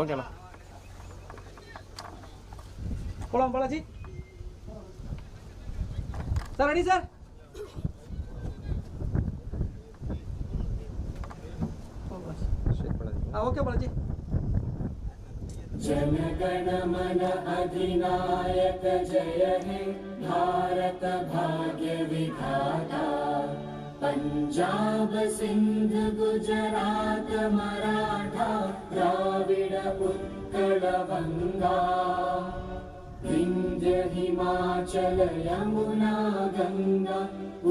ஓகேண்ணா. போலாம் Balaji sir. Ready sir? Okay Balaji. जनगण मन अधिनायक जय हे भारत भाग्य विधाता पंजाब सिंध गुजरात मराठा द्राविड उत्कल गंगा विंध्य हिमाचल यमुना गंगा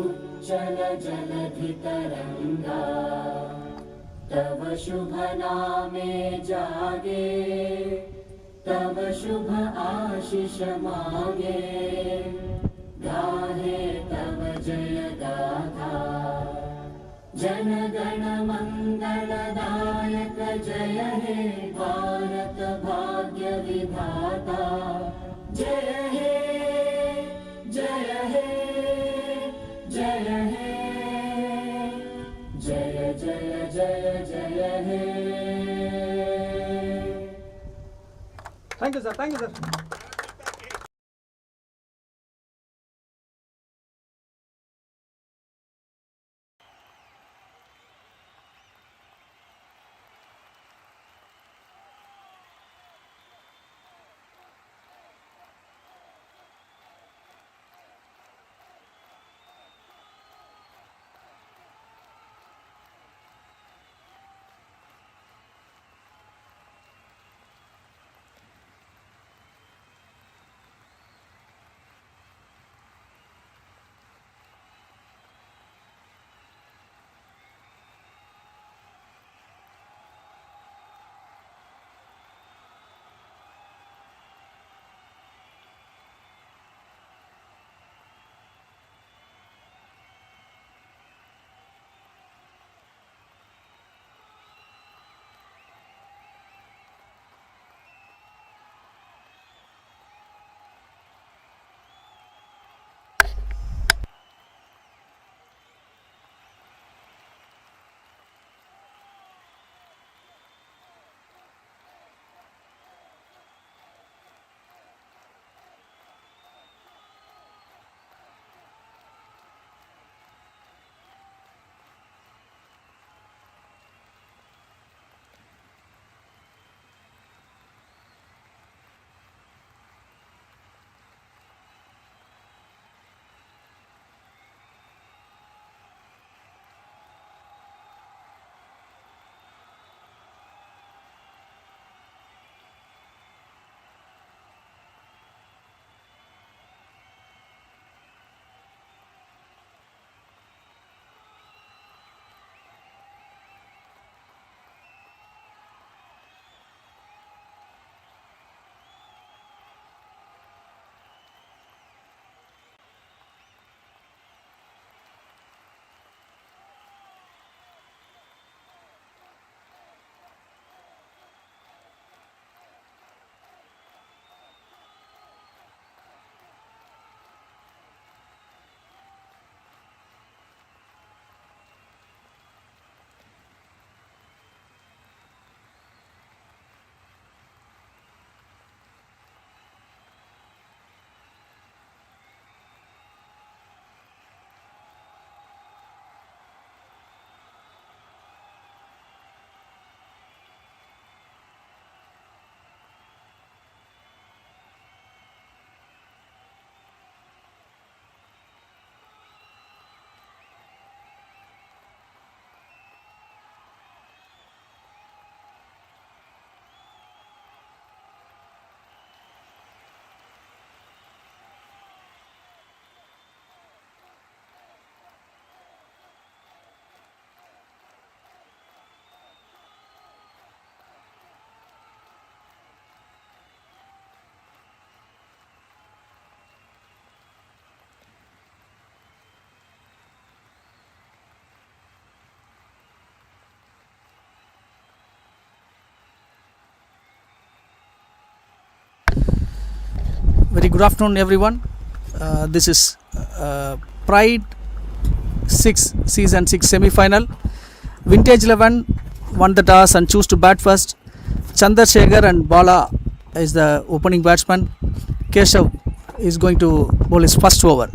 उच्चल जलधि तरंगा तव शुभ नामे जागे तव शुभ आशीष मागे गाहे तव जय गाथा जनगण मंगलदायक जय हे भारत भाग्य विधाता जय हे जय हे जय हे जय जय जय जय हे. Thank you sir. Thank you sir. Very good afternoon everyone. This is Pride 6 season 6 semi-final. Vintage 11 won the toss and choose to bat first. Chandrasekhar and Bala is the opening batsman. Keshav is going to bowl his first over.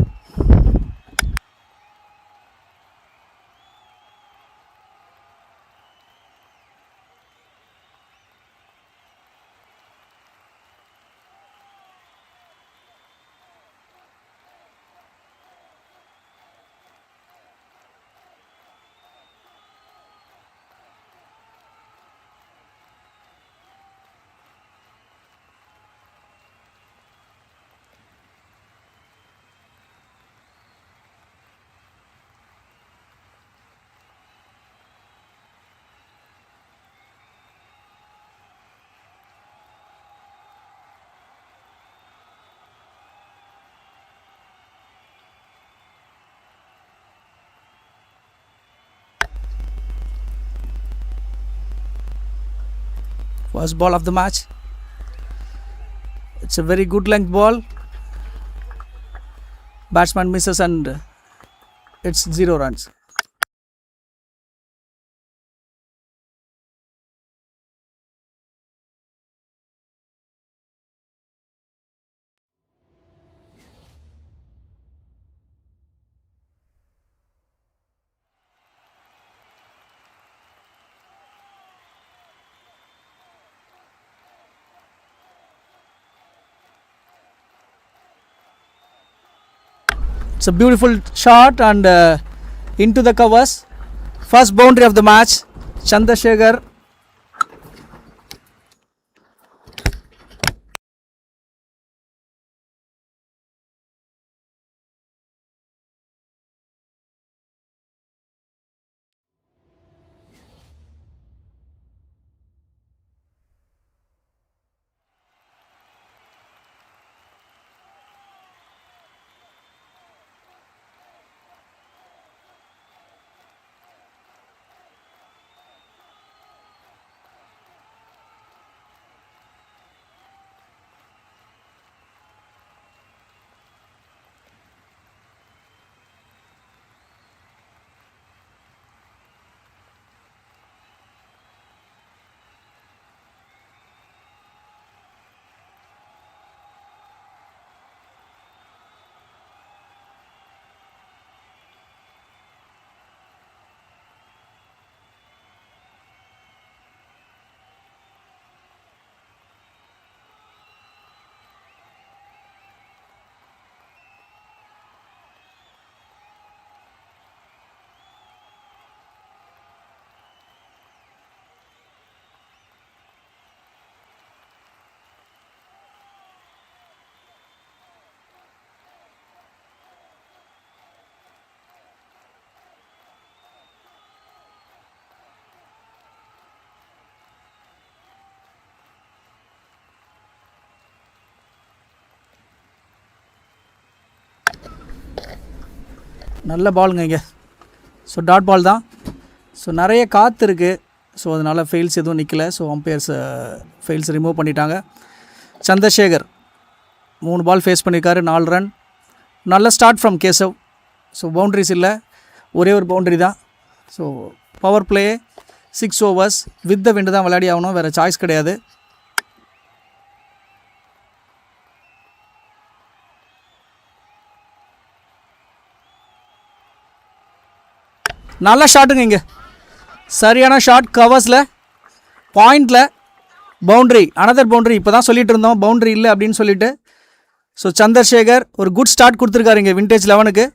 First ball of the match. It's a very good length ball. Batsman misses and it's 0 runs. It's a beautiful shot and into the covers. First boundary of the match. Chandrasekhar. நல்ல பாலுங்க இங்கே. So dot ball தான். So நிறைய காற்று இருக்குது. So அதனால் fails எதுவும் நிற்கலை. ஸோ அம்பையர்ஸ் ஃபெயில்ஸ் ரிமூவ் பண்ணிட்டாங்க. சந்திரசேகர் 3 பால் ஃபேஸ் பண்ணியிருக்காரு, 4 ரன். நல்ல start from Keshav. So boundaries இல்லை, ஒரே ஒரு பவுண்ட்ரி தான். So power play 6 overs with the wind தான் விளையாடி ஆகணும், வேறு சாய்ஸ் கிடையாது. நல்ல ஷாட்டுங்க இங்கே. சரியான ஷாட் கவர்ஸில், பாயிண்டில், பவுண்ட்ரி, அனதர் பவுண்ட்ரி. இப்போ தான் சொல்லிட்டு இருந்தோம் பவுண்ட்ரி இல்லை அப்படின்னு சொல்லிட்டு. ஸோ சந்திரசேகர் ஒரு குட் ஸ்டார்ட் கொடுத்துருக்காரு இங்கே விண்டேஜ் 11க்கு.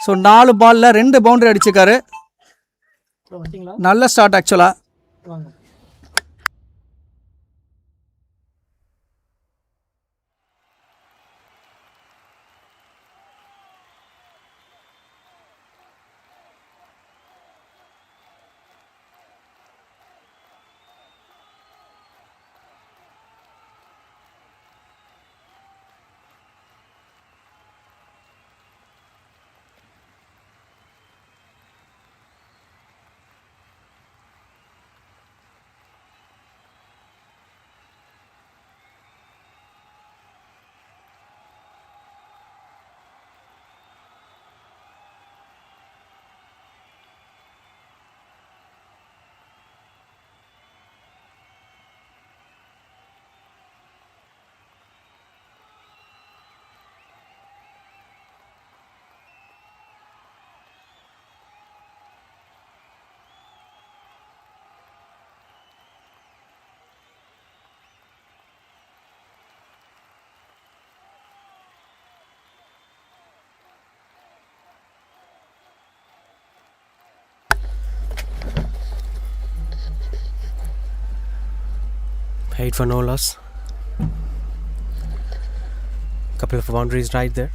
ஸோ 4 பாலில் 2 பவுண்ட்ரி அடிச்சிருக்காரு. நல்ல ஸ்டார்ட் ஆக்சுவலாக. 8 for no loss. Couple of boundaries right there.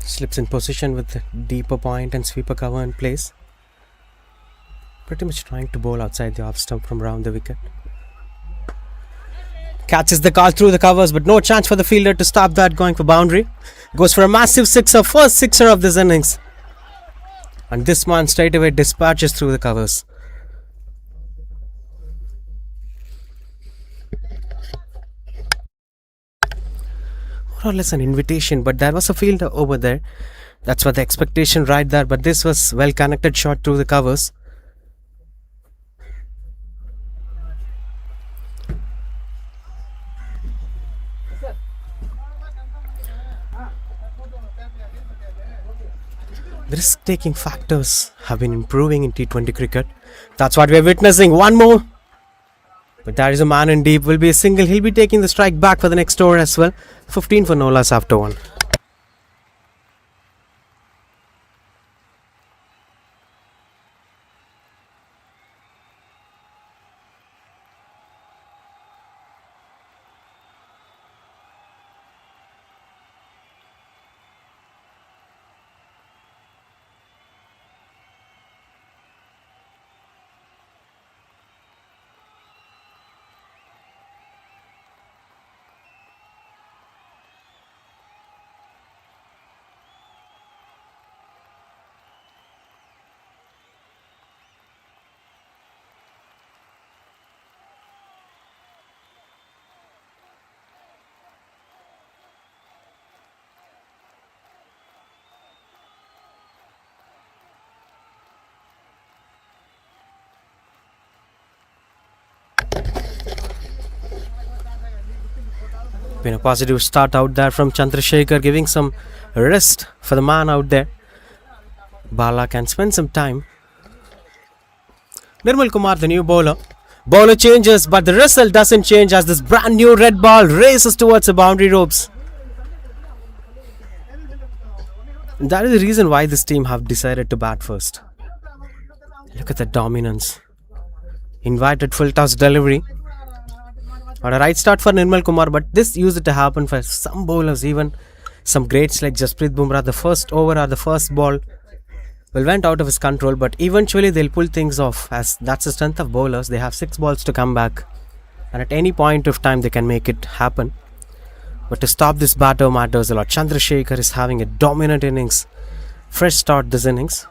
Slips in position with the deeper point and sweeper cover in place. Pretty much trying to bowl outside the off stump from around the wicket. Catches the call through the covers, but no chance for the fielder to stop that, going for boundary. Goes for a massive sixer, first sixer of this innings. And this man straight away dispatches through the covers. More or less an invitation, but there was a fielder over there. That's what the expectation right there, but this was well connected shot through the covers. The risk-taking factors have been improving in T20 cricket. That's what we're witnessing. One more. But there is a man in deep. Will be a single. He'll be taking the strike back for the next over as well. 15 for no loss after one. Been a positive start out there from Chandrasekhar, giving some rest for the man out there. Bala can spend some time. Nirmal Kumar, the new bowler. Bowler changes, but the result doesn't change as this brand new red ball races towards the boundary ropes. And that is the reason why this team have decided to bat first. Look at the dominance. Invited full toss delivery. Not a right start for Nirmal Kumar, but this used to happen for some bowlers, even some greats like Jasprit Bumrah. The first over or the first ball went out of his control, but eventually they'll pull things off, as that's the strength of bowlers. They have 6 balls to come back, and at any point of time they can make it happen. But to stop this batter matters a lot. Chandrasekhar is having a dominant innings. Fresh start this innings.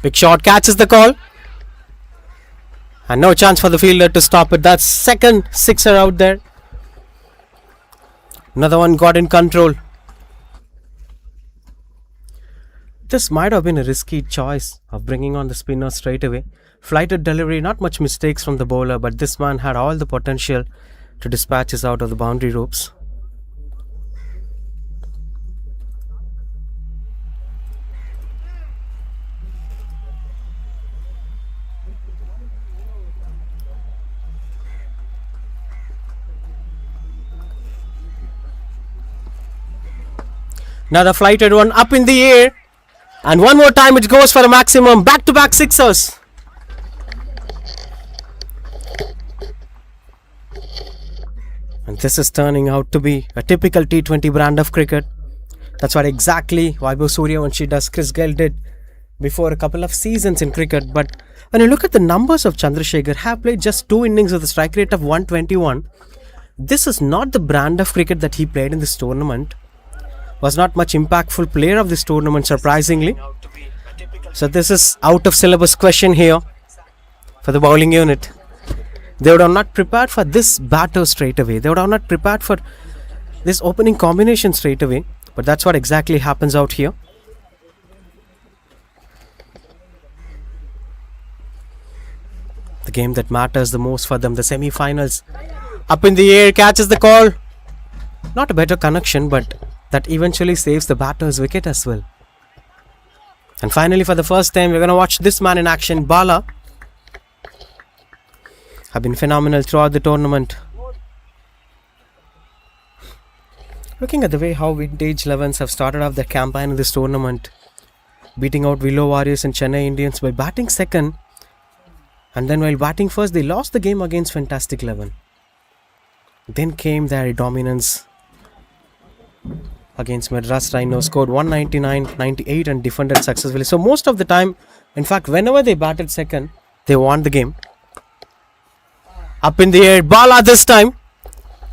Big shot, catches the call. And no chance for the fielder to stop it. That's second sixer out there. Another one got in control. This might have been a risky choice of bringing on the spinner straight away. Flighted delivery, not much mistakes from the bowler, but this man had all the potential to dispatch us out of the boundary ropes. Another flighted one up in the air. And one more time it goes for a maximum. Back-to-back sixers. And this is turning out to be a typical T20 brand of cricket. That's what exactly Vaibhav Suryavanshi does. Chris Gayle did before a couple of seasons in cricket. But when you look at the numbers of Chandrasekhar, have played just 2 innings with a strike rate of 121. This is not the brand of cricket that he played in this tournament. Was not much impactful player of this tournament, surprisingly. So this is out of syllabus question here for the bowling unit. They would have not prepared for this batter straight away. They would have not prepared for this opening combination straight away. But that's what exactly happens out here. The game that matters the most for them, the semi-finals. Up in the air, catches the call. Not a better connection, but that eventually saves the batter's wicket as well. And finally, for the first time, we're going to watch this man in action. Bala have been phenomenal throughout the tournament. Looking at the way how Vintage 11s have started off their campaign in this tournament, beating out Willow Warriors and Chennai Indians by batting second, and then while batting first, they lost the game against Fantastic 11. Then came their dominance against Madras Rhinos, scored 199, 98 and defended successfully. So most of the time, in fact, whenever they batted second, they won the game. Up in the air, Bala this time,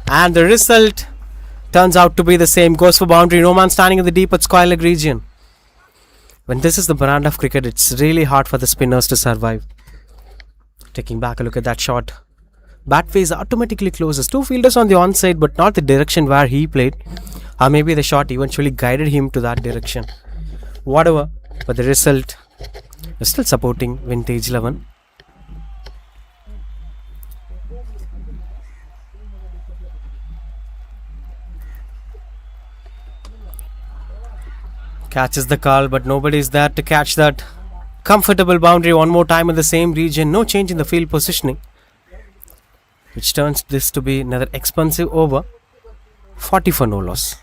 and the result turns out to be the same. Goes for boundary. No man standing in the deep at square leg region. When this is the brand of cricket, it's really hard for the spinners to survive. Taking back a look at that shot, bat face automatically closes. Two fielders on the onside, but not the direction where he played. Or maybe the shot eventually guided him to that direction. Whatever, but the result is still supporting Vintage 11. Catches the call, but nobody is there to catch that. Comfortable boundary one more time in the same region. No change in the field positioning, which turns this to be another expensive over. 40 for no loss.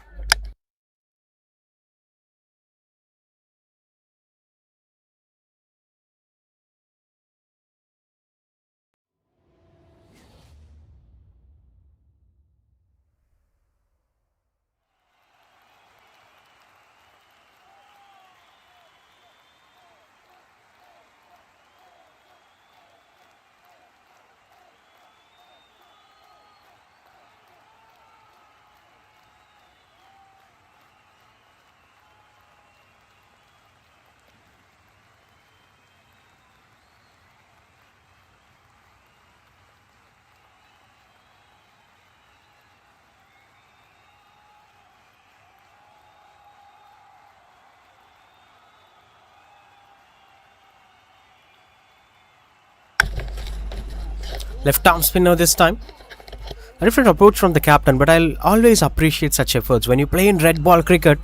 Left arm spinner this time. A different approach from the captain, but I'll always appreciate such efforts. When you play in red ball cricket,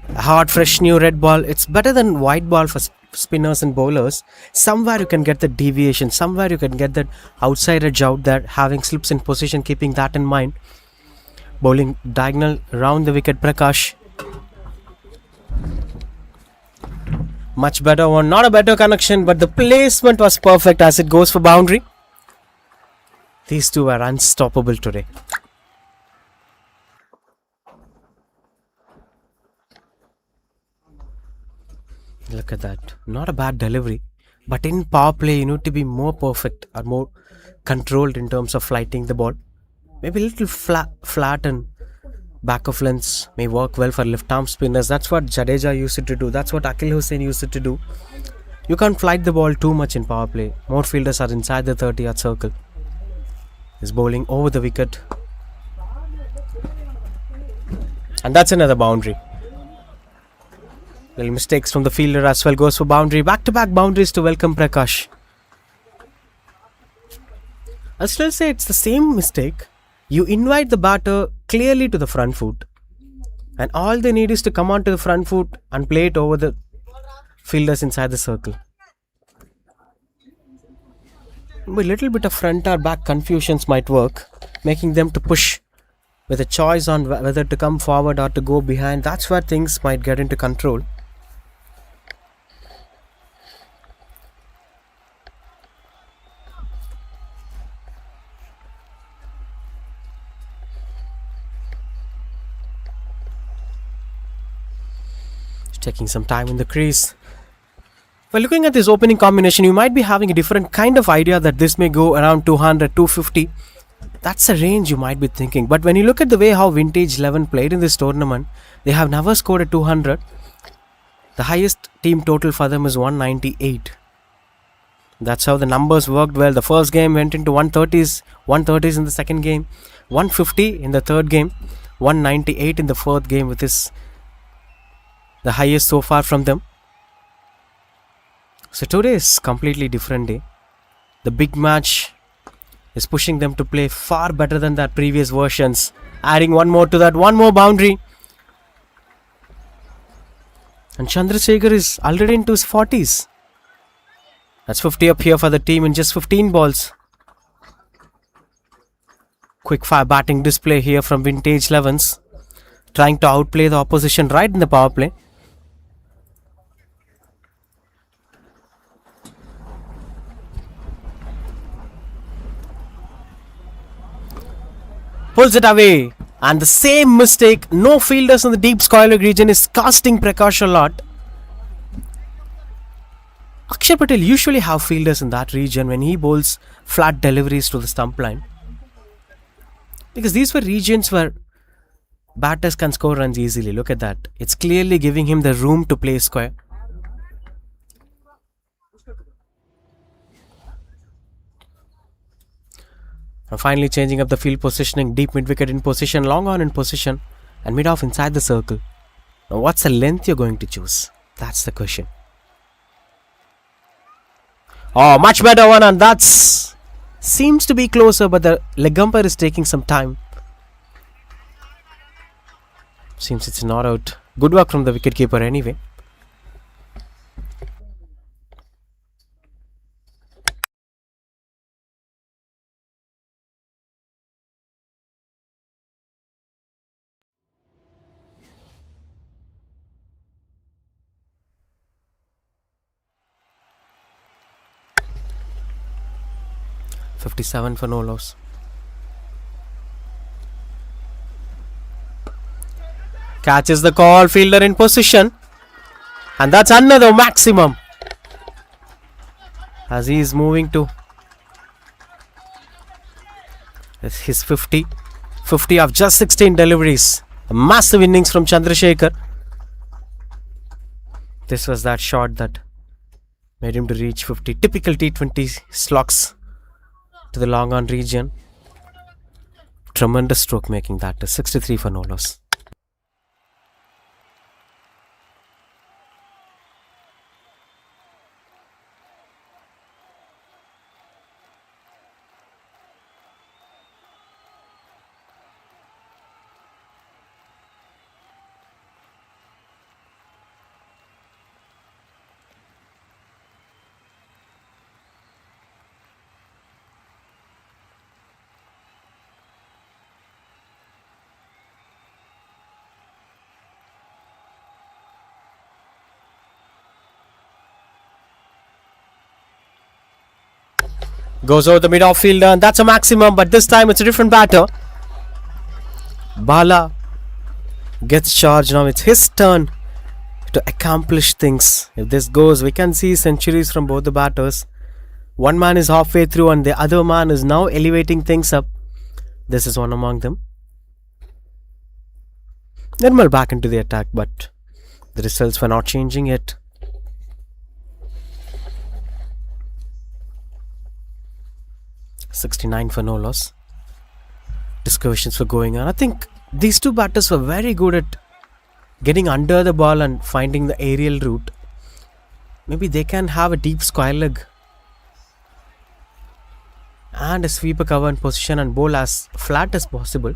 a hard, fresh, new red ball, it's better than white ball for spinners and bowlers. Somewhere you can get the deviation, somewhere you can get that outside edge out there, having slips in position, keeping that in mind. Bowling diagonal around the wicket, Prakash. Much better one, not a better connection, but the placement was perfect as it goes for boundary. These two are unstoppable today. Look at that. Not a bad delivery. But in power play, you need to be more perfect or more controlled in terms of flighting the ball. Maybe a little flat and back of lengths may work well for left arm spinners. That's what Jadeja used it to do. That's what Akil Hussain used it to do. You can't flight the ball too much in power play. More fielders are inside the 30-yard circle. Is bowling over the wicket, and that's another boundary. Little mistakes from the fielder as well. Goes for boundary. Back-to-back boundaries to welcome Prakash. I'll still say it's the same mistake. You invite the batter clearly to the front foot, and all they need is to come on to the front foot and play it over the fielders inside the circle. A little bit of front or back confusions might work, making them to push with a choice on whether to come forward or to go behind. That's where things might get into control. Taking some time in the crease. Well, looking at this opening combination, you might be having a different kind of idea that this may go around 200, 250. That's a range you might be thinking. But when you look at the way how Vintage 11 played in this tournament, they have never scored a 200. The highest team total for them is 198. That's how the numbers worked well. The first game went into 130s in the second game, 150 in the third game, 198 in the fourth game, with this the highest so far from them. So today is completely different day. The big match is pushing them to play far better than their previous versions. Adding one more to that, one more boundary. And Chandrasekhar is already into his 40s. That's 50 up here for the team in just 15 balls. Quick fire batting display here from Vintage 11s. Trying to outplay the opposition right in the power play. Pulls it away. And the same mistake, no fielders in the deep square leg region is costing Prakash a lot. Akshay Patel usually have fielders in that region when he bowls flat deliveries to the stump line. Because these were regions where batters can score runs easily. Look at that. It's clearly giving him the room to play square. And finally changing up the field positioning. Deep mid-wicket in position, long on in position, and mid-off inside the circle. Now what's the length you're going to choose? That's the question. Oh, much better one, and that's seems to be closer, but the leg umpire is taking some time. Seems it's not out. Good work from the wicketkeeper anyway. .57 for no loss. Catches the call, fielder in position, and that's another maximum as he is moving to his 50 of just 16 deliveries. A massive innings from Chandrasekhar. This was that shot that made him to reach 50. Typical T20 slogs to the long on region. Tremendous stroke making that. 63 for no loss. Goes over the mid-off fielder, and that's a maximum, but this time it's a different batter. Bala gets charged. Now it's his turn to accomplish things. If this goes, we can see centuries from both the batters. One man is halfway through and the other man is now elevating things up. This is one among them. Nirmal back into the attack, but the results were not changing yet. .69 for no loss. Discussions were going on. I think these two batters were very good at getting under the ball and finding the aerial route. Maybe they can have a deep square leg and a sweeper cover in position and bowl as flat as possible.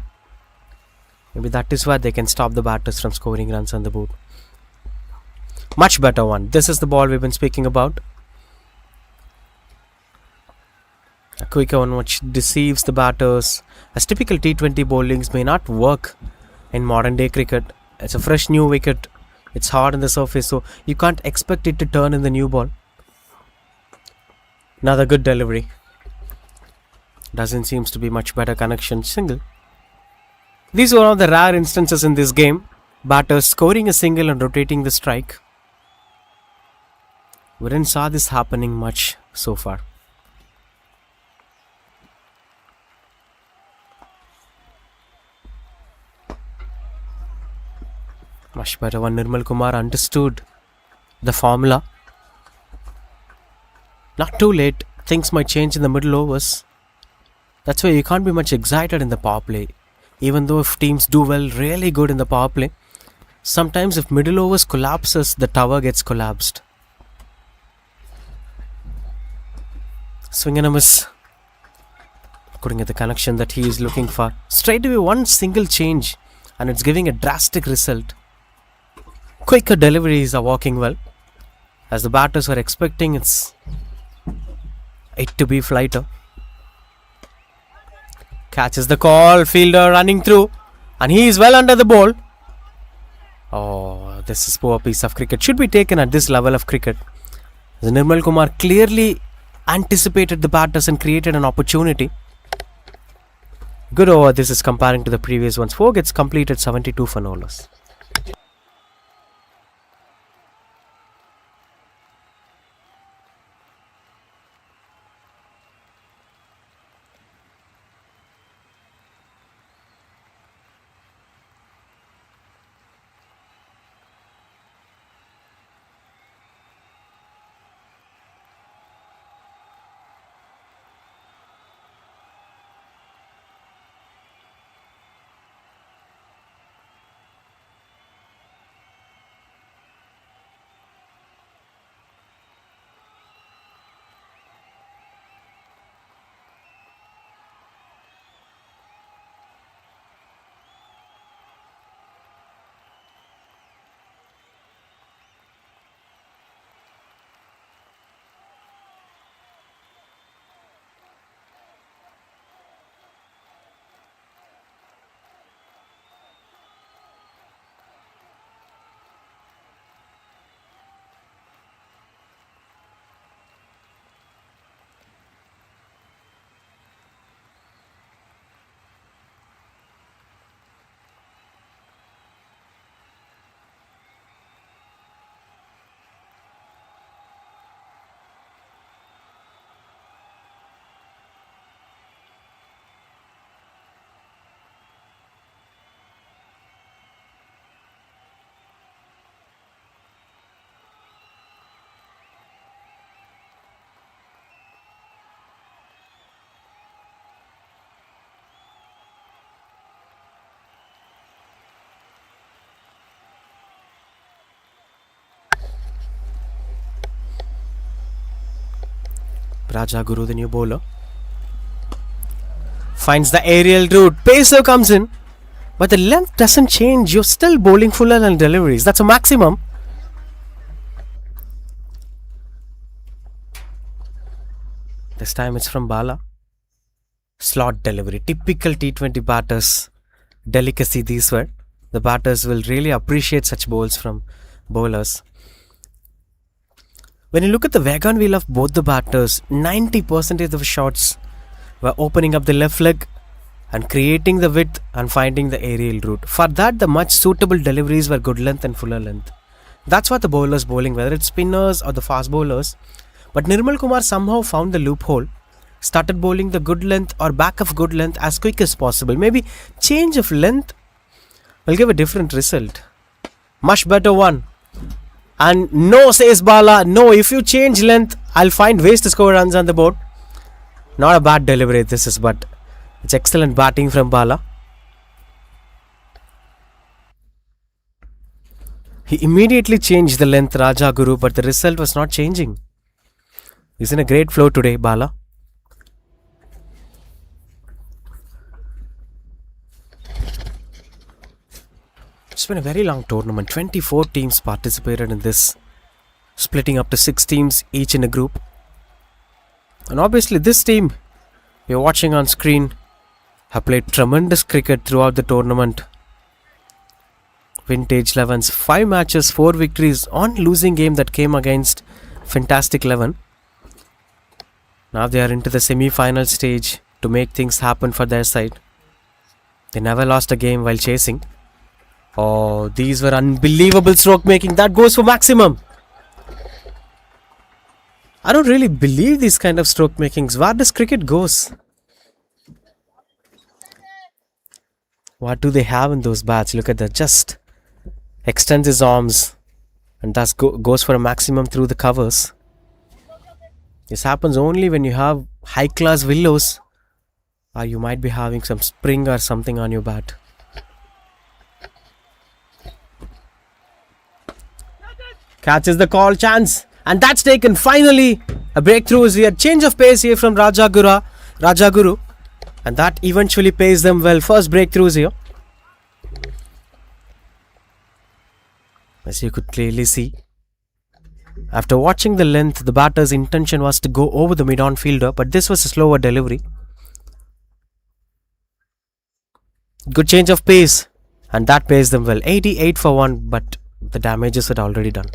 Maybe that is why they can stop the batters from scoring runs on the board. Much better one. This is the ball we've been speaking about. A quicker one which deceives the batters, as typical T20 bowlings may not work in modern day cricket. It's a fresh new wicket, it's hard on the surface, so you can't expect it to turn in the new ball. Another good delivery. Doesn't seem to be much better connection. Single. These were one of the rare instances in this game. Batters scoring a single and rotating the strike. We didn't saw this happening much so far. Much better one. Nirmal Kumar understood the formula. Not too late. Things might change in the middle overs. That's why you can't be much excited in the power play. Even though if teams do well, really good in the power play, sometimes if middle overs collapses, the tower gets collapsed. Swing and a miss. couldn't get the connection that he is looking for. Straight away, one single change, and it's giving a drastic result. Quicker deliveries are working well, as the batters were expecting it to be flighter. Catches the call, fielder running through, and he is well under the ball. Oh, this is poor piece of cricket. Should be taken at this level of cricket. The Nirmal Kumar clearly anticipated the batters and created an opportunity. Good over this is comparing to the previous ones. 4 gets completed, 72 for no loss. Raja Guru, the new bowler, finds the aerial route. Pacer comes in, but the length doesn't change. You're still bowling fuller and deliveries. That's a maximum. This time it's from Bala. Slot delivery. Typical T20 batters. Delicacy these were. The batters will really appreciate such bowls from bowlers. When you look at the wagon wheel of both the batters, 90% of the shots were opening up the left leg and creating the width and finding the aerial route. For that, the much suitable deliveries were good length and fuller length. That's what the bowlers bowling, whether it's spinners or the fast bowlers. But Nirmal Kumar somehow found the loophole, started bowling the good length or back of good length as quick as possible. Maybe change of length will give a different result. Much better one. And no, says Bala, no, if you change length, I'll find ways to score runs on the board. Not a bad delivery this is, but it's excellent batting from Bala. He immediately changed the length, Raja Guru, but the result was not changing. He's in a great flow today, Bala. It's been a very long tournament. 24 teams participated in this, splitting up to 6 teams each in a group. And obviously this team you're watching on screen have played tremendous cricket throughout the tournament. Vintage 11s, 5 matches, 4 victories on losing game that came against Fantastic 11. Now they are into the semi-final stage to make things happen for their side. They never lost a game while chasing. Oh, these were unbelievable stroke making. That goes for maximum. I don't really believe these kind of stroke makings. Where does cricket goes? What do they have in those bats? Look at that. Just extends his arms and thus goes for a maximum through the covers. This happens only when you have high class willows, or you might be having some spring or something on your bat. Catches the call, chance, and that's taken. Finally, a breakthrough is here. Change of pace here from Raja Guru. And that eventually pays them well. First breakthroughs here. As you could clearly see. After watching the length, the batter's intention was to go over the mid-on fielder, but this was a slower delivery. Good change of pace, and that pays them well. 88 for 1, but the damages had already done.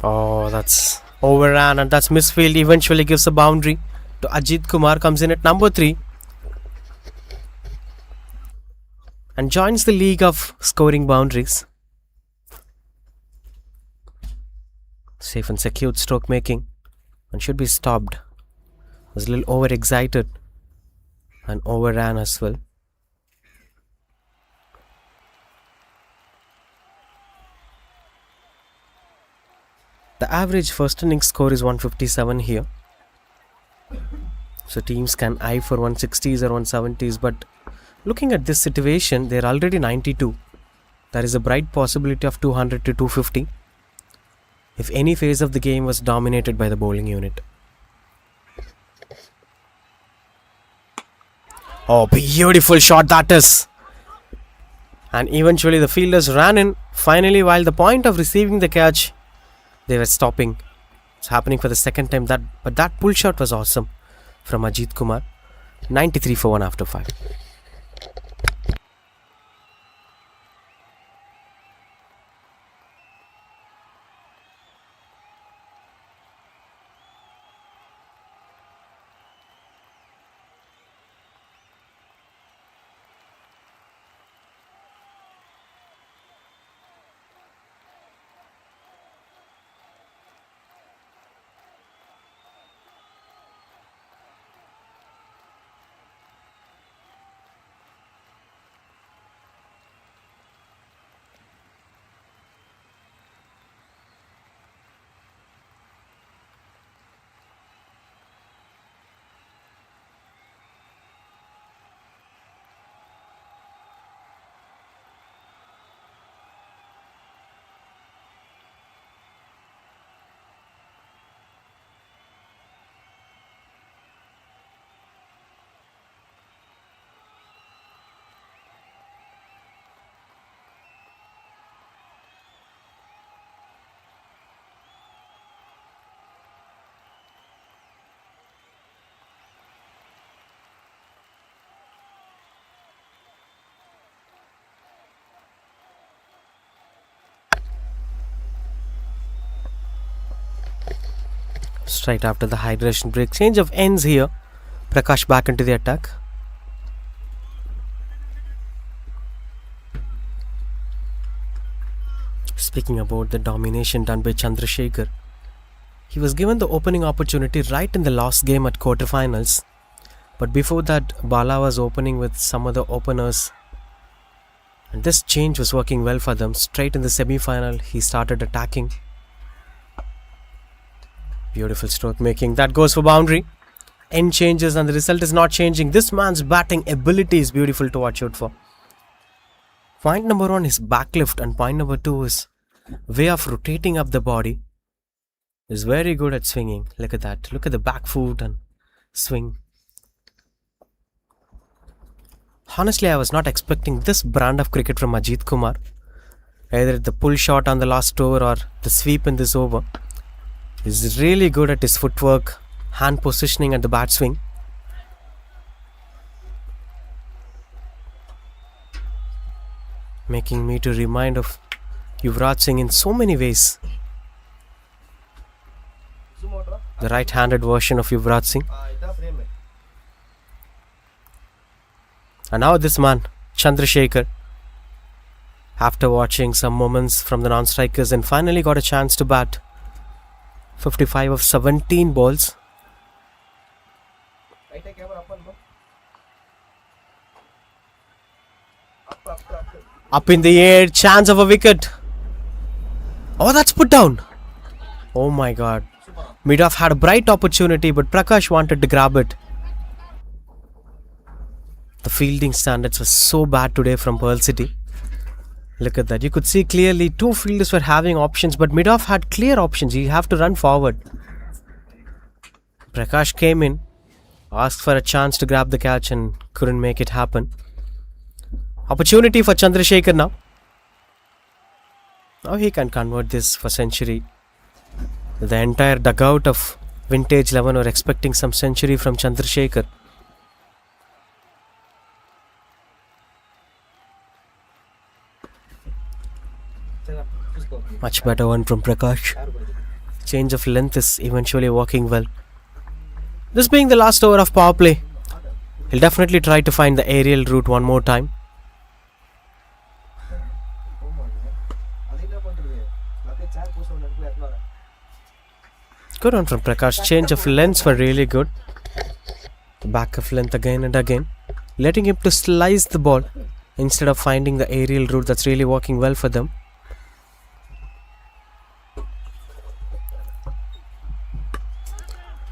Oh, that's overran, and that's misfield. Eventually gives a boundary to Ajit Kumar. Comes in at number 3 and joins the league of scoring boundaries. Safe and secured stroke making, and should be stopped. Was a little overexcited and overran as well. The average first innings score is 157 here. So teams can eye for 160s or 170s, but looking at this situation, they're already 92. There is a bright possibility of 200 to 250 if any phase of the game was dominated by the bowling unit. Oh, beautiful shot that is. And eventually the fielders ran in. Finally, while the point of receiving the catch, they were stopping. It's happening for the second time. But that pull shot was awesome from Ajit Kumar. 93 for 1 after 5. Straight after the hydration break. Change of ends here. Prakash back into the attack. Speaking about the domination done by Chandrasekhar, he was given the opening opportunity right in the last game at quarterfinals. But before that, Bala was opening with some other openers. And this change was working well for them. Straight in the semi-final, he started attacking. Beautiful stroke making. That goes for boundary. End changes and the result is not changing. This man's batting ability is beautiful to watch out for. Point number 1 is backlift and point number 2 is way of rotating up the body. Is very good at swinging. Look at that. Look at the back foot and swing. Honestly, I was not expecting this brand of cricket from Ajit Kumar. Either the pull shot on the last over or the sweep in this over. He's really good at his footwork, hand positioning and the bat swing. Making me to remind of Yuvraj Singh in so many ways. The right-handed version of Yuvraj Singh. And now this man, Chandrasekhar, after watching some moments from the non-strikers and finally got a chance to bat 55 of 17 balls. Up in the air, chance of a wicket. Oh, that's put down. Oh my god. Mid-off had a bright opportunity, but Prakash wanted to grab it. The fielding standards were so bad today from Pearl City. Look at that. You could see clearly 2 fielders were having options, but mid-off had clear options. You have to run forward. Prakash came in, asked for a chance to grab the catch and couldn't make it happen. Opportunity for Chandrasekhar now. Now he can convert this for century. The entire dugout of Vintage 11 were expecting some century from Chandrasekhar. Much better one from Prakash. Change of length is eventually working well. This being the last over of power play, he'll definitely try to find the aerial route one more time. Good one from Prakash. Change of lengths were really good. The back of length again and again. Letting him to slice the ball instead of finding the aerial route. That's really working well for them.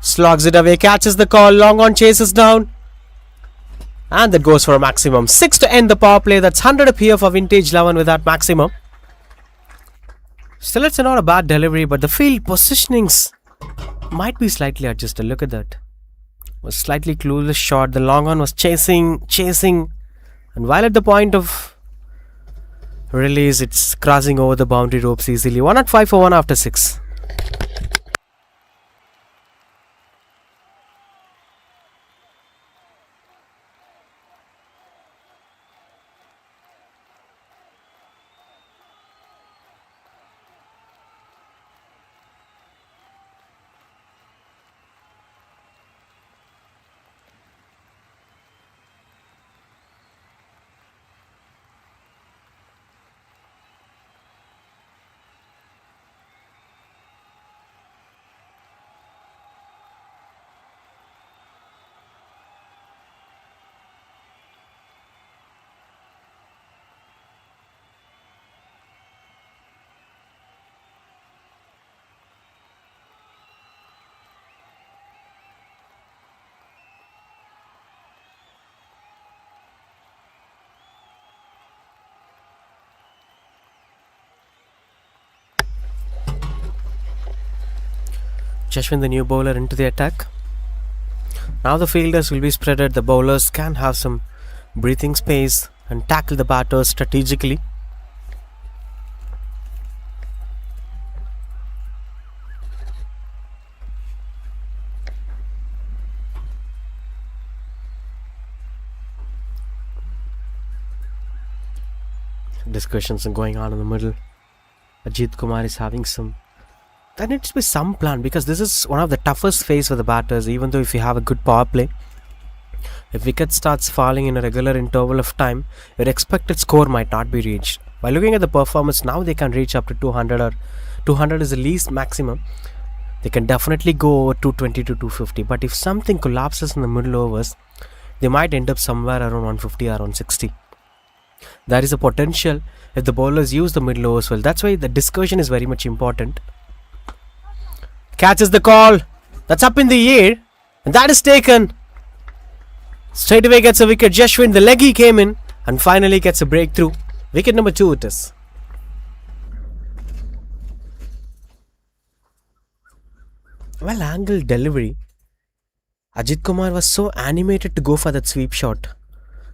Slogs it away, catches the call, long on, chases down. And that goes for a maximum. 6 to end the power play. That's 100 up here for Vintage 11 with that maximum. Still, it's not a bad delivery, but the field positionings might be slightly adjusted. Look at that. Was slightly clueless shot. The long on was chasing. And while at the point of release, it's crossing over the boundary ropes easily. 1 at 5 for 1 after 6. Jashwin, the new bowler, into the attack. Now the fielders will be spreaded. The bowlers can have some breathing space and tackle the batters strategically. Discussions are going on in the middle. Ajit Kumar is having some there needs to be some plan, because this is one of the toughest phase for the batters. Even though if you have a good power play, if wicket starts falling in a regular interval of time, your expected score might not be reached. By looking at the performance now, they can reach up to 200, or 200 is the least maximum. They can definitely go over 220 to 250. But if something collapses in the middle overs, they might end up somewhere around 150 or 160. There is a potential if the bowlers use the middle overs well. That's why the discussion is very much important. Catches the call. That's up in the air. And that is taken. Straight away gets a wicket. Jashwin, the leggy came in and finally gets a breakthrough. Wicket number 2 it is. Well angled delivery. Ajit Kumar was so animated to go for that sweep shot.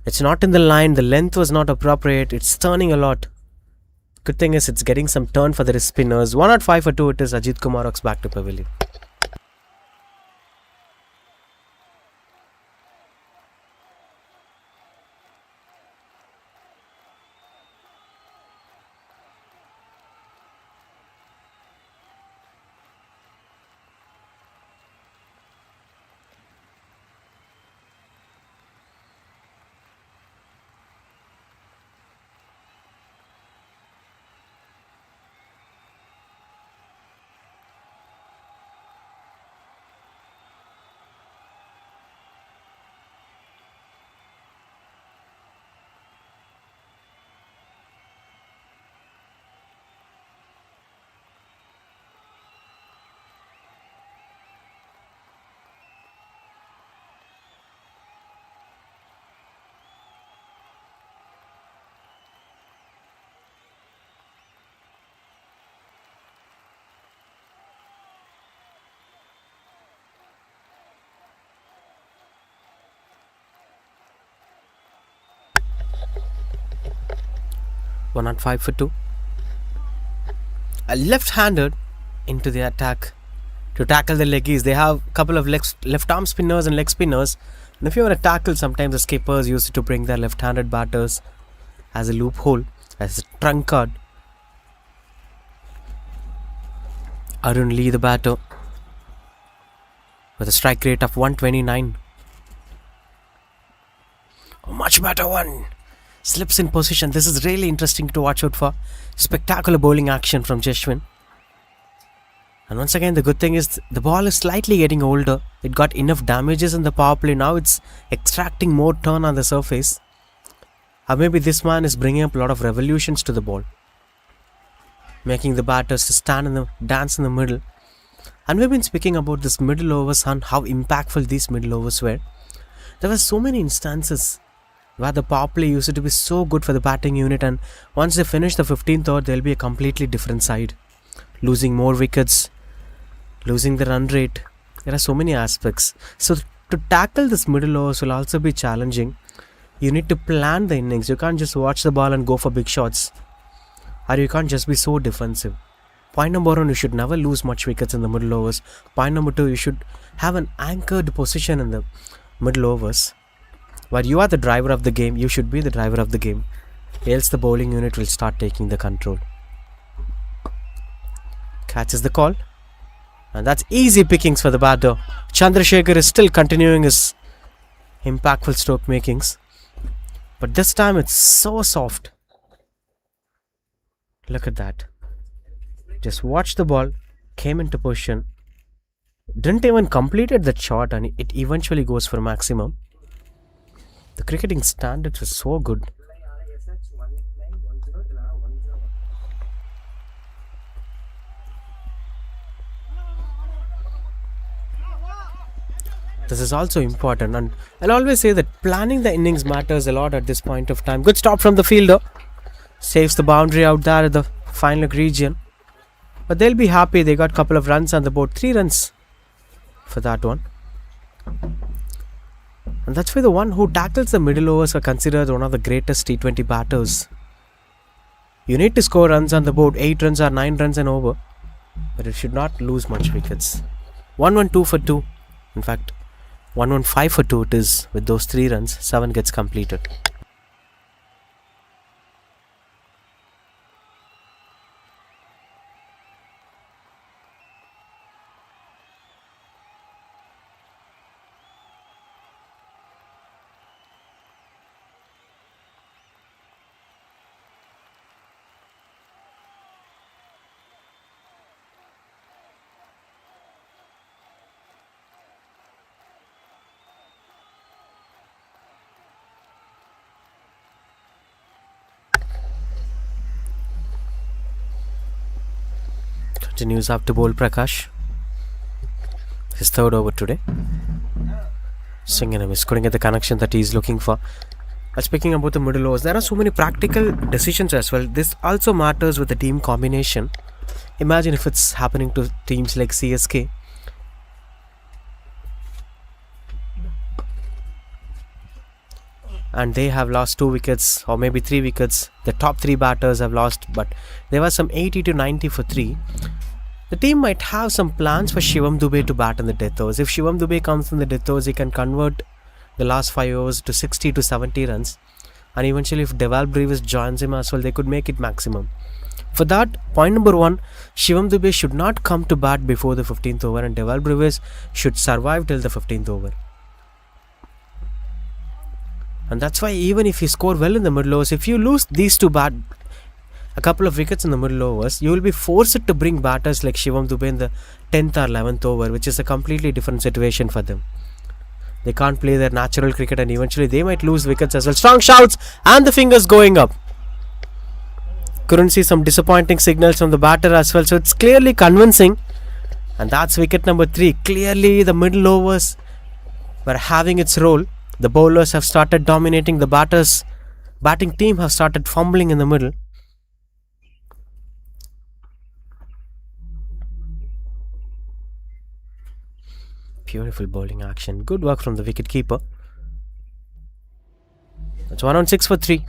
It's not in the line. The length was not appropriate. It's turning a lot. Good thing is it's getting some turn for the spinners. 105 for 2 it is. Ajit Kumar walks back to pavilion. One on 5 for 2. A left-handed into the attack to tackle the leggies. They have a couple of left arm spinners and leg spinners. And if you want to tackle, sometimes the skippers use it to bring their left-handed batters as a loophole, as a trump card. Arun Lee, the batter, with a strike rate of 129. A much better one. Slips in position. This is really interesting to watch out for. Spectacular bowling action from Jashwin. And once again, the good thing is the ball is slightly getting older. It got enough damages in the power play. Now it's extracting more turn on the surface. Or maybe this man is bringing up a lot of revolutions to the ball, making the batters to stand in the dance in the middle. And we've been speaking about this middle overs and how impactful these middle overs were. There were so many instances where the power play used to be so good for the batting unit, and once they finish the 15th over, they'll be a completely different side. Losing more wickets, losing the run rate. There are so many aspects. So to tackle this middle overs will also be challenging. You need to plan the innings. You can't just watch the ball and go for big shots. Or you can't just be so defensive. Point number 1, you should never lose much wickets in the middle overs. Point number 2, you should have an anchored position in the middle overs. Where you are the driver of the game, you should be the driver of the game. Else the bowling unit will start taking the control. Catches the call. And that's easy pickings for the batter. Chandrasekhar is still continuing his impactful stroke makings. But this time it's so soft. Look at that. Just watch the ball. Came into position. Didn't even completed that shot, and it eventually goes for maximum. The cricketing standards were so good. This is also important, and I'll always say that planning the innings matters a lot at this point of time. Good stop from the fielder. Saves the boundary out there at the final region. But they'll be happy. They got a couple of runs on the board. 3 runs for that one. And that's why the one who tackles the middle overs are considered one of the greatest T20 batters. You need to score runs on the board, 8 runs or 9 runs and over. But it should not lose much wickets. 112 for 2. In fact, 115 for 2 it is. With those 3 runs, 7 gets completed. continues up to bowl Prakash. His third over today. Swinging and miss, couldn't get the connection that he's looking for. Speaking about the middle overs, there are so many practical decisions as well. This also matters with the team combination. Imagine if it's happening to teams like CSK. And they have lost 2 wickets or maybe 3 wickets. The top 3 batters have lost, but there was some 80 to 90 for 3. The team might have some plans for Shivam Dube to bat in the death overs. If Shivam Dube comes in the death overs, he can convert the last 5 overs to 60 to 70 runs. And eventually if Deval Brevis joins him as well, they could make it maximum. For that, point number 1, Shivam Dube should not come to bat before the 15th over and Deval Brevis should survive till the 15th over. And that's why even if you score well in the middle overs, if you lose these two a couple of wickets in the middle overs, you will be forced to bring batters like Shivam Dube in the 10th or 11th over, which is a completely different situation for them. They can't play their natural cricket and eventually they might lose wickets as well. Strong shouts and the fingers going up. Couldn't see some disappointing signals from the batter as well, so it's clearly convincing. And that's wicket number 3. Clearly the middle overs were having its role. The bowlers have started dominating. The batting team have started fumbling in the middle. Beautiful bowling action. Good work from the wicket keeper. That's 1 on 6 for 3.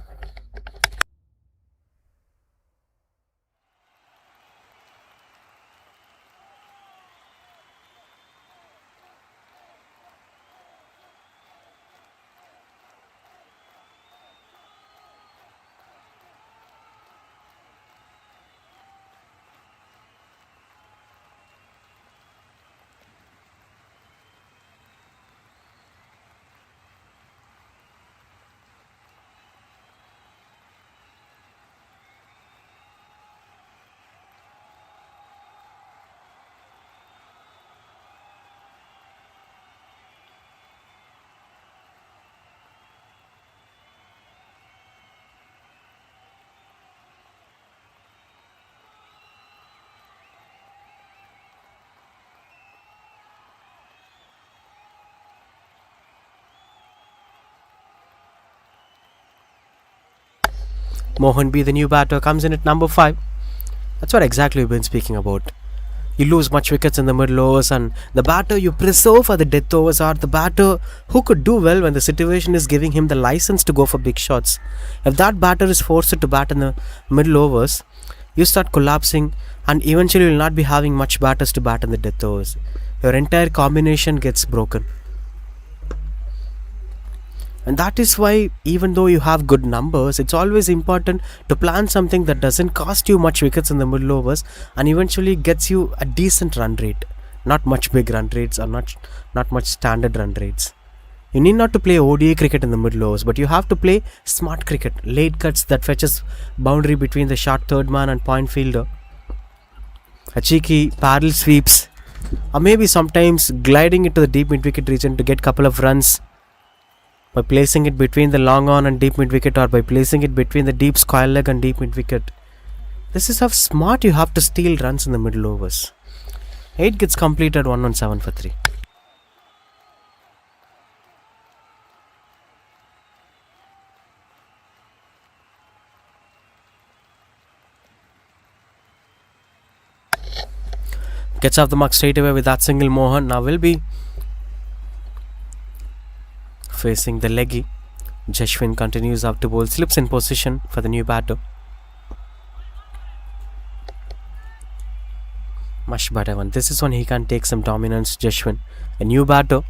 Mohan B, the new batter, comes in at number 5. That's what exactly we've been speaking about. You lose much wickets in the middle overs and the batter you preserve for the death overs are the batter who could do well when the situation is giving him the license to go for big shots. If that batter is forced to bat in the middle overs, you start collapsing and eventually you will not be having much batters to bat in the death overs. Your entire combination gets broken. And that is why even though you have good numbers, it's always important to plan something that doesn't cost you much wickets in the middle overs and eventually gets you a decent run rate. Not much big run rates or not much standard run rates. You need not to play ODI cricket in the middle overs, but you have to play smart cricket. Late cuts that fetches boundary between the short third man and point fielder. A cheeky parallel sweeps. Or maybe sometimes gliding into the deep mid-wicket region to get couple of runs. By placing it between the long on and deep mid-wicket or by placing it between the deep square leg and deep mid-wicket. This is how smart you have to steal runs in the middle overs. 8 gets completed, 1 on 7 for 3. Gets off the mark straight away with that single. Mohan now will be facing the leggy. Jashwin continues up to bowl, slips in position for the new batter. Much better one. This is when he can take some dominance. Jashwin, a new batter,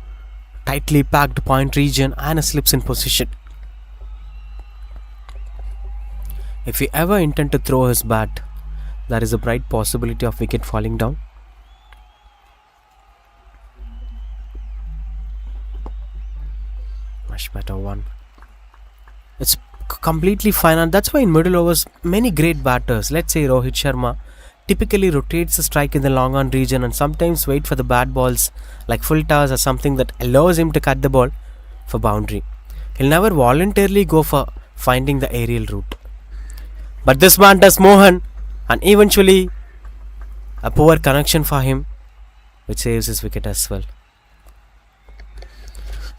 tightly packed point region and a slips in position. If he ever intend to throw his bat, there is a bright possibility of wicket falling down. Much better one. It's completely fine, and that's why in middle overs many great batters, let's say Rohit Sharma, typically rotates the strike in the long on region and sometimes wait for the bad balls like full toss or something that allows him to cut the ball for boundary. He'll never voluntarily go for finding the aerial route. But this man does, Mohan, and eventually A poor connection for him, which saves his wicket as well.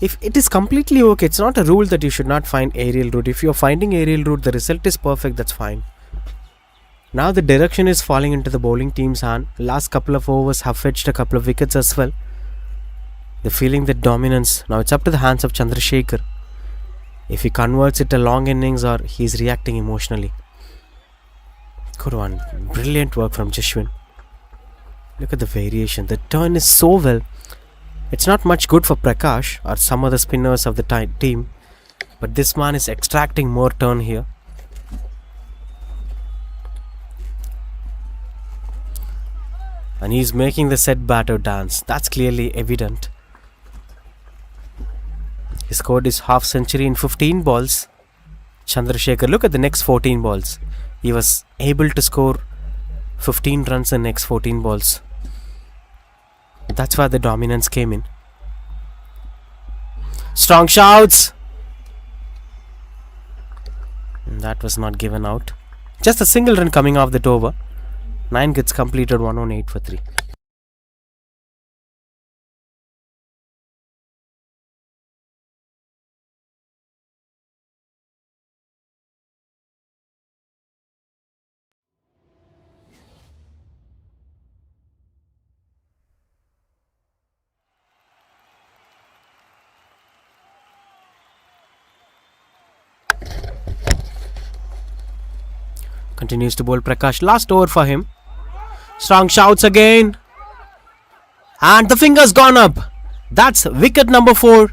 If it is completely okay, it's not a rule that you should not find aerial route. If you're finding aerial route, the result is perfect, that's fine. Now the direction is falling into the bowling team's hand. Last couple of overs have fetched a couple of wickets as well. They're feeling the dominance. Now it's up to the hands of Chandrasekhar. If he converts it to long innings or he's reacting emotionally. Good one. Brilliant work from Jishwin. Look at the variation. The turn is so well. It's not much good for Prakash or some other spinners of the team. But this man is extracting more turn here. And he's making the set batter dance. That's clearly evident. He scored his half century in 15 balls. Chandrasekhar, look at the next 14 balls. He was able to score 15 runs in the next 14 balls. That's why the dominance came in. Strong shouts! And that was not given out. Just a single run coming off that over. 9 gets completed, 1 on 8 for 3. Continues to bowl Prakash. Last over for him. Strong shouts again. And the finger's gone up. That's wicket number 4.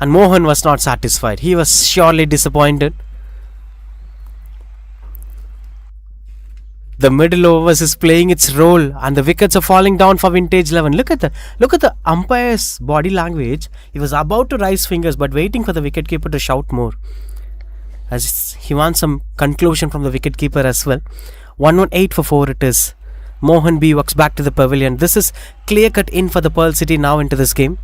And Mohan was not satisfied. He was surely disappointed. The middle overs is playing its role and the wickets are falling down for vintage 11. Look at the umpire's body language. He was about to raise fingers but waiting for the wicketkeeper to shout more. As he wants some conclusion from the wicketkeeper as well. 118 for 4 it is. Mohan B walks back to the pavilion. This is clear cut in for the Pearl City now into this game.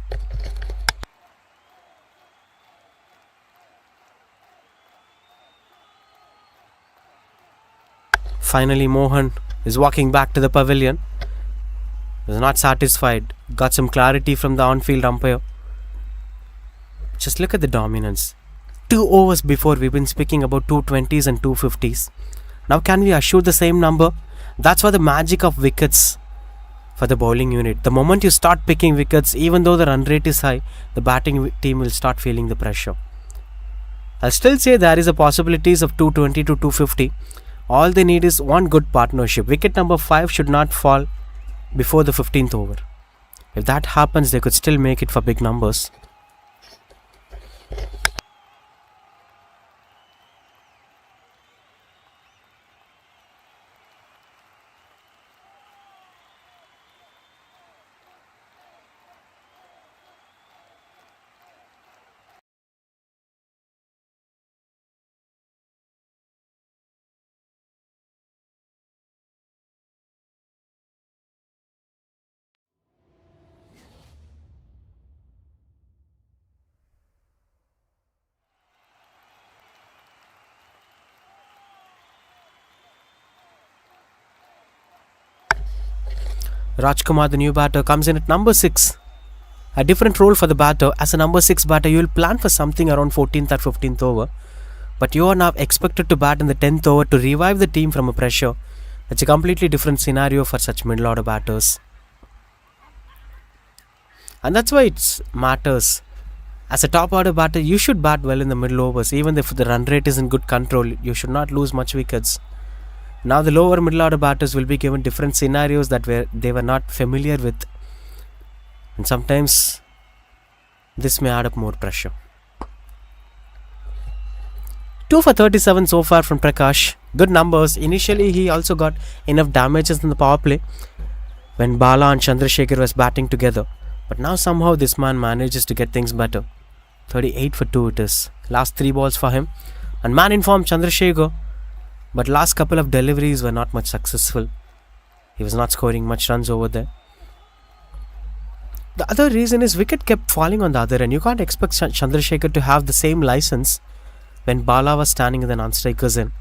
Finally Mohan is walking back to the pavilion. Was not satisfied. Got some clarity from the on-field umpire. Just look at the dominance. 2 overs before we've been speaking about 220s and 250s. Now can we assure the same number? That's why the magic of wickets for the bowling unit. The moment you start picking wickets, even though the run rate is high, the batting team will start feeling the pressure. I'll still say there is a possibilities of 220 to 250. All they need is one good partnership. Wicket number 5 should not fall before the 15th over. If that happens, they could still make it for big numbers. Rajkumar, the new batter, comes in at number 6. A different role for the batter. As a number 6 batter, you will plan for something around 14th or 15th over. But you are now expected to bat in the 10th over to revive the team from a pressure. It's a completely different scenario for such middle order batters. And that's why it matters. As a top order batter, you should bat well in the middle overs. Even if the run rate is in good control, you should not lose much wickets. Now the lower middle order batters will be given different scenarios that they were not familiar with. And sometimes this may add up more pressure. 2 for 37 so far from Prakash. Good numbers. Initially he also got enough damages in the power play when Bala and Chandrasekhar was batting together. But now somehow this man manages to get things better. 38 for 2 it is. Last 3 balls for him. And man informed Chandrasekhar. But last couple of deliveries were not much successful. He was not scoring much runs over there. The other reason is wicket kept falling on the other end. You can't expect Chandrasekhar to have the same license when Bala was standing in the non-strikers end.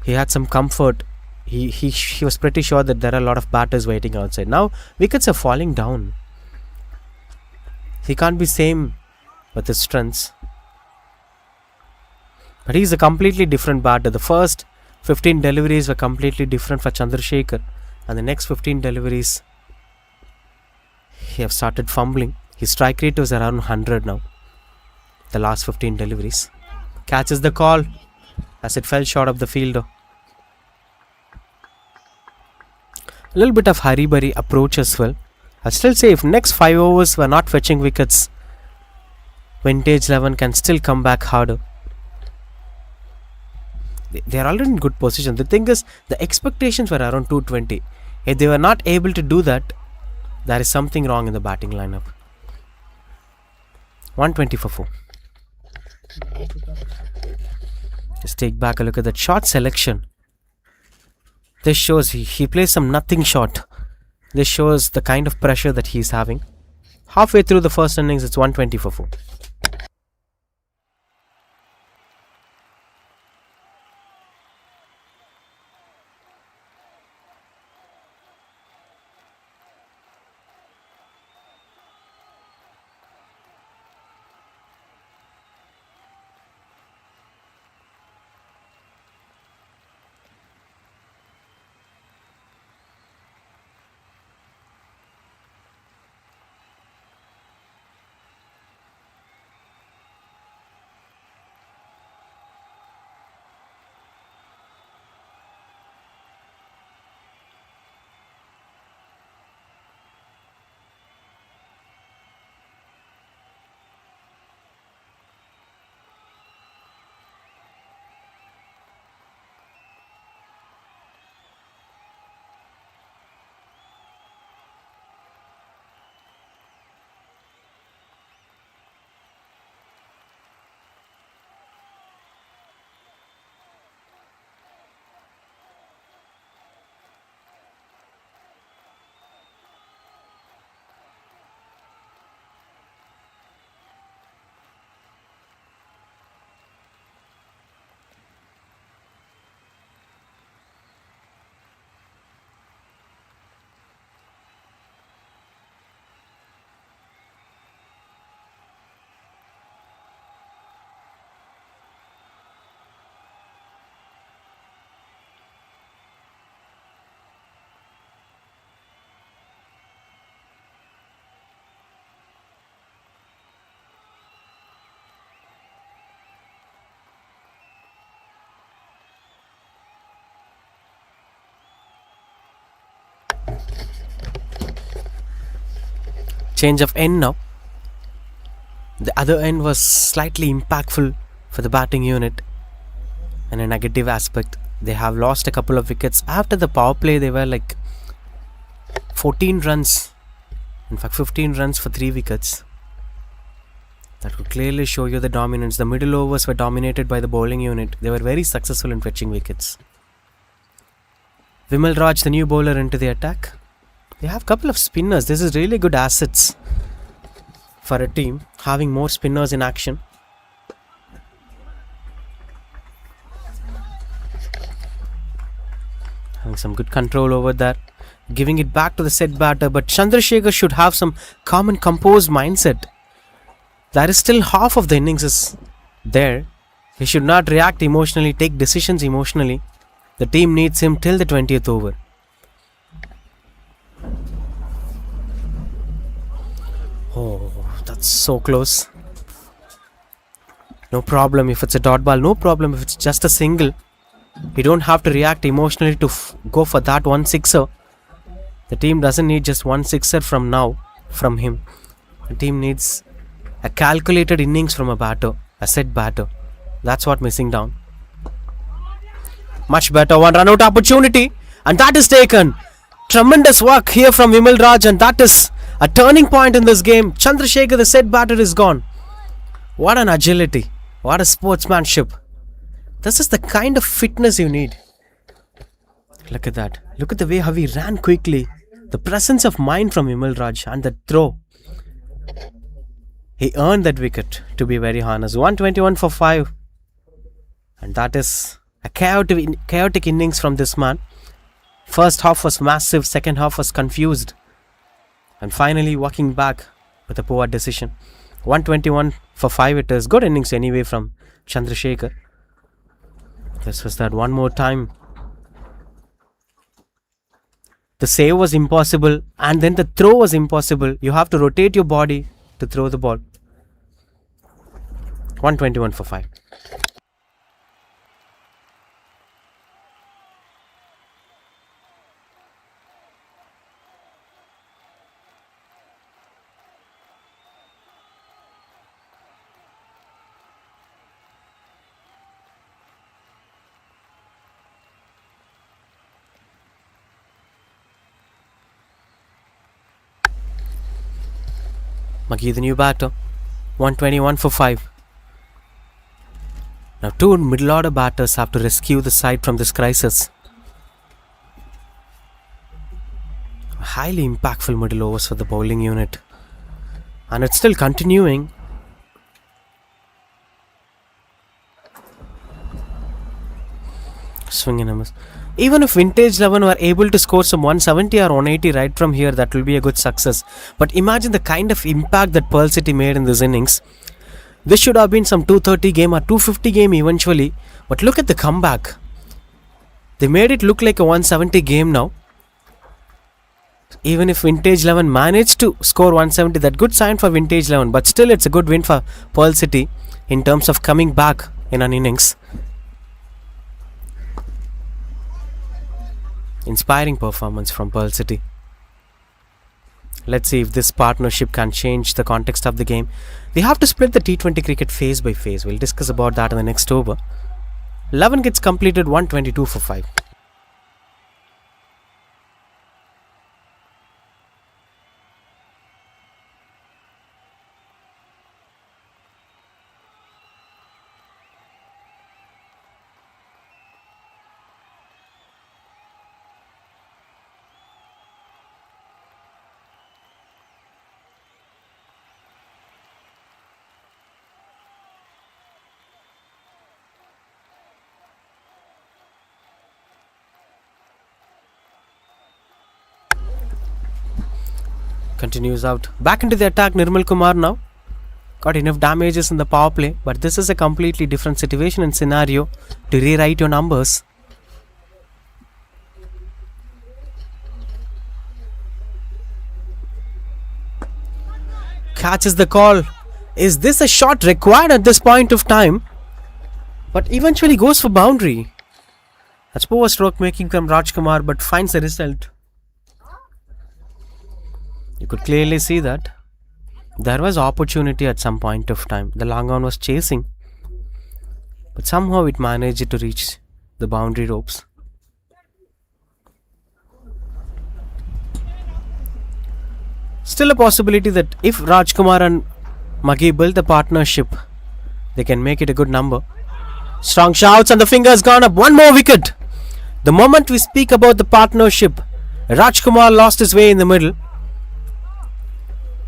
He had some comfort he was pretty sure that there are a lot of batters waiting outside. Now wickets are falling down. He can't be same with his strengths. But he's a completely different batter. The first 15 deliveries were completely different for Chandrasekhar, and the next 15 deliveries he have started fumbling. His strike rate was around 100 now. The last 15 deliveries. Catches the call as it fell short of the fielder. A little bit of hurry-burry approach as well. I'll still say if next 5 overs were not fetching wickets, Vintage 11 can still come back harder. They are already in good position. The thing is, the expectations were around 220. If they were not able to do that, there is something wrong in the batting lineup. 120 for 4. Just take back a look at that shot selection. This shows he plays some nothing shot. This shows the kind of pressure that he's having. Halfway through the first innings, it's 120 for 4. Change of end now. The other end was slightly impactful for the batting unit. In a negative aspect, they have lost a couple of wickets. After the power play, they were like 14 runs. In fact, 15 runs for 3 wickets. That would clearly show you the dominance. The middle overs were dominated by the bowling unit. They were very successful in fetching wickets. Vimal Raj, the new bowler, into the attack. They have a couple of spinners. This is really good assets for a team, having more spinners in action. Having some good control over that. Giving it back to the set batter. But Chandrasekhar should have some calm and composed mindset. There is still half of the innings is there. He should not react emotionally, take decisions emotionally. The team needs him till the 20th over. Oh, that's so close. No problem if it's a dot ball. No problem if it's just a single. You don't have to react emotionally to go for that one sixer. The team doesn't need just one sixer from now, from him. The team needs a calculated innings from a batter, a set batter. That's what missing down. Much better, one run out opportunity, and that is taken. Tremendous work here from Vimal Raj, and that is a turning point in this game. Chandrasekhar, the set batter, is gone. What an agility. What a sportsmanship. This is the kind of fitness you need. Look at that. Look at the way how he ran quickly. The presence of mind from Vimal Raj and the throw. He earned that wicket, to be very honest. 121 for 5. And that is a chaotic innings from this man. First half was massive, second half was confused. And finally walking back with a poor decision. 121 for 5 it is. Good innings anyway from Chandrasekhar. This was that one more time. The save was impossible and then the throw was impossible. You have to rotate your body to throw the ball. 121 for 5. Magee, the new batter. 121 for 5. Now 2 middle order batters have to rescue the side from this crisis. Highly impactful middle overs for the bowling unit. And it's still continuing. Swing and a miss. Even if Vintage 11 were able to score some 170 or 180 right from here, that will be a good success. But imagine the kind of impact that Pearl City made in this innings. This should have been some 230 game or 250 game eventually. But look at the comeback. They made it look like a 170 game now. Even if Vintage 11 managed to score 170, that good sign for Vintage 11. But still it's a good win for Pearl City in terms of coming back in an innings. Inspiring performance from Pearl City. Let's see if this partnership can change the context of the game. They have to split the T20 cricket phase by phase. We'll discuss about that in the next over. 11 gets completed, 122 for 5. Continues out. Back into the attack, Nirmal Kumar now. Got enough damages in the power play, but this is a completely different situation and scenario to rewrite your numbers. Catches the call. Is this a shot required at this point of time? But eventually goes for boundary. That's poor stroke making from Rajkumar, but finds the result. You could clearly see that there was opportunity at some point of time. The long on was chasing, but somehow it managed to reach the boundary ropes. Still a possibility that if Rajkumar and Magee build the partnership, they can make it a good number. Strong shouts and the fingers gone up. One more wicket. The moment we speak about the partnership, Rajkumar lost his way in the middle.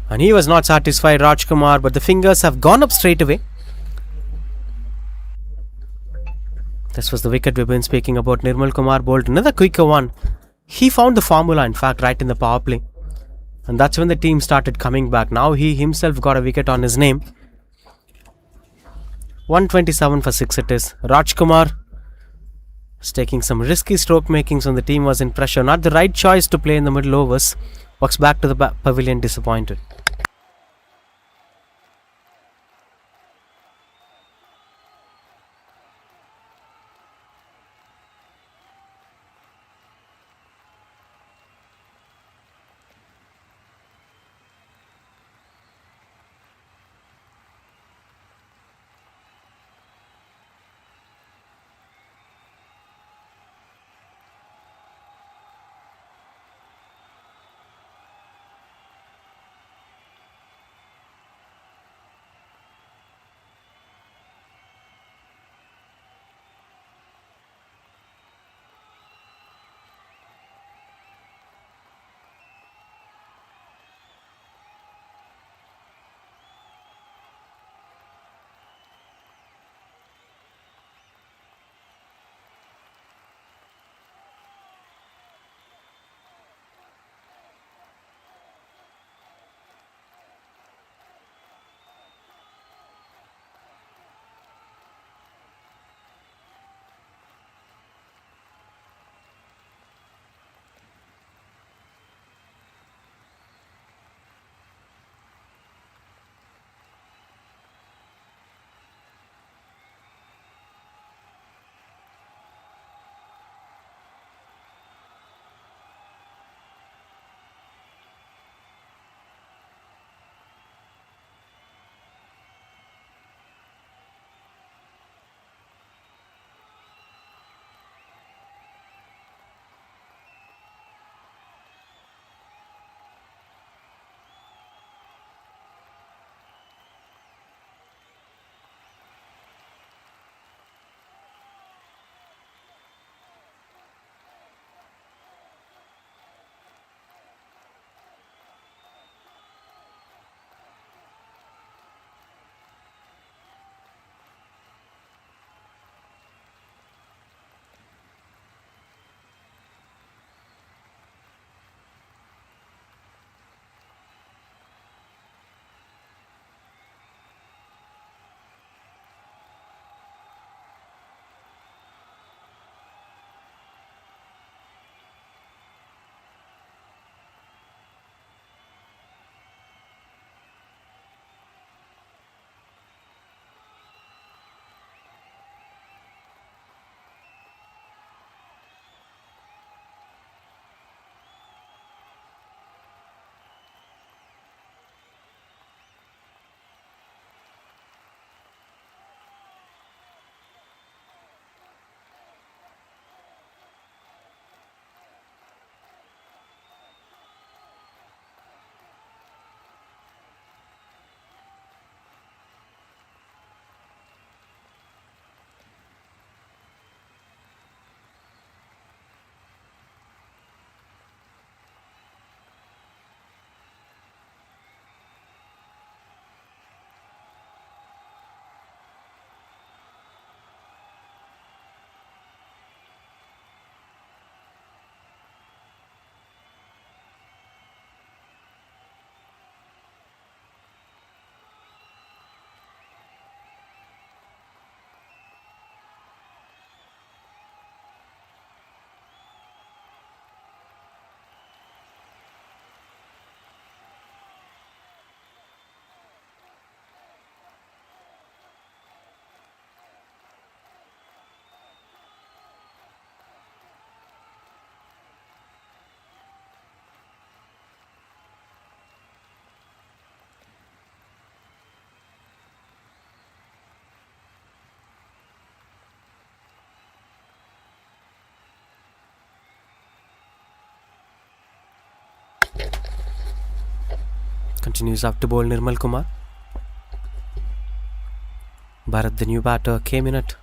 And he was not satisfied, Rajkumar, but the fingers have gone up straight away. This was the wicket we've been speaking about. Nirmal Kumar bowled another quicker one. He found the formula, in fact, right in the power play. And that's when the team started coming back. Now he himself got a wicket on his name. 127 for 6 it is. Rajkumar is taking some risky stroke makings when the team was in pressure. Not the right choice to play in the middle overs. Walks back to the pavilion disappointed. Continues up to bowl Nirmal Kumar. Bharat, the new batter, came in at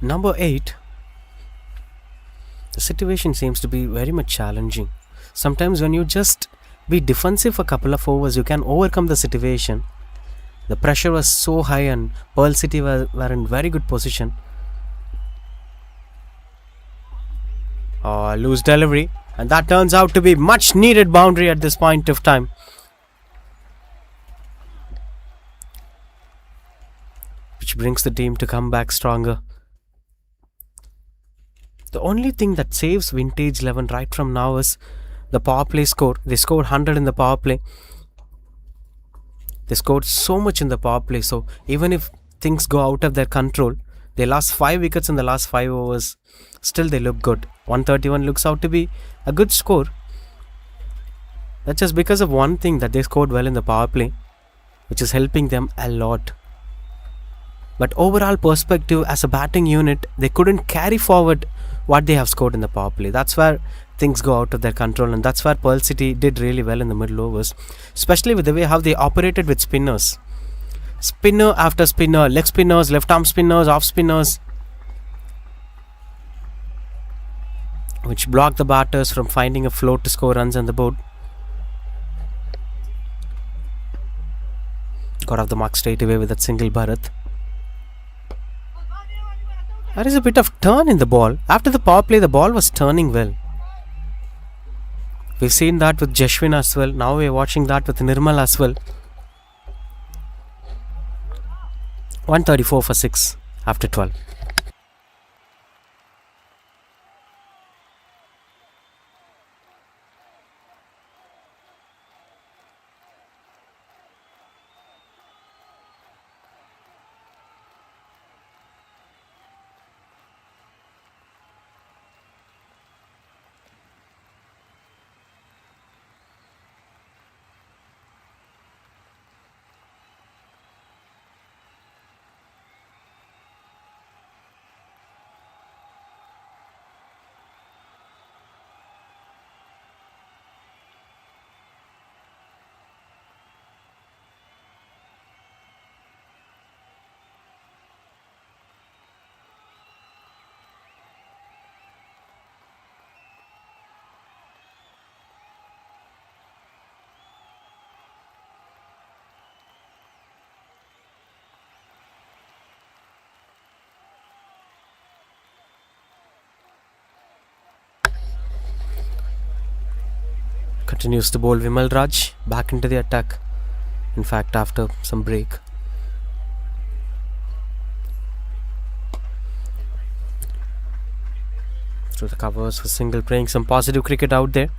number 8. The situation seems to be very much challenging. Sometimes when you just be defensive a couple of overs, you can overcome the situation. The pressure was so high and Pearl City were in very good position. Loose delivery, and that turns out to be much needed boundary at this point of time. Which brings the team to come back stronger. The only thing that saves Vintage 11 right from now is the power play score. They scored 100 in the power play. They scored so much in the power play, so even if things go out of their control, they lost 5 wickets in the last 5 overs. Still they look good. 131 looks out to be a good score. That's just because of one thing, that they scored well in the power play, which is helping them a lot. But overall perspective, as a batting unit, they couldn't carry forward what they have scored in the power play. That's where things go out of their control, and that's where Pearl City did really well in the middle overs, especially with the way how they operated with spinners. Spinner after spinner, leg spinners, left arm spinners, off spinners, which blocked the batters from finding a float to score runs on the board. Got off the mark straight away with that single Bharat. There is a bit of turn in the ball. After the power play, the ball was turning well. We've seen that with Jashwin as well. Now we're watching that with Nirmal as well. 134 for 6 after 12. Continues to bowl Vimal Raj back into the attack. In fact, after some break. Through the covers for single, playing some positive cricket out there.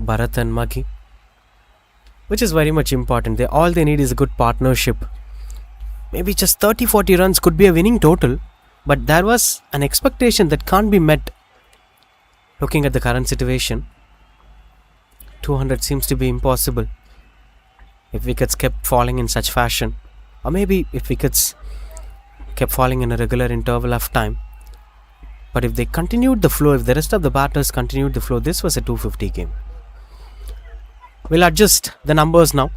Bharat and Maggie, which is very much important. All they need is a good partnership. Maybe just 30-40 runs could be a winning total, but there was an expectation that can't be met. Looking at the current situation, 200 seems to be impossible if wickets kept falling in such fashion, or maybe if wickets kept falling in a regular interval of time. But if they continued the flow, if the rest of the batters continued the flow, this was a 250 game. We'll adjust the numbers now.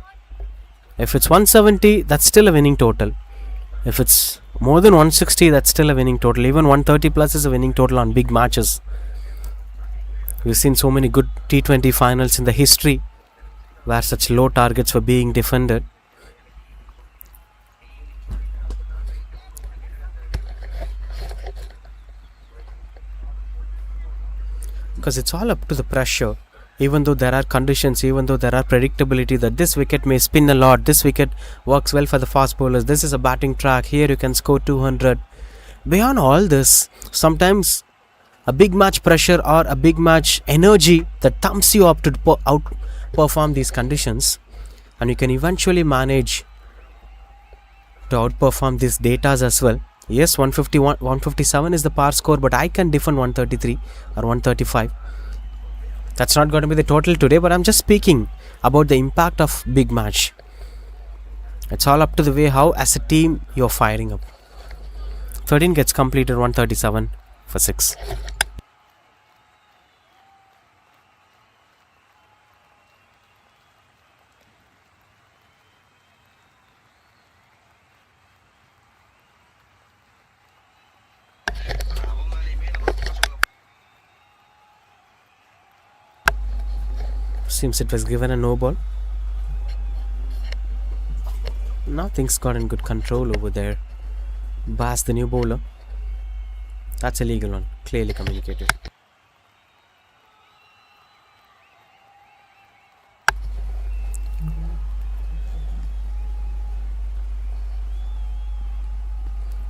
If it's 170, that's still a winning total. If it's more than 160, that's still a winning total. Even 130 plus is a winning total on big matches. We've seen so many good T20 finals in the history where such low targets were being defended. Because it's all up to the pressure. Even though there are conditions, even though there are predictability that this wicket may spin a lot, this wicket works well for the fast bowlers, this is a batting track, here you can score 200. Beyond all this, sometimes a big match pressure or a big match energy that thumbs you up to outperform these conditions, and you can eventually manage to outperform these datas as well. Yes, 151, 157 is the par score, but I can defend 133 or 135. That's not going to be the total today, but I'm just speaking about the impact of big match. It's all up to the way how as a team you're firing up. 13 gets completed, 137 for 6. Seems it was given a no ball. Now things got in good control over there. Bass, the new bowler. That's a legal one. Clearly communicated.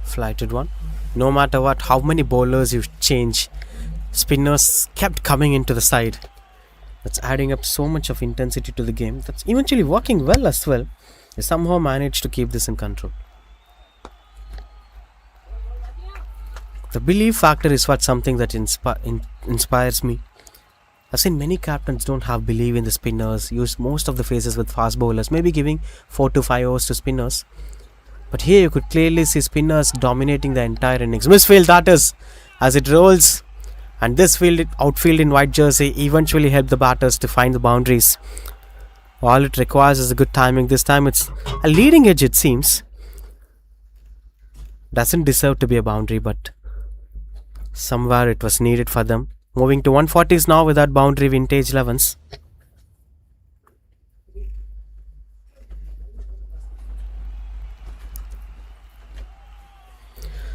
Flighted one. No matter what, how many bowlers you change, spinners kept coming into the side. That's adding up so much of intensity to the game. That's eventually working well as well. They somehow managed to keep this in control. The belief factor is what something that inspires me. I've seen many captains don't have belief in the spinners, use most of the phases with fast bowlers, maybe giving 4 to 5 overs to spinners. But here you could clearly see spinners dominating the entire innings. Misfield that is, as it rolls. And this outfield in white jersey eventually helped the batters to find the boundaries. All it requires is a good timing. This time it's a leading edge, it seems. Doesn't deserve to be a boundary, but somewhere it was needed for them. Moving to 140s now with that boundary vintage 11s.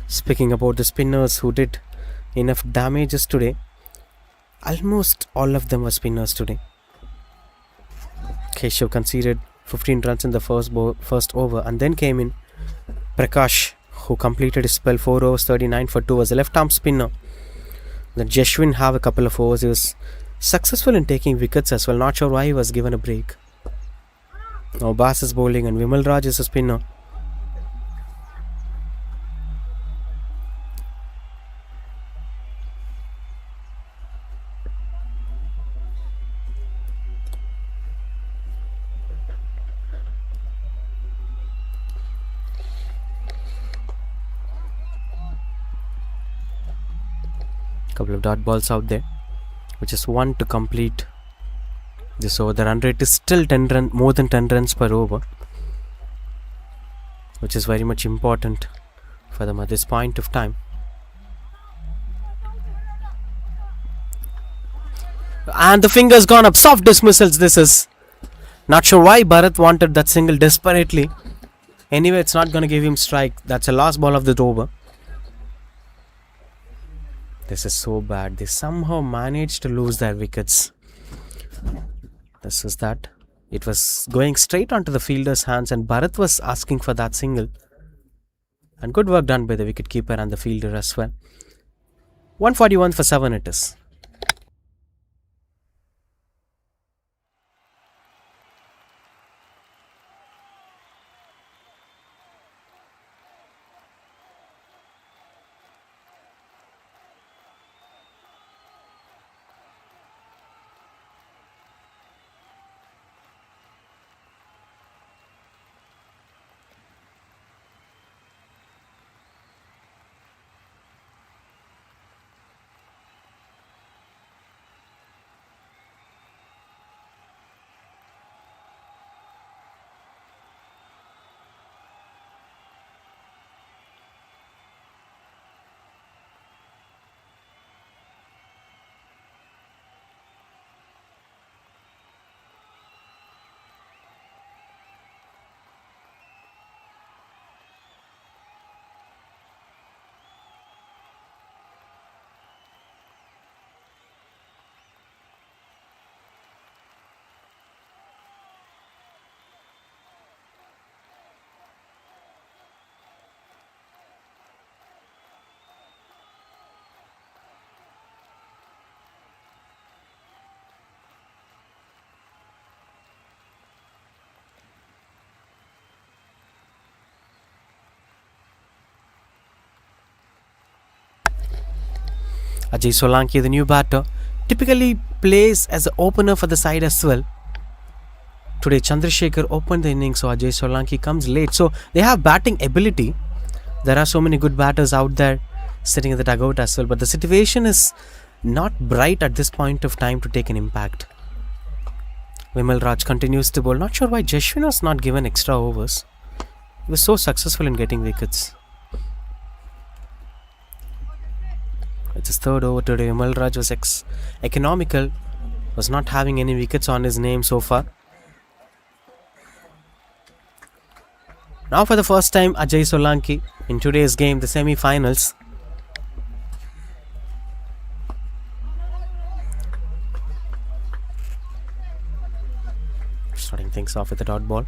Speaking about the spinners who did enough damages today, almost all of them were spinners today. Keshav conceded 15 runs in the first over, and then came in Prakash, who completed his spell 4 overs 39 for 2 as a left arm spinner. Then Jeshwin have a couple of overs. He was successful in taking wickets as well. Not sure why he was given a break. Now Bass is bowling and Vimal Raj is a spinner. Couple of dot balls out there, which is one to complete this over. The run rate is still more than 10 runs per over, which is very much important for them at this point of time. And the finger's gone up. Soft dismissals this is. Not sure why Bharat wanted that single desperately. Anyway, it's not going to give him strike. That's the last ball of the over. This is so bad. They somehow managed to lose their wickets. This is that. It was going straight onto the fielder's hands and Bharat was asking for that single. And good work done by the wicketkeeper and the fielder as well. 141 for 7 it is. Ajay Solanki, the new batter, typically plays as an opener for the side as well. Today Chandrasekhar opened the innings, so Ajay Solanki comes late. So they have batting ability. There are so many good batters out there sitting in the dugout as well. But the situation is not bright at this point of time to take an impact. Vimal Raj continues to bowl. Not sure why Jeshwin was not given extra overs. He was so successful in getting wickets. It's his third over today. Vimal Raj was economical, was not having any wickets on his name so far. Now for the first time, Ajay Solanki in today's game, the semi-finals. Starting things off with a dot ball.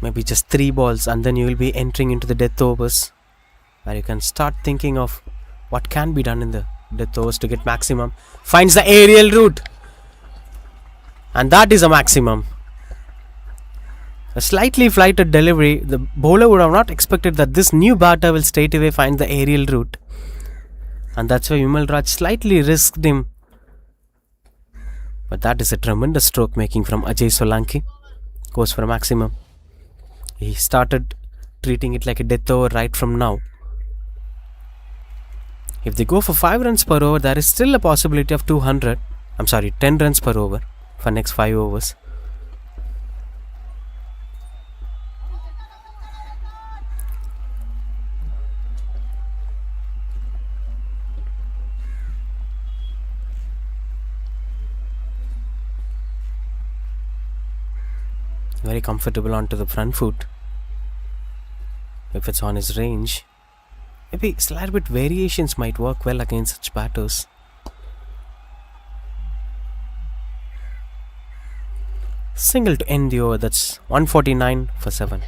Maybe just 3 balls and then you will be entering into the death overs, where you can start thinking of what can be done in the death overs to get maximum. Finds the aerial route, and that is a maximum. A slightly flighted delivery. The bowler would have not expected that this new batter will straight away find the aerial route, and that's why Vimal Raj slightly risked him. But that is a tremendous stroke making from Ajay Solanki. Goes for a maximum. He started treating it like a death over right from now. If they go for 5 runs per over, there is still a possibility of 10 runs per over for next 5 overs. Very comfortable onto the front foot. If it's on his range, maybe slight bit variations might work well against such batters. Single to end the over. That's 149 for 7.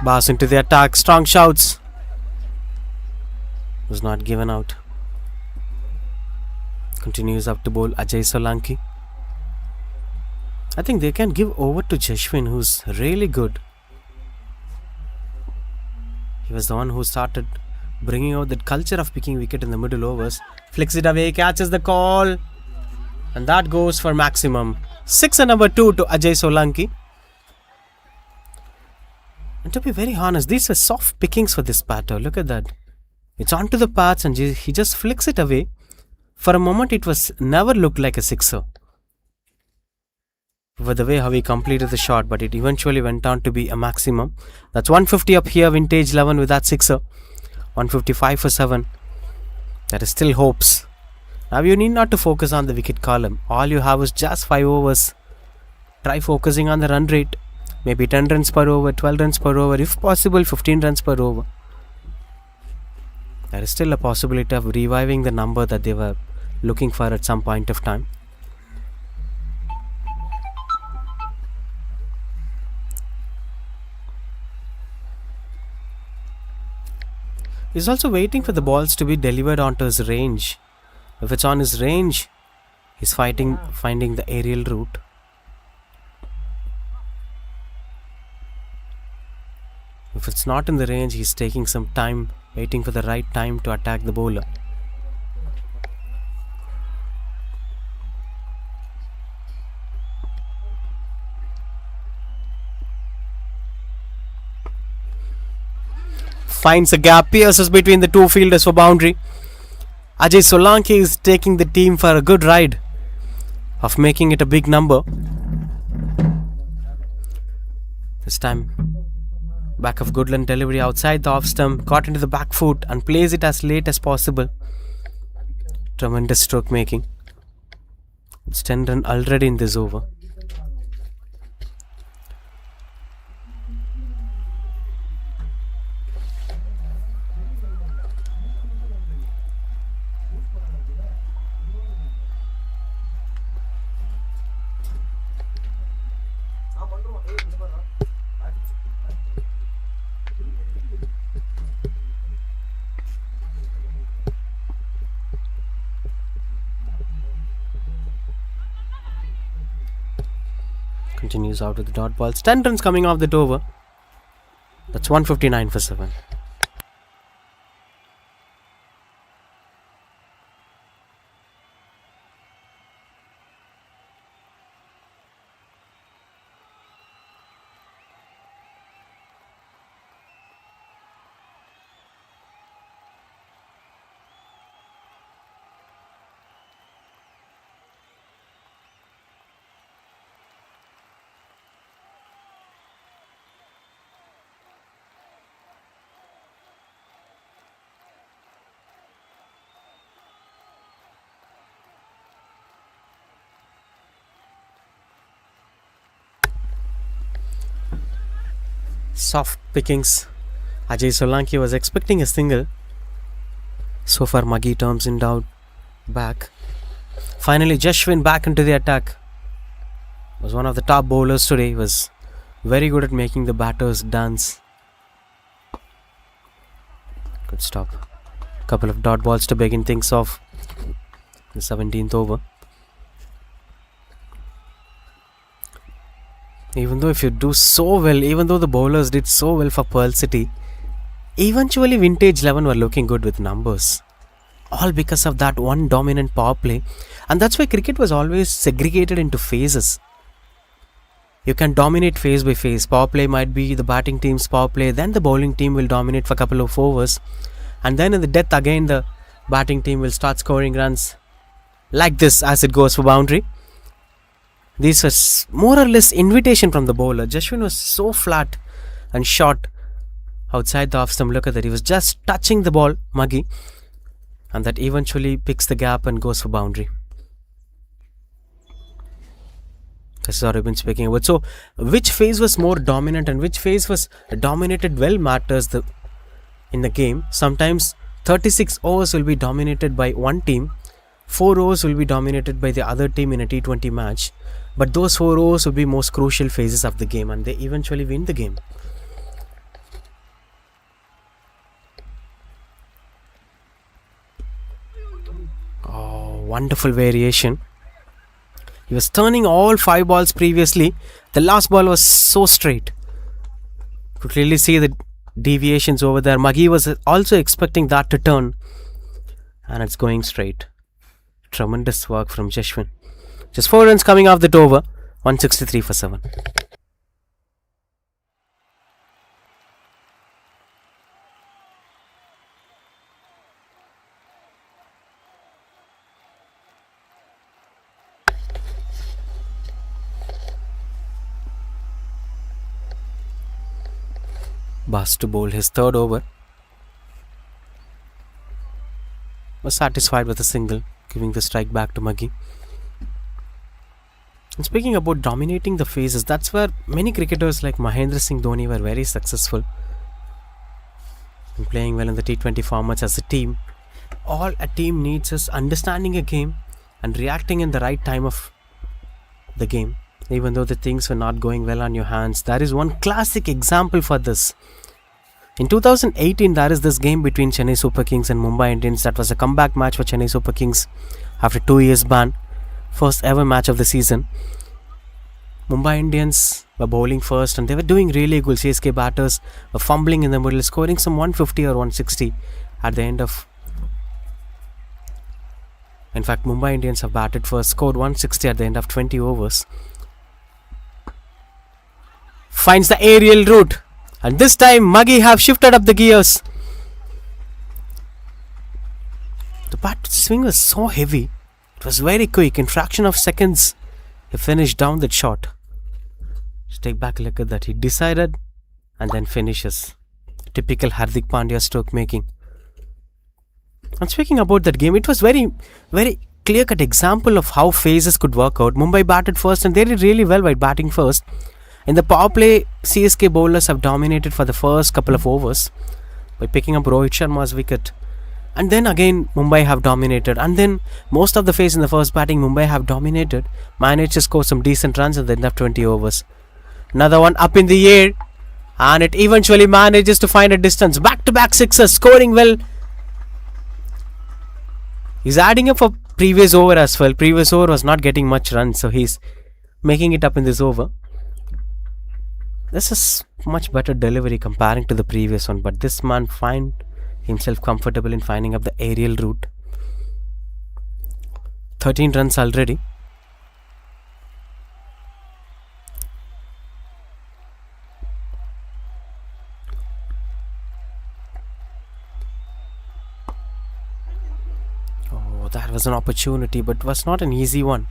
Bars into the attack. Strong shouts. Was not given out. Continues up to bowl Ajay Solanki. I think they can give over to Jashwin, who's really good. He was the one who started bringing out that culture of picking wicket in the middle overs. Flicks it away, catches the call, and that goes for maximum. 6 and number 2 to Ajay Solanki. And to be very honest, these were soft pickings for this batter. Look at that. It's onto the paths and he just flicks it away. For a moment, it was never looked like a sixer. For the way how he completed the shot, but it eventually went on to be a maximum. That's 150 up here, vintage 11 with that sixer. 155 for 7. There is still hopes. Now you need not to focus on the wicket column. All you have is just 5 overs. Try focusing on the run rate. Maybe 10 runs per over, 12 runs per over, if possible 15 runs per over. There is still a possibility of reviving the number that they were looking for at some point of time. He's also waiting for the balls to be delivered onto his range. If it's on his range, he's finding the aerial route. If it's not in the range, he's taking some time, waiting for the right time to attack the bowler. finds a gap, pierces between the two fielders for boundary. Ajay Solanki is taking the team for a good ride of making it a big number. This time, back of Goodland delivery outside the off stump, caught into the back foot and plays it as late as possible. Tremendous stroke making. It's 10 run already in this over. Continues out with the dot balls. 10 runs coming off that over. That's 159 for 7. Soft pickings. Ajay Solanki was expecting a single. So far, Maggie turns in doubt back. Finally, Jashwin back into the attack. Was one of the top bowlers today. Was very good at making the batters dance. Good stop. Couple of dot balls to begin things off. The 17th over. Even though if you do so well, even though the bowlers did so well for Pearl City, eventually Vintage 11 were looking good with numbers. All because of that one dominant power play. And that's why cricket was always segregated into phases. You can dominate phase by phase. Power play might be the batting team's power play, then the bowling team will dominate for a couple of overs. And then in the death again the batting team will start scoring runs like this as it goes for boundary. This was more or less invitation from the bowler. Jashwin was so flat and short outside the off stump. Look at that. He was just touching the ball, Muggy. And that eventually picks the gap and goes for boundary. This is what I've been speaking about. So, which phase was more dominant and which phase was dominated well matters in the game. Sometimes 36 overs will be dominated by one team. 4 overs will be dominated by the other team in a T20 match. But those 4 overs will be most crucial phases of the game and they eventually win the game. Oh, wonderful variation. He was turning all 5 balls previously. The last ball was so straight. You could clearly see the deviations over there. Maggie was also expecting that to turn. And it's going straight. Tremendous work from Jashwin. Just 4 runs coming off that over. 163 for 7. Bas to bowl his third over. Was satisfied with a single, giving the strike back to Maggie. And speaking about dominating the phases, that's where many cricketers like Mahendra Singh Dhoni were very successful in playing well in the T20 formats as a team. All a team needs is understanding a game and reacting in the right time of the game. Even though the things were not going well on your hands, there is one classic example for this. In 2018, there is this game between Chennai Super Kings and Mumbai Indians. That was a comeback match for Chennai Super Kings after 2 years ban. First ever match of the season. Mumbai Indians were bowling first and they were doing really good. CSK batters were fumbling in the middle, scoring some 150 or 160 at the end of... In fact, Mumbai Indians have batted first, scored 160 at the end of 20 overs. Finds the aerial route. And this time, Maggie have shifted up the gears. The bat swing was so heavy. It was very quick. In fraction of seconds, he finished down that shot. Just take back a look at that. He decided and then finishes. Typical Hardik Pandya stroke making. And speaking about that game, it was very, very clear-cut example of how phases could work out. Mumbai batted first and they did really well by batting first. In the power play, CSK bowlers have dominated for the first couple of overs by picking up Rohit Sharma's wicket. And then again, Mumbai have dominated. And then most of the phase in the first batting, Mumbai have dominated. Managed to score some decent runs at the end of 20 overs. Another one up in the air. And it eventually manages to find a distance. Back-to-back sixes, scoring well. He's adding up for previous over as well. Previous over was not getting much runs, so he's making it up in this over. This is much better delivery comparing to the previous one, but this man find himself comfortable in finding up the aerial route. 13 runs already. That was an opportunity, but was not an easy one.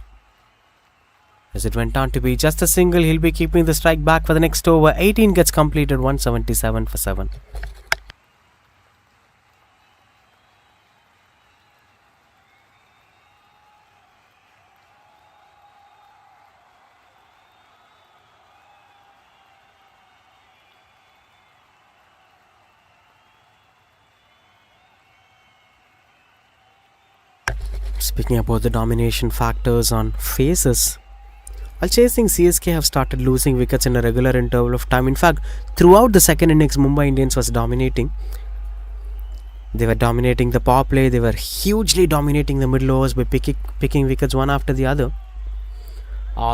As it went on to be just a single, he'll be keeping the strike back for the next over. 18 gets completed, 177 for 7. Speaking about the domination factors on phases, while chasing, CSK have started losing wickets in a regular interval of time. In fact, throughout the second innings, Mumbai Indians was dominating. They were dominating the power play. They were hugely dominating the middle overs by picking wickets one after the other.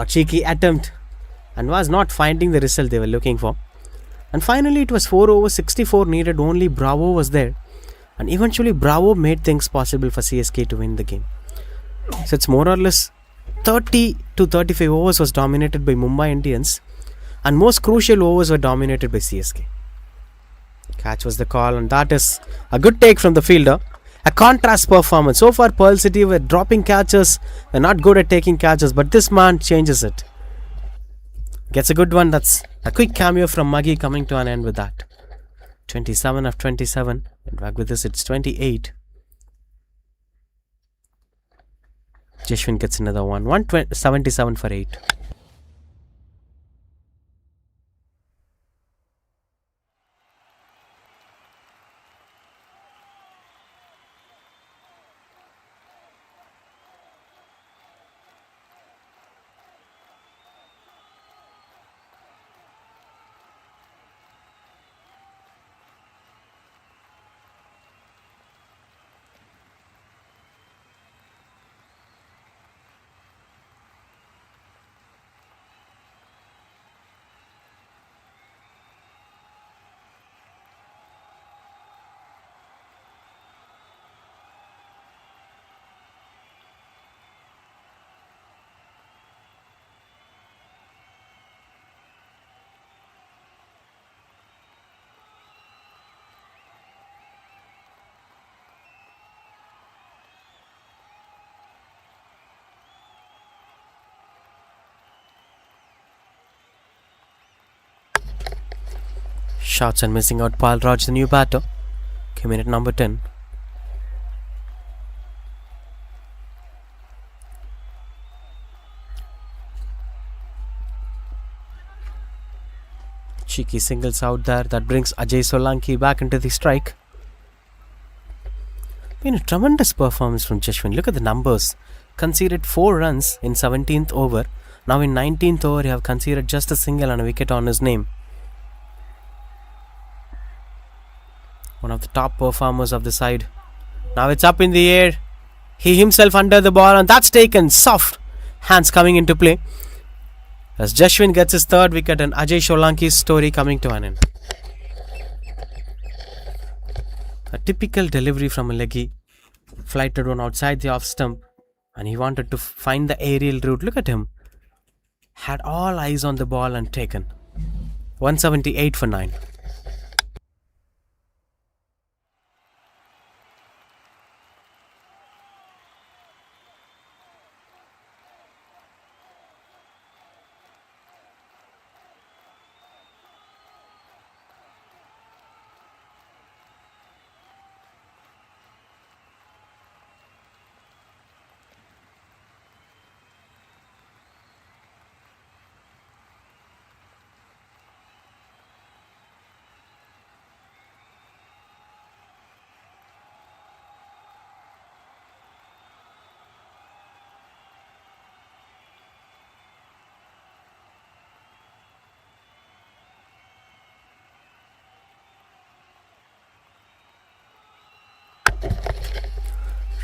Cheeky attempt, and was not finding the result they were looking for. And finally, it was 4 overs, 64 needed. Only Bravo was there. And eventually, Bravo made things possible for CSK to win the game. So it's more or less 30 to 35 overs was dominated by Mumbai Indians, and most crucial overs were dominated by CSK. Catch was the call, and that is a good take from the fielder. A contrast performance. So far, Pearl City were dropping catches. They're not good at taking catches, but this man changes it. Gets a good one. That's a quick cameo from Maggie coming to an end with that. 27 of 27. In fact, with this, it's 28. Jashwin gets another one. 177 for 8. Shots and missing out. Pal Raj, the new batter, came in at number 10. Cheeky singles out there. That brings Ajay Solanki back into the strike. Been a tremendous performance from Jashwin. Look at the numbers. Conceded 4 runs in 17th over. Now in 19th over, you have conceded just a single and a wicket on his name. One of the top performers of the side. Now it's up in the air. He himself under the ball, and that's taken. Soft hands coming into play. As Jashwin gets his 3rd wicket and Ajay Solanki's story coming to an end. A typical delivery from a leggy. Flighted one outside the off stump, and he wanted to find the aerial route. Look at him. Had all eyes on the ball and taken. 178 for 9.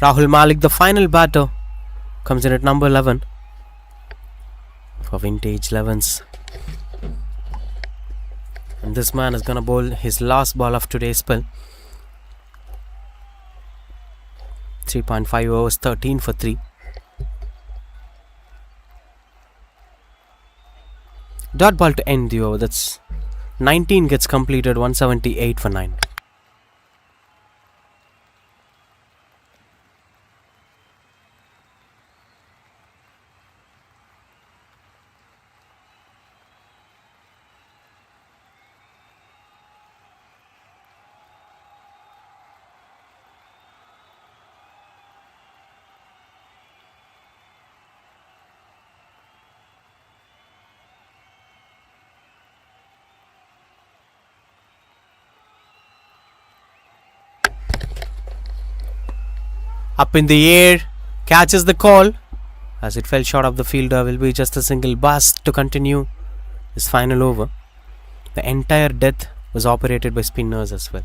Rahul Malik, the final batter, comes in at number 11 for Vintage 11s. And this man is gonna bowl his last ball of today's spell. 3.5 overs, 13 for 3. Dot ball to end the over. That's 19 gets completed, 178 for 9. Up in the air, catches the call. As it fell short of the fielder, will be just a single bust to continue his final over. The entire death was operated by spinners as well.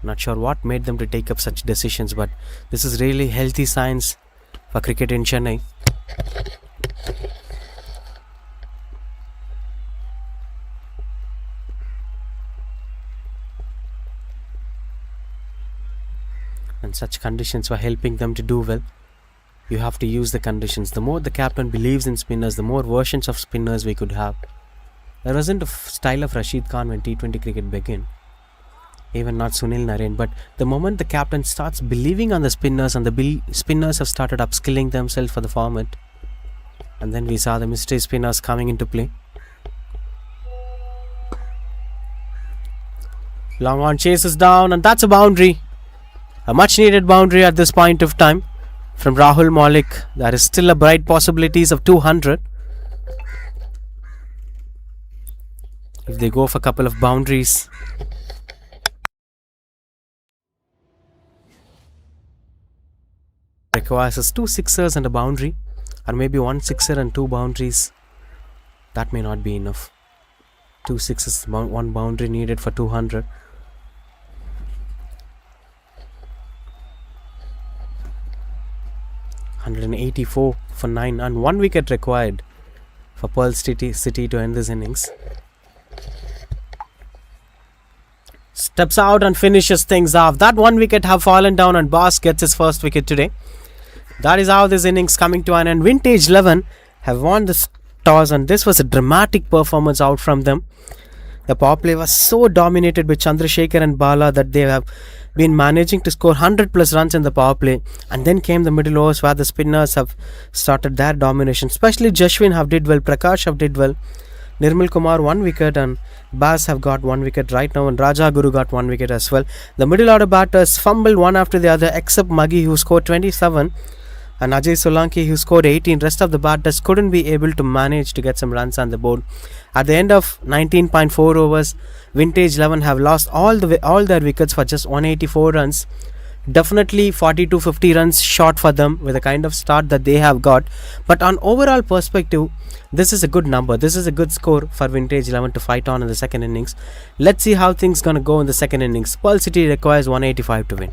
Not sure what made them to take up such decisions, but this is really healthy signs for cricket in Chennai. And such conditions were helping them to do well. You have to use the conditions. The more the captain believes in spinners, the more versions of spinners we could have. There wasn't a style of Rashid Khan when T20 cricket began. Even not Sunil Narine. But the moment the captain starts believing on the spinners, and the spinners have started upskilling themselves for the format, and then we saw the mystery spinners coming into play. Long on chases down, and that's a boundary. A much needed boundary at this point of time from Rahul Malik. There is still a bright possibilities of 200. If they go for a couple of boundaries. Requires us 2 sixers and a boundary, or maybe 1 sixer and 2 boundaries. That may not be enough. 2 sixes, 1 boundary needed for 200. $184 for 9, and 1 wicket required for Pearl City to end this innings. Steps out and finishes things off. That 1 wicket have fallen down, and Boss gets his first wicket today. That is how this innings coming to an end. Vintage 11 have won the toss, and this was a dramatic performance out from them. The power play was so dominated by Chandrasekhar and Bala that they have been managing to score 100 plus runs in the power play, and then came the middle overs where the spinners have started their domination. Especially Jashwin have did well, Prakash have did well, Nirmal Kumar 1 wicket, and Bas have got 1 wicket right now, and Raja Guru got 1 wicket as well. The middle order batters fumbled one after the other, except Maggie, who scored 27, and Ajay Solanki, who scored 18. Rest of the batters couldn't be able to manage to get some runs on the board. At the end of 19.4 overs, Vintage 11 have lost all their wickets for just 184 runs. Definitely 40 to 50 runs short for them with the kind of start that they have got. But on overall perspective, this is a good number. This is a good score for Vintage 11 to fight on in the second innings. Let's see how things gonna go in the second innings. Pearl City requires 185 to win.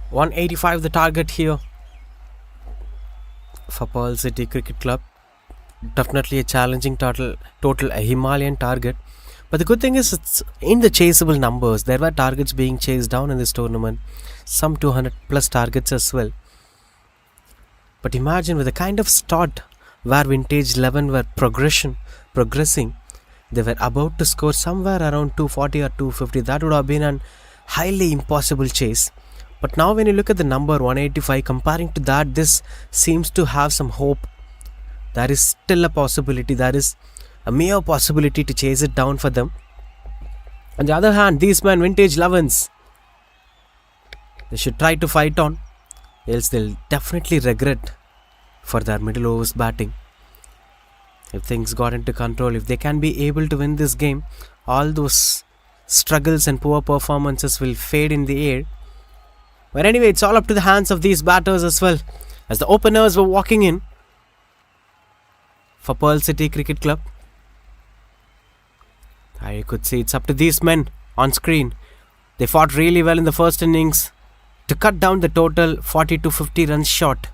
185 the target here for Pearl City Cricket Club. Definitely a challenging total a Himalayan target. But the good thing is it's in the chaseable numbers. There were targets being chased down in this tournament. Some 200 plus targets as well. But imagine with the kind of start where Vintage 11 were progressing, they were about to score somewhere around 240 or 250. That would have been an highly impossible chase. But now when you look at the number 185, comparing to that, this seems to have some hope. There is still a possibility. There is a mere possibility to chase it down for them. On the other hand, these men, Vintage 11s, they should try to fight on, else they'll definitely regret for their middle overs batting. If things got into control, if they can be able to win this game, all those struggles and poor performances will fade in the air. But anyway, it's all up to the hands of these batters as well. As the openers were walking in for Pearl City Cricket Club, you could see it's up to these men on screen. They fought really well in the first innings to cut down the total 40 to 50 runs short.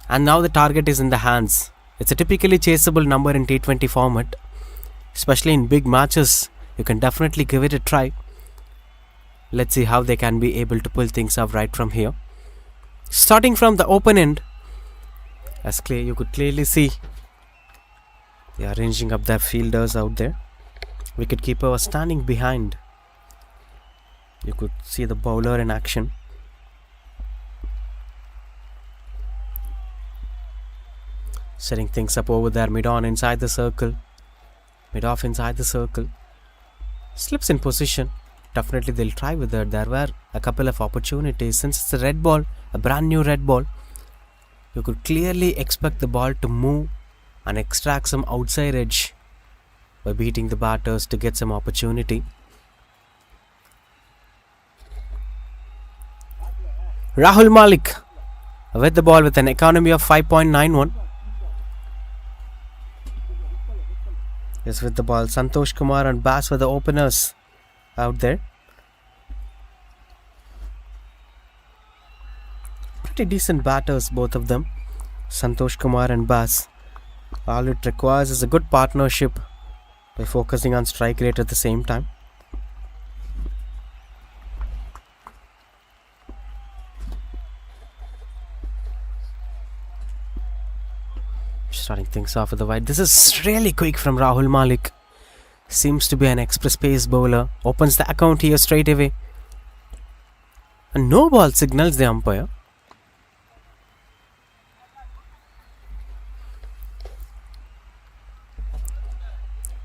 And now the target is in the hands. It's a typically chaseable number in T20 format. Especially in big matches, you can definitely give it a try. Let's see how they can be able to pull things up right from here. Starting from the open end, as you could clearly see, they are arranging up their fielders out there. Wicketkeeper was standing behind. You could see the bowler in action. Setting things up over there, mid-on inside the circle. Mid-off inside the circle. Slips in position. Definitely they'll try with that. There were a couple of opportunities. Since it's a red ball, a brand new red ball, you could clearly expect the ball to move and extract some outside edge by beating the batters to get some opportunity. Rahul Malik with the ball with an economy of 5.91. Yes, with the ball, Santosh Kumar and Bass were the openers out there. Pretty decent batters, both of them, Santosh Kumar and Bass. All it requires is a good partnership by focusing on strike rate at the same time. Starting things off with the wide. This is really quick from Rahul Malik. Seems to be an express pace bowler. Opens the account here straight away. And no ball signals the umpire.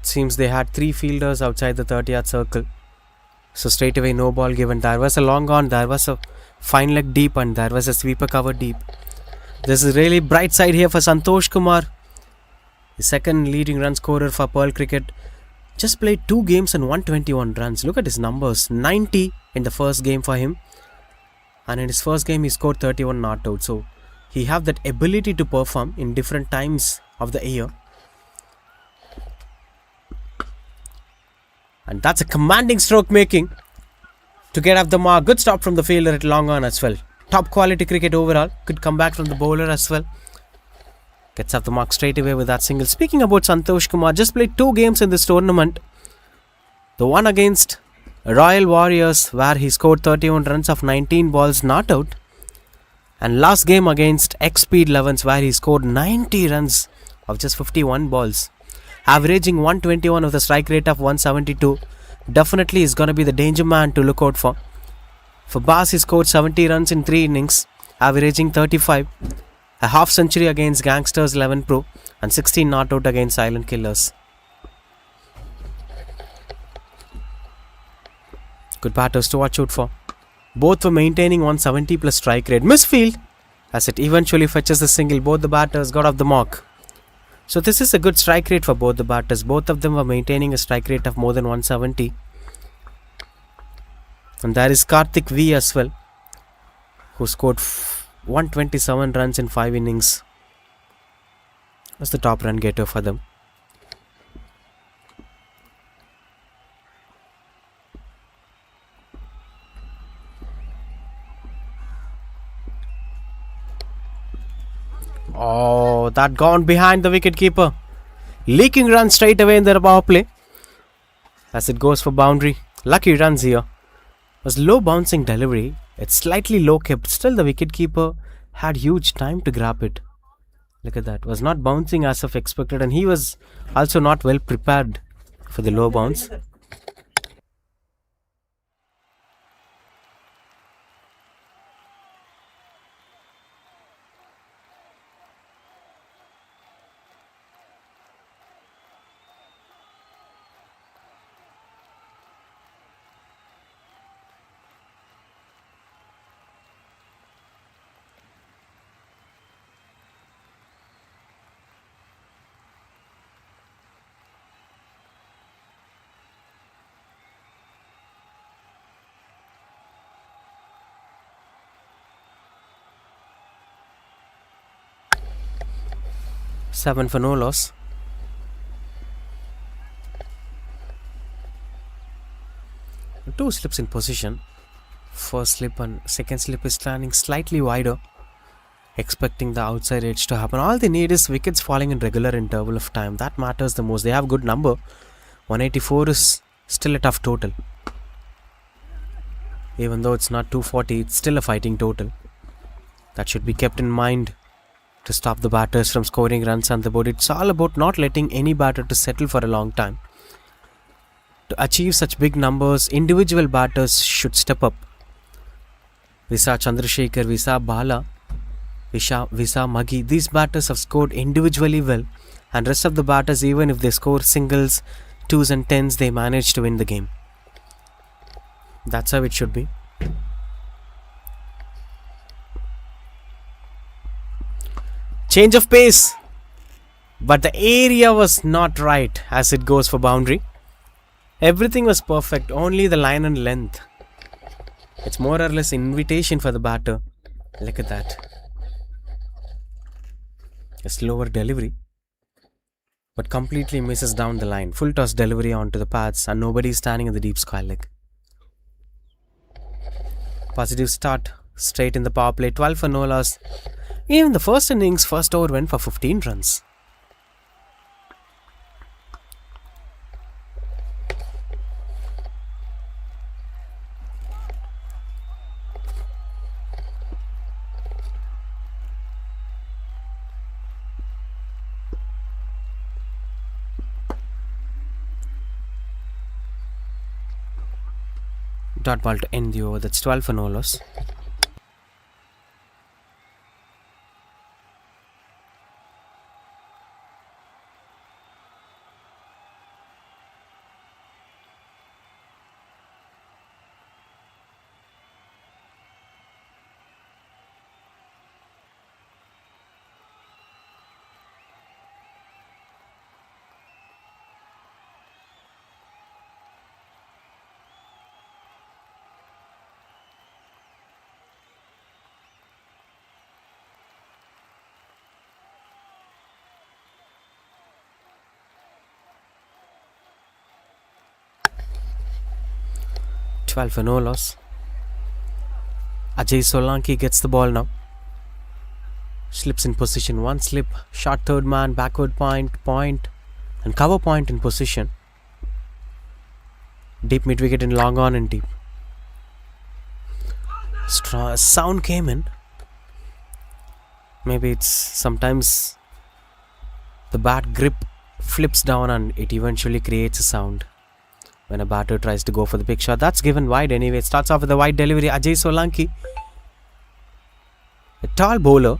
Seems they had 3 fielders outside the 30-yard circle. So straight away no ball given. There was a long on, there was a fine leg deep, and there was a sweeper cover deep. This is really bright side here for Santosh Kumar. The second leading run scorer for Pearl Cricket. Just played 2 games and 121 runs. Look at his numbers. 90 in the first game for him. And in his first game he scored 31 not out. So he have that ability to perform in different times of the year. And that's a commanding stroke making to get off the mark. Good stop from the fielder at long on as well. Top quality cricket overall. Good comeback from the bowler as well. Gets off the mark straight away with that single. Speaking about Santosh Kumar, just played 2 games in this tournament. The one against Royal Warriors, where he scored 31 runs of 19 balls not out. And last game against X-Speed 11s, where he scored 90 runs of just 51 balls. Averaging 121 with a strike rate of 172. Definitely is going to be the danger man to look out for. For Bass, he scored 70 runs in 3 innings, averaging 35. A half century against Gangsters 11 Pro and 16 not out against Silent Killers. Good batters to watch out for. Both were maintaining 170 plus strike rate. Misfield as it eventually fetches the single. Both the batters got off the mark. So this is a good strike rate for both the batters. Both of them were maintaining a strike rate of more than 170. And there is Karthik V as well, who scored 127 runs in 5 innings. Was the top run getter for them. Oh, that gone behind the wicketkeeper. Leaking run straight away in the power play. As it goes for boundary. Lucky runs here. It was low bouncing delivery. It's slightly low kept. Still the wicketkeeper had huge time to grab it. Look at that. Was not bouncing as of expected, and he was also not well prepared for the low bounce. Seven for no loss. Two slips in position. First slip and second slip is standing slightly wider, expecting the outside edge to happen. All they need is wickets falling in regular interval of time. That matters the most. They have good number. 184 is still a tough total. Even though it's not 240, it's still a fighting total. That should be kept in mind to stop the batters from scoring runs on the board. It's all about not letting any batter to settle for a long time. To achieve such big numbers, individual batters should step up. Visa Chandrasekhar, Visa Bala, Visa Maggi, these batters have scored individually well, and rest of the batters, even if they score singles, twos and tens, they manage to win the game. That's how it should be. Change of pace, but the area was not right as it goes for boundary. Everything was perfect, only the line and length. It's more or less invitation for the batter. Look at that. A slower delivery, but completely misses down the line. Full toss delivery onto the pads, and nobody is standing in the deep square leg. Positive start, straight in the power play, 12 for no loss. Even the first innings, first over went for 15 runs. Dot ball to end the over. That's 12 for no loss. For no loss. Ajay Solanki gets the ball now. Slips in position. One slip. Short third man. Backward point. And cover point in position. Deep mid wicket in long on and deep. Sound came in. Maybe it's sometimes the bat grip flips down and it eventually creates a sound. When a batter tries to go for the big shot, that's given wide anyway. It starts off with a wide delivery. Ajay Solanki, a tall bowler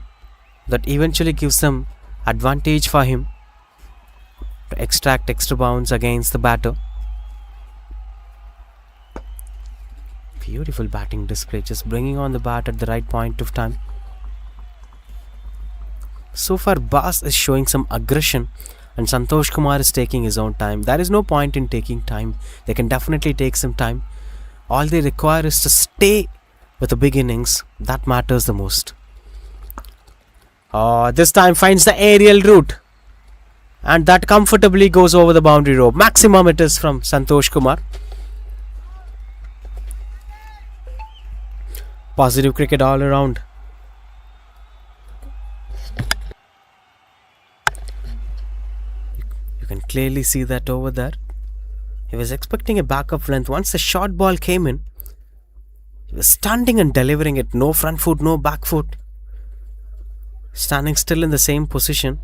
that eventually gives them advantage for him to extract extra bounce against the batter. Beautiful batting display, just bringing on the bat at the right point of time. So far, Bas is showing some aggression. And Santosh Kumar is taking his own time. There is no point in taking time. They can definitely take some time. All they require is to stay with the big innings. That matters the most. This time finds the aerial route. And that comfortably goes over the boundary rope. Maximum it is from Santosh Kumar. Positive cricket all around. clearly see that over there. He was expecting a back of length. Once the short ball came in, he was standing and delivering it. No front foot, no back foot. Standing still in the same position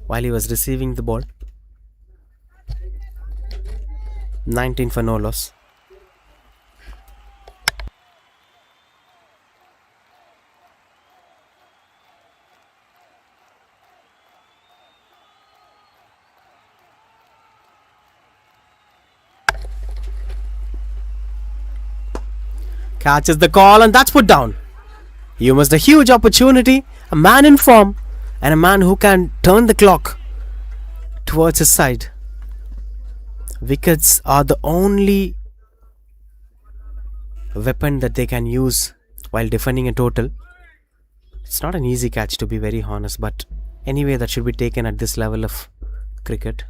while he was receiving the ball. 19 for no loss. Catches the call and that's put down. You missed a huge opportunity. A man in form and a man who can turn the clock towards his side. Wickets are the only weapon that they can use while defending a total. It's not an easy catch, to be very honest, but anyway, that should be taken at this level of cricket.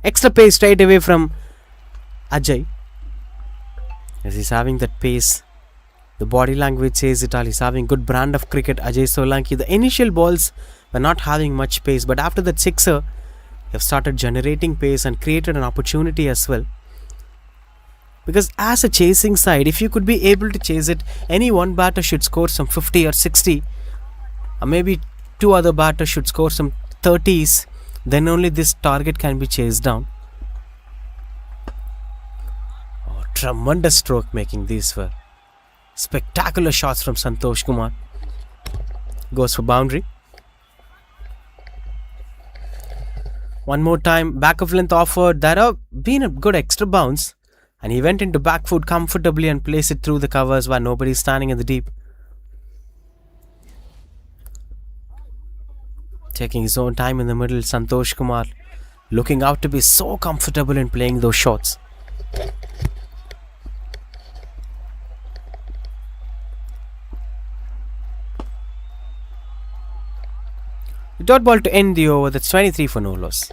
Extra pace straight away from Ajay. As he's having that pace, the body language says it all. He's having good brand of cricket, Ajay Solanki. The initial balls were not having much pace, but after that sixer, they have started generating pace and created an opportunity as well. Because as a chasing side, if you could be able to chase it, any one batter should score some 50 or 60, or maybe two other batters should score some 30s, then only this target can be chased down. Tremendous stroke making. These were spectacular shots from Santosh Kumar. Goes for boundary. One more time, back of length offered. There have been a good extra bounce, and he went into back foot comfortably and placed it through the covers while nobody is standing in the deep. Taking his own time in the middle, Santosh Kumar looking out to be so comfortable in playing those shots. Dot ball to end the over. That's 23 for no loss.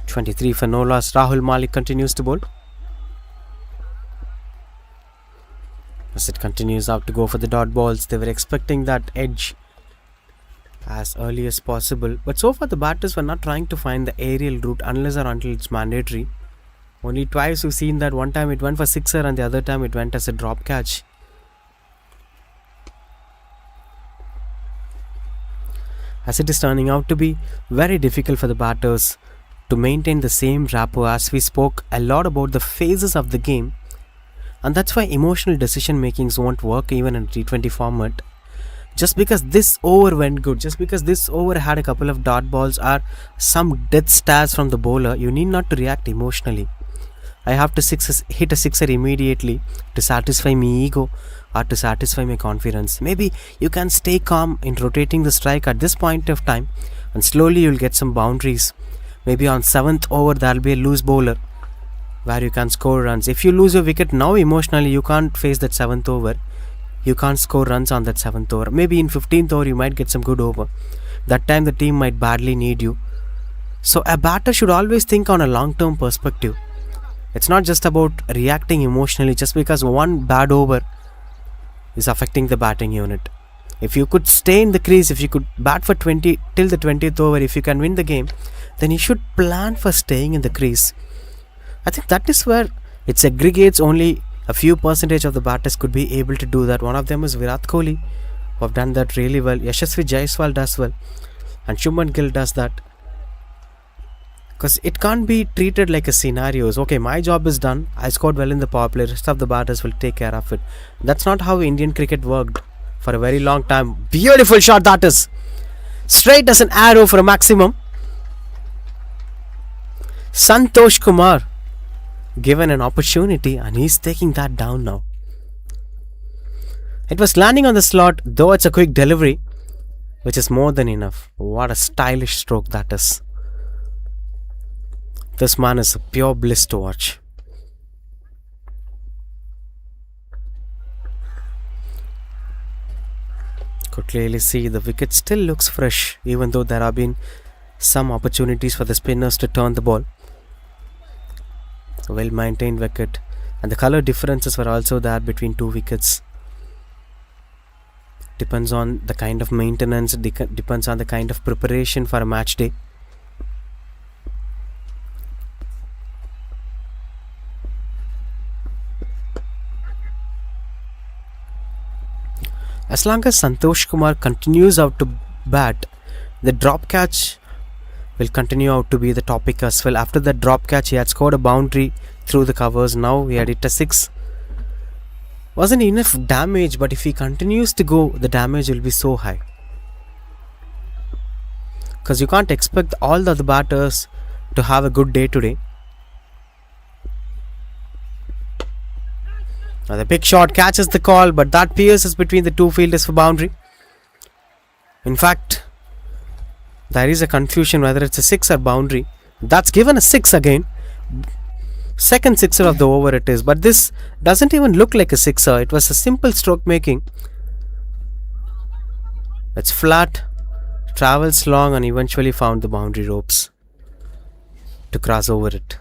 .23 for no loss. Rahul Malik continues to bowl. As it continues out to go for the dot balls, they were expecting that edge as early as possible, but so far the batters were not trying to find the aerial route unless or until it's mandatory. Only twice we've seen that. One time it went for sixer and the other time it went as a drop catch. As it is turning out to be very difficult for the batters to maintain the same rapport, as we spoke a lot about the phases of the game, and that's why emotional decision makings won't work even in T20 format. Just because this over went good, just because this over had a couple of dot balls or some death stares from the bowler, you need not to react emotionally. I have to hit a sixer immediately to satisfy my ego or to satisfy my confidence. Maybe you can stay calm in rotating the strike at this point of time, and slowly you'll get some boundaries. Maybe on 7th over there'll be a loose bowler where you can score runs. If you lose your wicket now emotionally, you can't face that 7th over. You can't score runs on that 7th over. Maybe in 15th over you might get some good over. That time the team might badly need you. So a batter should always think on a long-term perspective. It's not just about reacting emotionally just because one bad over is affecting the batting unit. If you could stay in the crease, if you could bat for 20 till the 20th over, if you can win the game, then you should plan for staying in the crease. I think that is where it segregates. Only a few percentage of the batters could be able to do that. One of them is Virat Kohli, who have done that really well. Yashasvi Jaiswal does well, and Shubman Gill does that. Because it can't be treated like a scenario. Okay, my job is done. I scored well in the power play. Rest of the batters will take care of it. That's not how Indian cricket worked for a very long time. Beautiful shot that is. Straight as an arrow for a maximum. Santosh Kumar given an opportunity and he's taking that down now. It was landing on the slot, though it's a quick delivery, which is more than enough. What a stylish stroke that is. This man is a pure bliss to watch. Could clearly see the wicket still looks fresh, even though there have been some opportunities for the spinners to turn the ball. A well maintained wicket, and the colour differences were also there between two wickets. Depends on the kind of maintenance, depends on the kind of preparation for a match day. As long as Santosh Kumar continues out to bat, the drop catch will continue out to be the topic as well. After that drop catch, he had scored a boundary through the covers. Now he had hit a 6. Wasn't enough damage, but if he continues to go, the damage will be so high. Because you can't expect all the other batters to have a good day today. Now the big shot catches the call, but that pierces between the two fielders for boundary. In fact, there is a confusion whether it's a 6 or boundary. That's given a 6 again. Second sixer of the over it is, but this doesn't even look like a sixer. It was a simple stroke making. It's flat, travels long, and eventually found the boundary ropes to cross over it.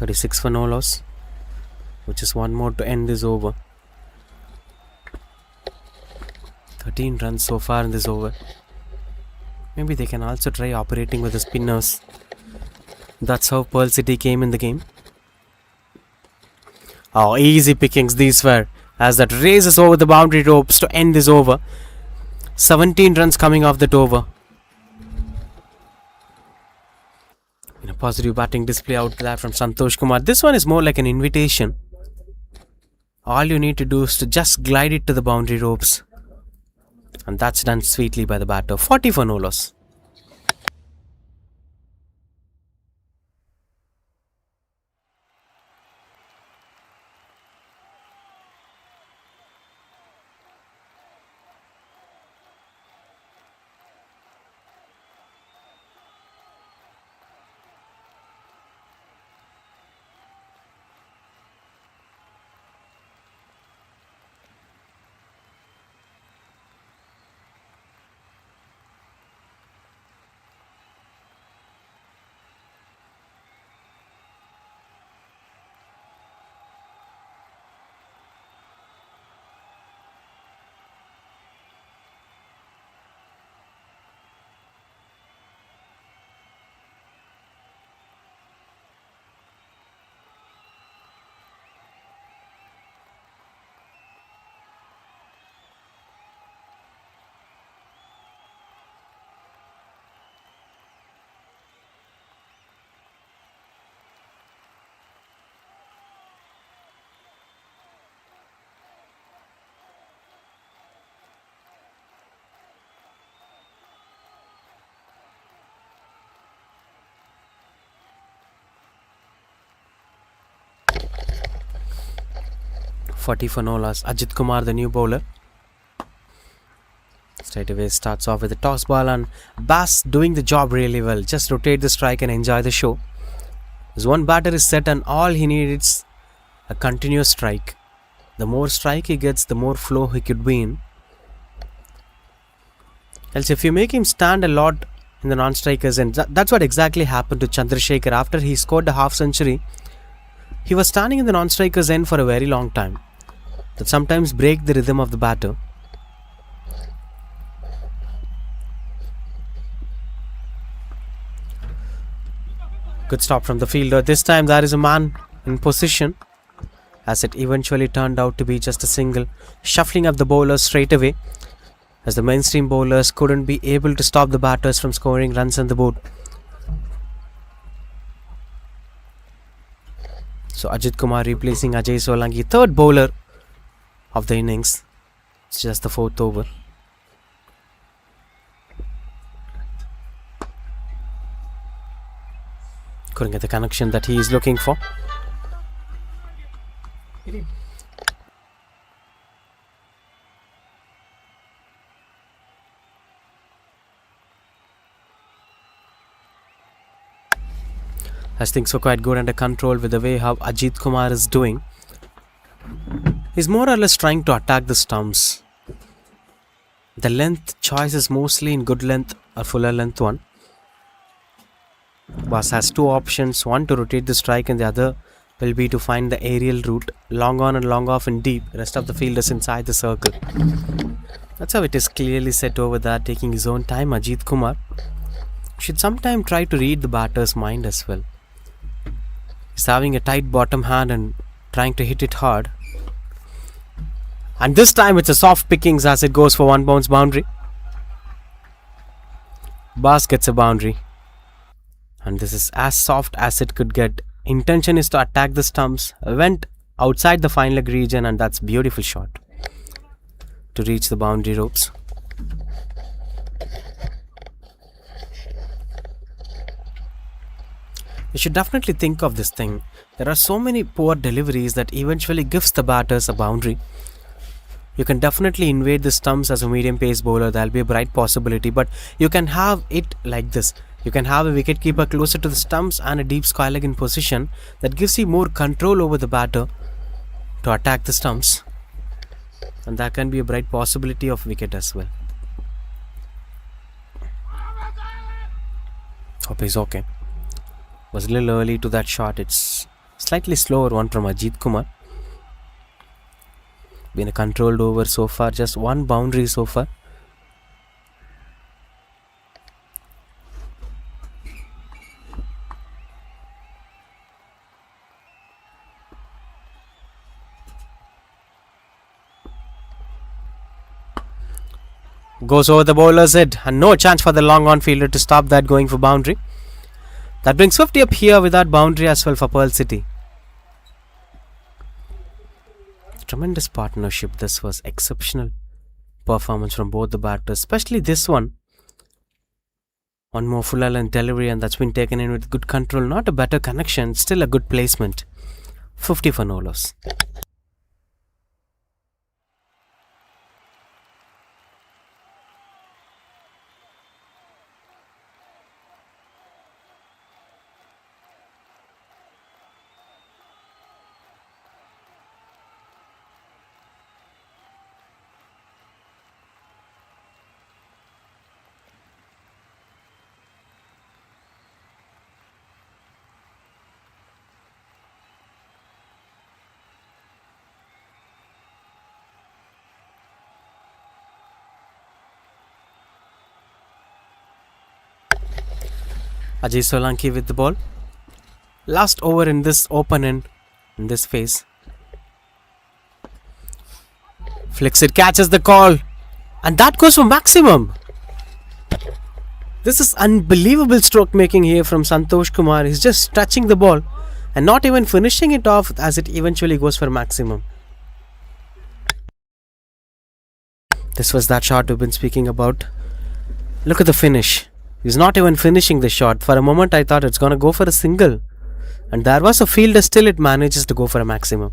.36 for no loss, which is one more to end this over. 13 runs so far in this over. Maybe they can also try operating with the spinners. That's how Pearl City came in the game. Oh, easy pickings these were, as that races over the boundary ropes to end this over. 17 runs coming off that over. A positive batting display out there from Santosh Kumar. This one is more like an invitation. All you need to do is to just glide it to the boundary ropes. And that's done sweetly by the batter. 40 for no loss. 40 for no loss. Ajit Kumar, the new bowler. Straight away starts off with a toss ball, and Bass doing the job really well. Just rotate the strike and enjoy the show. His one batter is set and all he needs is a continuous strike. The more strike he gets, the more flow he could be in. Else if you make him stand a lot in the non-strikers end, that's what exactly happened to Chandrasekhar after he scored a half century. He was standing in the non-strikers end for a very long time. That sometimes break the rhythm of the batter. Good stop from the fielder. This time there is a man in position, as it eventually turned out to be just a single, shuffling up the bowlers straight away, as the mainstream bowlers couldn't be able to stop the batters from scoring runs on the board. So Ajit Kumar replacing Ajay Solanki, third bowler of the innings. It's just the fourth over. Couldn't get the connection that he is looking for. As things were quite good under control with the way how Ajit Kumar is doing. He's more or less trying to attack the stumps. The length choice is mostly in good length or fuller length one. Bass has two options, one to rotate the strike and the other will be to find the aerial route, long on and long off in deep, rest of the fielders inside the circle. That's how it is clearly set over there, taking his own time. Ajit Kumar should sometime try to read the batter's mind as well. He's having a tight bottom hand and trying to hit it hard. And this time it's a soft pickings as it goes for one bounce boundary. Bass gets a boundary. And this is as soft as it could get. Intention is to attack the stumps. Went outside the fine leg region, and that's beautiful shot to reach the boundary ropes. You should definitely think of this thing. There are so many poor deliveries that eventually gives the batters a boundary. You can definitely invade the stumps as a medium pace bowler. That'll be a bright possibility, but you can have it like this. You can have a wicketkeeper closer to the stumps and a deep square leg in position. That gives you more control over the batter to attack the stumps. And that can be a bright possibility of wicket as well. Hope he's okay. Was a little early to that shot. It's slightly slower one from Ajit Kumar. Been a controlled over so far. Just one boundary so far. Goes over the bowler's head and no chance for the long on fielder to stop that going for boundary. That brings 50 up here with that boundary as well for Pearl City. Tremendous partnership. This was exceptional performance from both the batters, especially this one. One more full length delivery and that's been taken in with good control. Not a better connection, still a good placement. 50 for no loss. Ajay Solanki with the ball. Last over in this open end, in this phase. Flicks it, catches the call. And that goes for maximum. This is unbelievable stroke making here from Santosh Kumar. He's just touching the ball and not even finishing it off as it eventually goes for maximum. This was that shot we've been speaking about. Look at the finish. He's not even finishing the shot. For a moment I thought it's going to go for a single. And there was a fielder, still it manages to go for a maximum.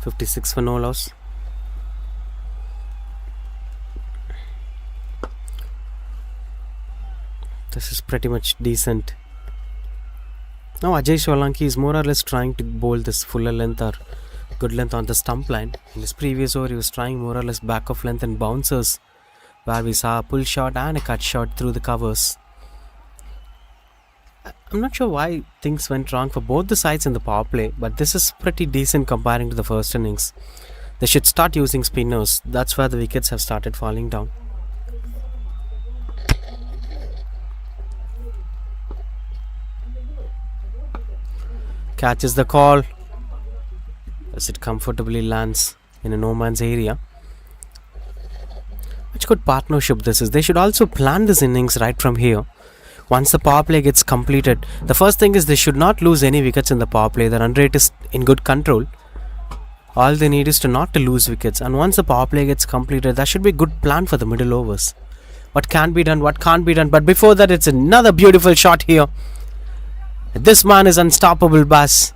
56 for no loss. This is pretty much decent. Now Ajay Solanki is more or less trying to bowl this fuller length or good length on the stump line. In his previous over, he was trying more or less back of length and bouncers, where we saw a pull shot and a cut shot through the covers. I'm not sure why things went wrong for both the sides in the power play, but this is pretty decent comparing to the first innings. They should start using spinners. That's where the wickets have started falling down. Catches the call as it comfortably lands in a no man's area. Which good partnership this is. They should also plan this innings right from here. Once the power play gets completed, the first thing is they should not lose any wickets in the power play. The run rate is in good control. All they need is to not to lose wickets, and once the power play gets completed, that should be a good plan for the middle overs. What can be done, what can't be done, but before that, it's another beautiful shot here. This man is unstoppable, Bass.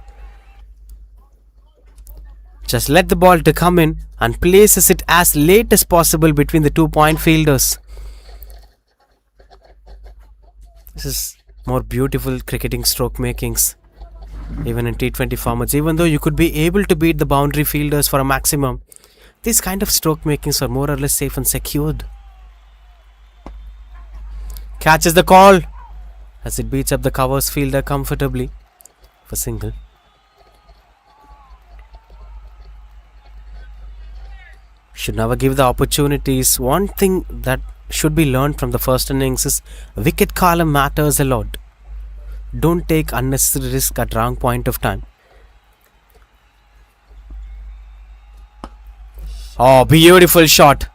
Just let the ball to come in and places it as late as possible between the 2-point fielders. This is more beautiful cricketing stroke makings, even in T20 formats. Even though you could be able to beat the boundary fielders for a maximum, these kind of stroke makings are more or less safe and secured. Catches the call as it beats up the covers fielder comfortably for single. Should never give the opportunities. One thing that should be learned from the first innings is wicket column matters a lot. Don't take unnecessary risk at wrong point of time. Oh, beautiful shot.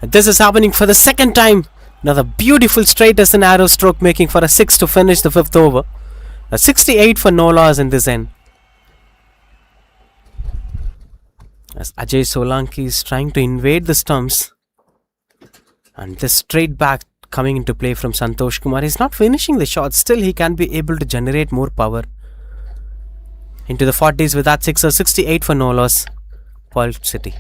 This is happening for the second time. Another beautiful straight as an arrow stroke making for a 6 to finish the 5th over. A 68 for no loss in this end. As Ajay Solanki is trying to invade the stumps. And this straight back coming into play from Santosh Kumar. He's not finishing the shot. Still he can be able to generate more power. Into the 40s with that sixer. 68 for no loss. Paul City.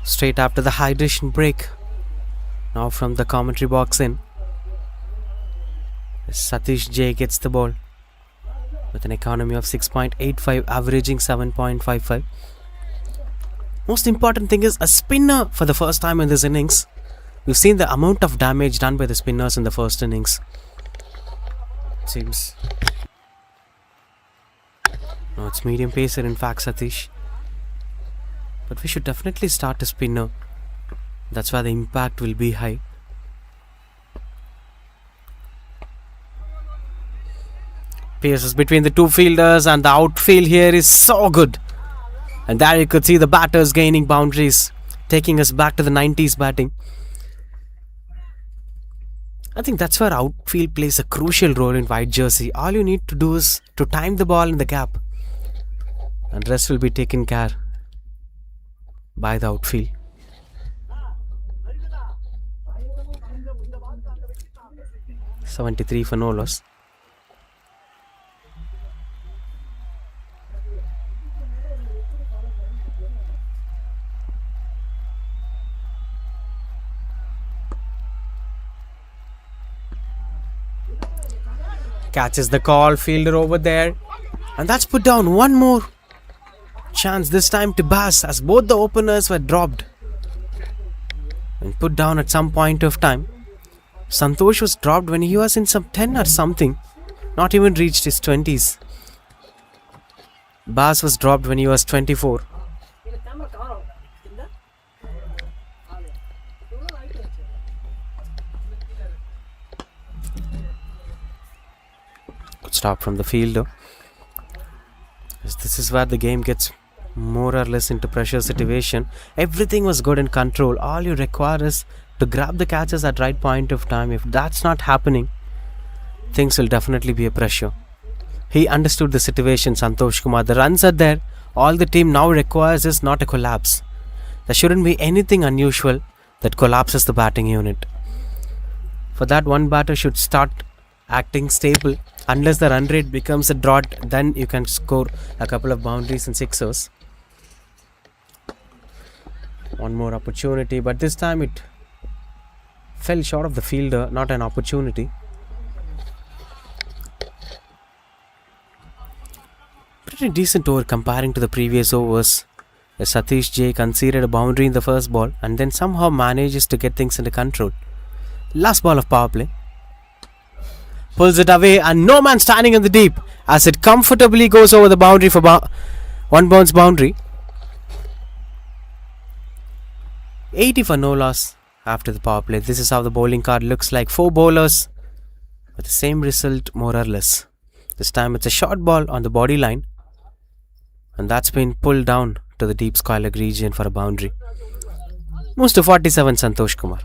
straight after the hydration break. Now from the commentary box in, Satish J gets the ball with an economy of 6.85, averaging 7.55. Most important thing is a spinner for the first time in this innings. We've seen the amount of damage done by the spinners in the first innings. Seems. No, it's medium pacer in fact, Satish. But we should definitely start a spinner. That's why the impact will be high. Paces between the two fielders, and the outfield here is so good. And there you could see the batters gaining boundaries, taking us back to the 90s batting. I think that's where outfield plays a crucial role in white jersey. All you need to do is to time the ball in the gap, and rest will be taken care by the outfield. .73 for no loss. Catches the call, fielder over there, and that's put down. One more chance, this time to Bass, as both the openers were dropped and put down at some point of time. Santosh was dropped when he was in some 10 or something, not even reached his 20s. Bass was dropped when he was 24. Good stop from the fielder. This is where the game gets more or less into pressure situation. Everything was good in control. All you require is to grab the catches at right point of time. If that's not happening, things will definitely be a pressure. He understood the situation, Santosh Kumar. The runs are there. All the team now requires is not a collapse. There shouldn't be anything unusual that collapses the batting unit. For that, one batter should start acting stable. Unless the run rate becomes a drought, then you can score a couple of boundaries and sixers. One more opportunity, but this time it fell short of the fielder, not an opportunity. Pretty decent over comparing to the previous overs. Satish J conceded a boundary in the first ball and then somehow manages to get things under control. Last ball of power play. Pulls it away, and no man standing in the deep as it comfortably goes over the boundary for one bounce boundary. 80 for no loss after the power play. This is how the bowling card looks like. 4 bowlers with the same result more or less. This time it's a short ball on the body line, and that's been pulled down to the deep square leg region for a boundary. Moves to 47, Santosh Kumar.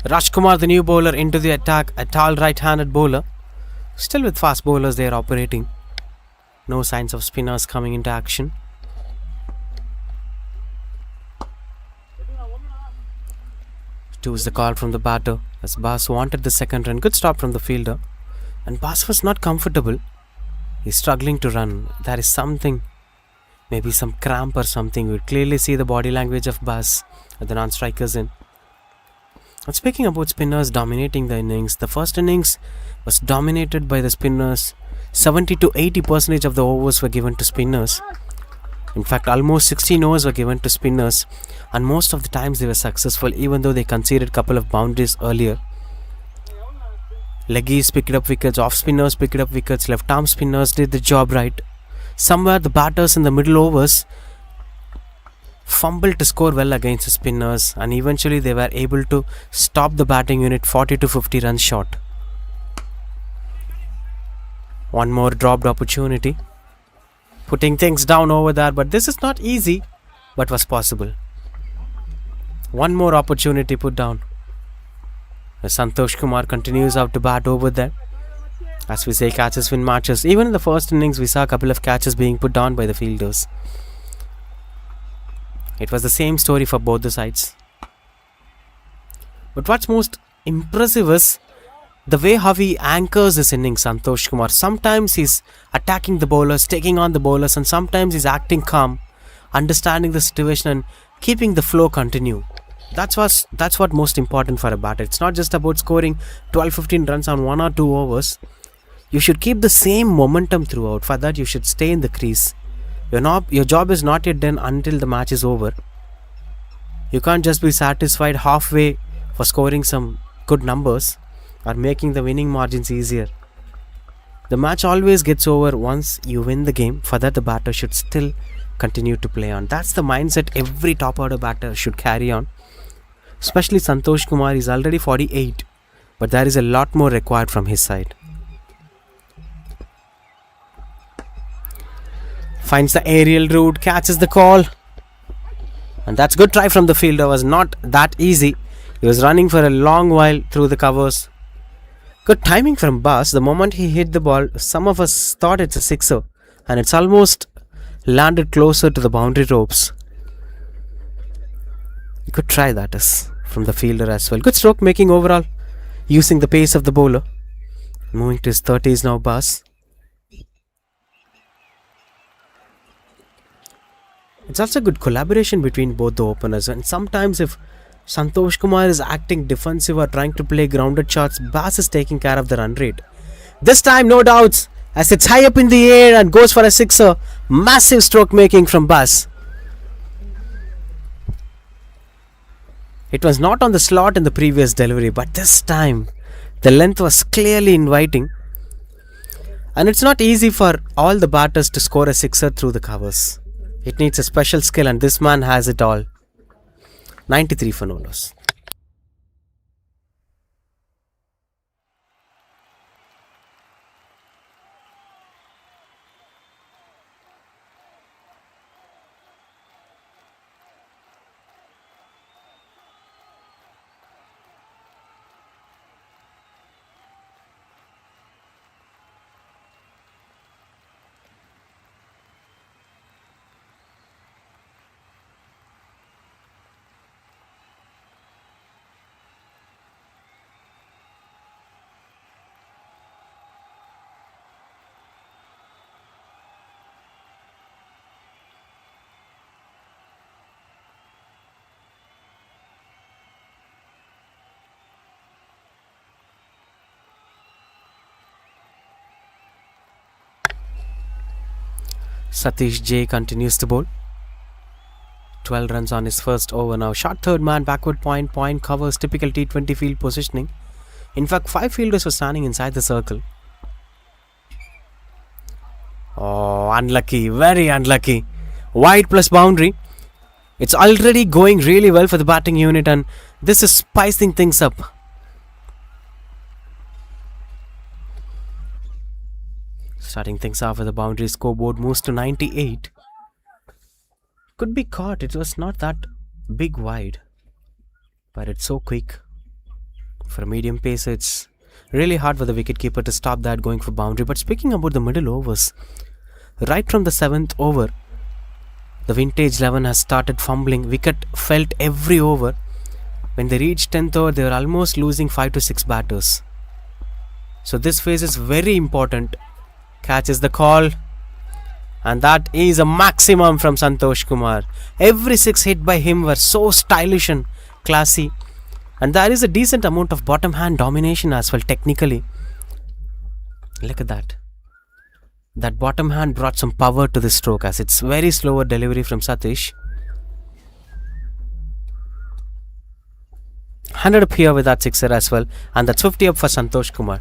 Rajkumar, the new bowler, into the attack. A tall right-handed bowler. Still with fast bowlers they are operating. No signs of spinners coming into action. Two is the call from the batter as Bas wanted the second run. Good stop from the fielder. And Bas was not comfortable. He's struggling to run. There is something, maybe some cramp or something. We clearly see the body language of Bas with the non-strikers in. And speaking about spinners dominating the innings, the first innings was dominated by the spinners. 70 to 80% of the overs were given to spinners. In fact, almost 16 overs were given to spinners, and most of the times they were successful, even though they conceded a couple of boundaries earlier. Leggies picked up wickets, off spinners picked up wickets, left arm spinners did the job right. Somewhere the batters in the middle overs fumbled to score well against the spinners, and eventually they were able to stop the batting unit 40 to 50 runs short. One more dropped opportunity, putting things down over there, but this is not easy, but was possible. One more opportunity put down. Santosh Kumar continues out to bat over there. As we say, catches win matches. Even in the first innings, we saw a couple of catches being put down by the fielders. It was the same story for both the sides. But what's most impressive is the way how he anchors this inning, Santosh Kumar. Sometimes he's attacking the bowlers, taking on the bowlers, and sometimes he's acting calm, understanding the situation and keeping the flow continue. That's what most important for a batter. It's not just about scoring 12-15 runs on 1 or 2 overs. You should keep the same momentum throughout. For that, you should stay in the crease. Your job is not yet done until the match is over. You can't just be satisfied halfway for scoring some good numbers or making the winning margins easier. The match always gets over once you win the game. For that, the batter should still continue to play on. That's the mindset every top order batter should carry on. Especially Santosh Kumar is already 48, but there is a lot more required from his side. Finds the aerial route, catches the call, and that's good try from the fielder. Was not that easy. He was running for a long while through the covers. Good timing from Bas. The moment he hit the ball, some of us thought it's a sixer, and it's almost landed closer to the boundary ropes. Good try that is from the fielder as well. Good stroke making overall, using the pace of the bowler. Moving to his 30s now, Bas. It's also good collaboration between both the openers, and sometimes if Santosh Kumar is acting defensive or trying to play grounded shots, Bas is taking care of the run rate. This time, no doubts, as it's high up in the air and goes for a sixer. Massive stroke making from Bas. It was not on the slot in the previous delivery, but this time the length was clearly inviting. And it's not easy for all the batters to score a sixer through the covers. It needs a special skill, and this man has it all. 93 for no loss. Satish J continues to bowl. 12 runs on his first over now. Short third man, backward point covers, typical T20 field positioning. In fact, 5 fielders were standing inside the circle. Oh, unlucky, very unlucky. Wide plus boundary. It's already going really well for the batting unit, and this is spicing things up. Starting things off with the boundary, scoreboard moves to 98. Could be caught. It was not that big wide, but it's so quick. For a medium pace, it's really hard for the wicketkeeper to stop that going for boundary. But speaking about the middle overs, right from the 7th over, the vintage 11 has started fumbling. Wicket felt every over. When they reached 10th over, they were almost losing 5 to 6 batters. So this phase is very important. Catches the call, and that is a maximum from Santosh Kumar. Every 6 hit by him were so stylish and classy, and there is a decent amount of bottom hand domination as well technically. Look at that. That bottom hand brought some power to the stroke as it's very slower delivery from Satish. 100 up here with that sixer as well, and that's 50 up for Santosh Kumar.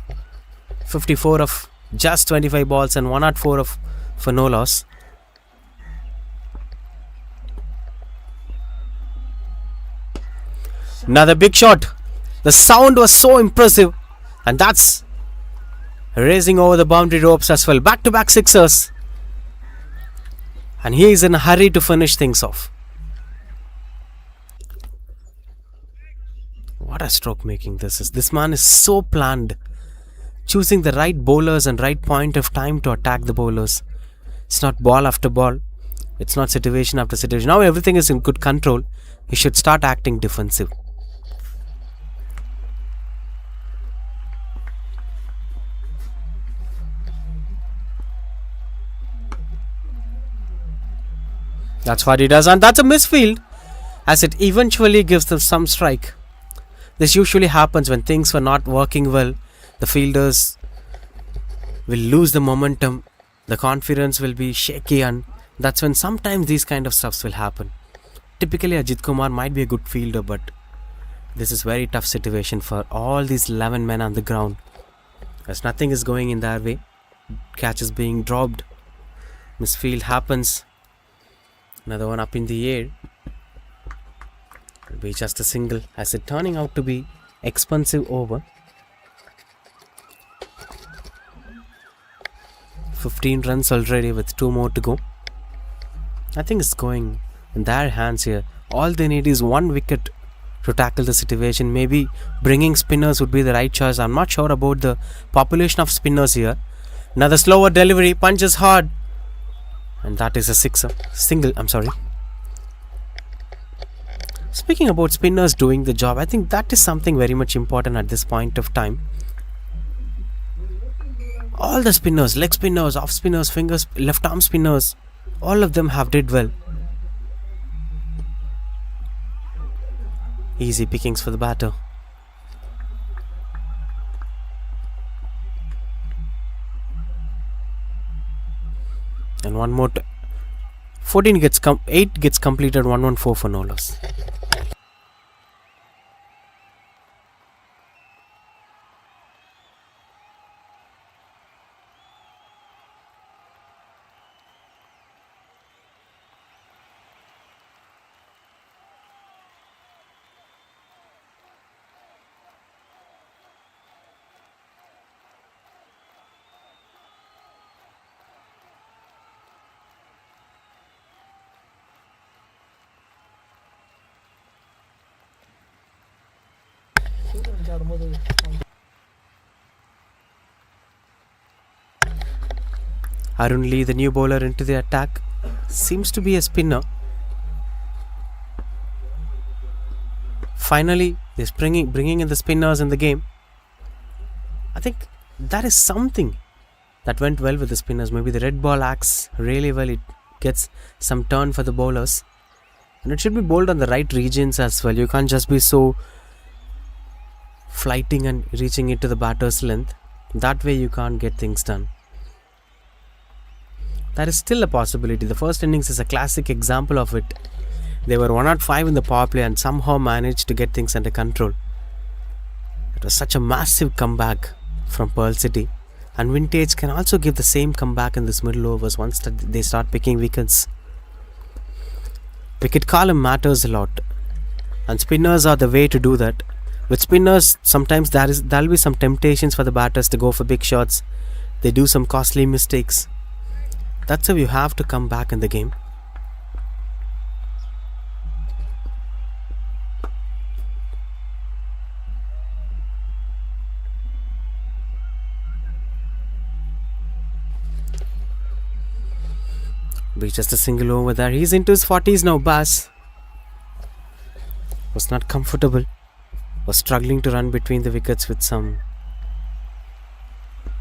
54 of just 25 balls and 104 of for no loss. Another big shot. The sound was so impressive, and that's racing over the boundary ropes as well. Back to back sixers, and he is in a hurry to finish things off. What a stroke making this is. This man is so planned, choosing the right bowlers and right point of time to attack the bowlers. It's not ball after ball, it's not situation after situation. Now everything is in good control. He should start acting defensive. That's what he does, and that's a misfield as it eventually gives them some strike. This usually happens when things were not working well. The fielders will lose the momentum, the confidence will be shaky, and that's when sometimes these kind of stuffs will happen. Typically Ajit Kumar might be a good fielder, but this is very tough situation for all these 11 men on the ground as nothing is going in their way. Catch is being dropped, misfield happens. Another one up in the air. It'll be just a single as it turning out to be expensive over. 15 runs already with 2 more to go. I think it's going in their hands here. All they need is 1 wicket to tackle the situation. Maybe bringing spinners would be the right choice. I'm not sure about the population of spinners here. Another slower delivery, punches hard. And that is a sixer. Single, I'm sorry. Speaking about spinners doing the job, I think that is something very much important at this point of time. All the spinners, leg spinners, off spinners, fingers, left arm spinners, all of them have did well. Easy pickings for the batter. And one more 14 gets 8 gets completed, 114 for no loss. Arun Lee, the new bowler into the attack, seems to be a spinner. Finally, they're bringing in the spinners in the game. I think that is something that went well with the spinners. Maybe the red ball acts really well. It gets some turn for the bowlers. And it should be bowled on the right regions as well. You can't just be so flighting and reaching it to the batter's length. That way you can't get things done. That is still a possibility. The first innings is a classic example of it. They were 105 in the power play and somehow managed to get things under control. It was such a massive comeback from Pearl City. And Vintage can also give the same comeback in this middle overs once they start picking wickets. Wicket column matters a lot. And spinners are the way to do that. With spinners, sometimes there'll be some temptations for the batters to go for big shots. They do some costly mistakes. That's how you have to come back in the game. Be just a single over there. He's into his 40s now. Bass was not comfortable. Was struggling to run between the wickets with some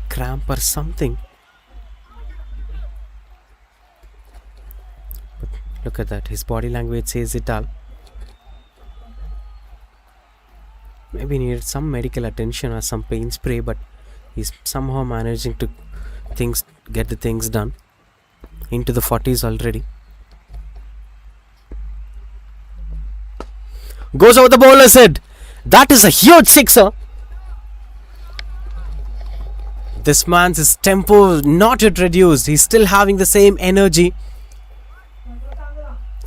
cramp or something. But look at that. His body language says it all. Maybe needed some medical attention or some pain spray, but He's somehow managing to get the things done. Into the 40s already. Goes over the bowler's head. That is a huge sixer. This man's tempo not yet reduced. He's still having the same energy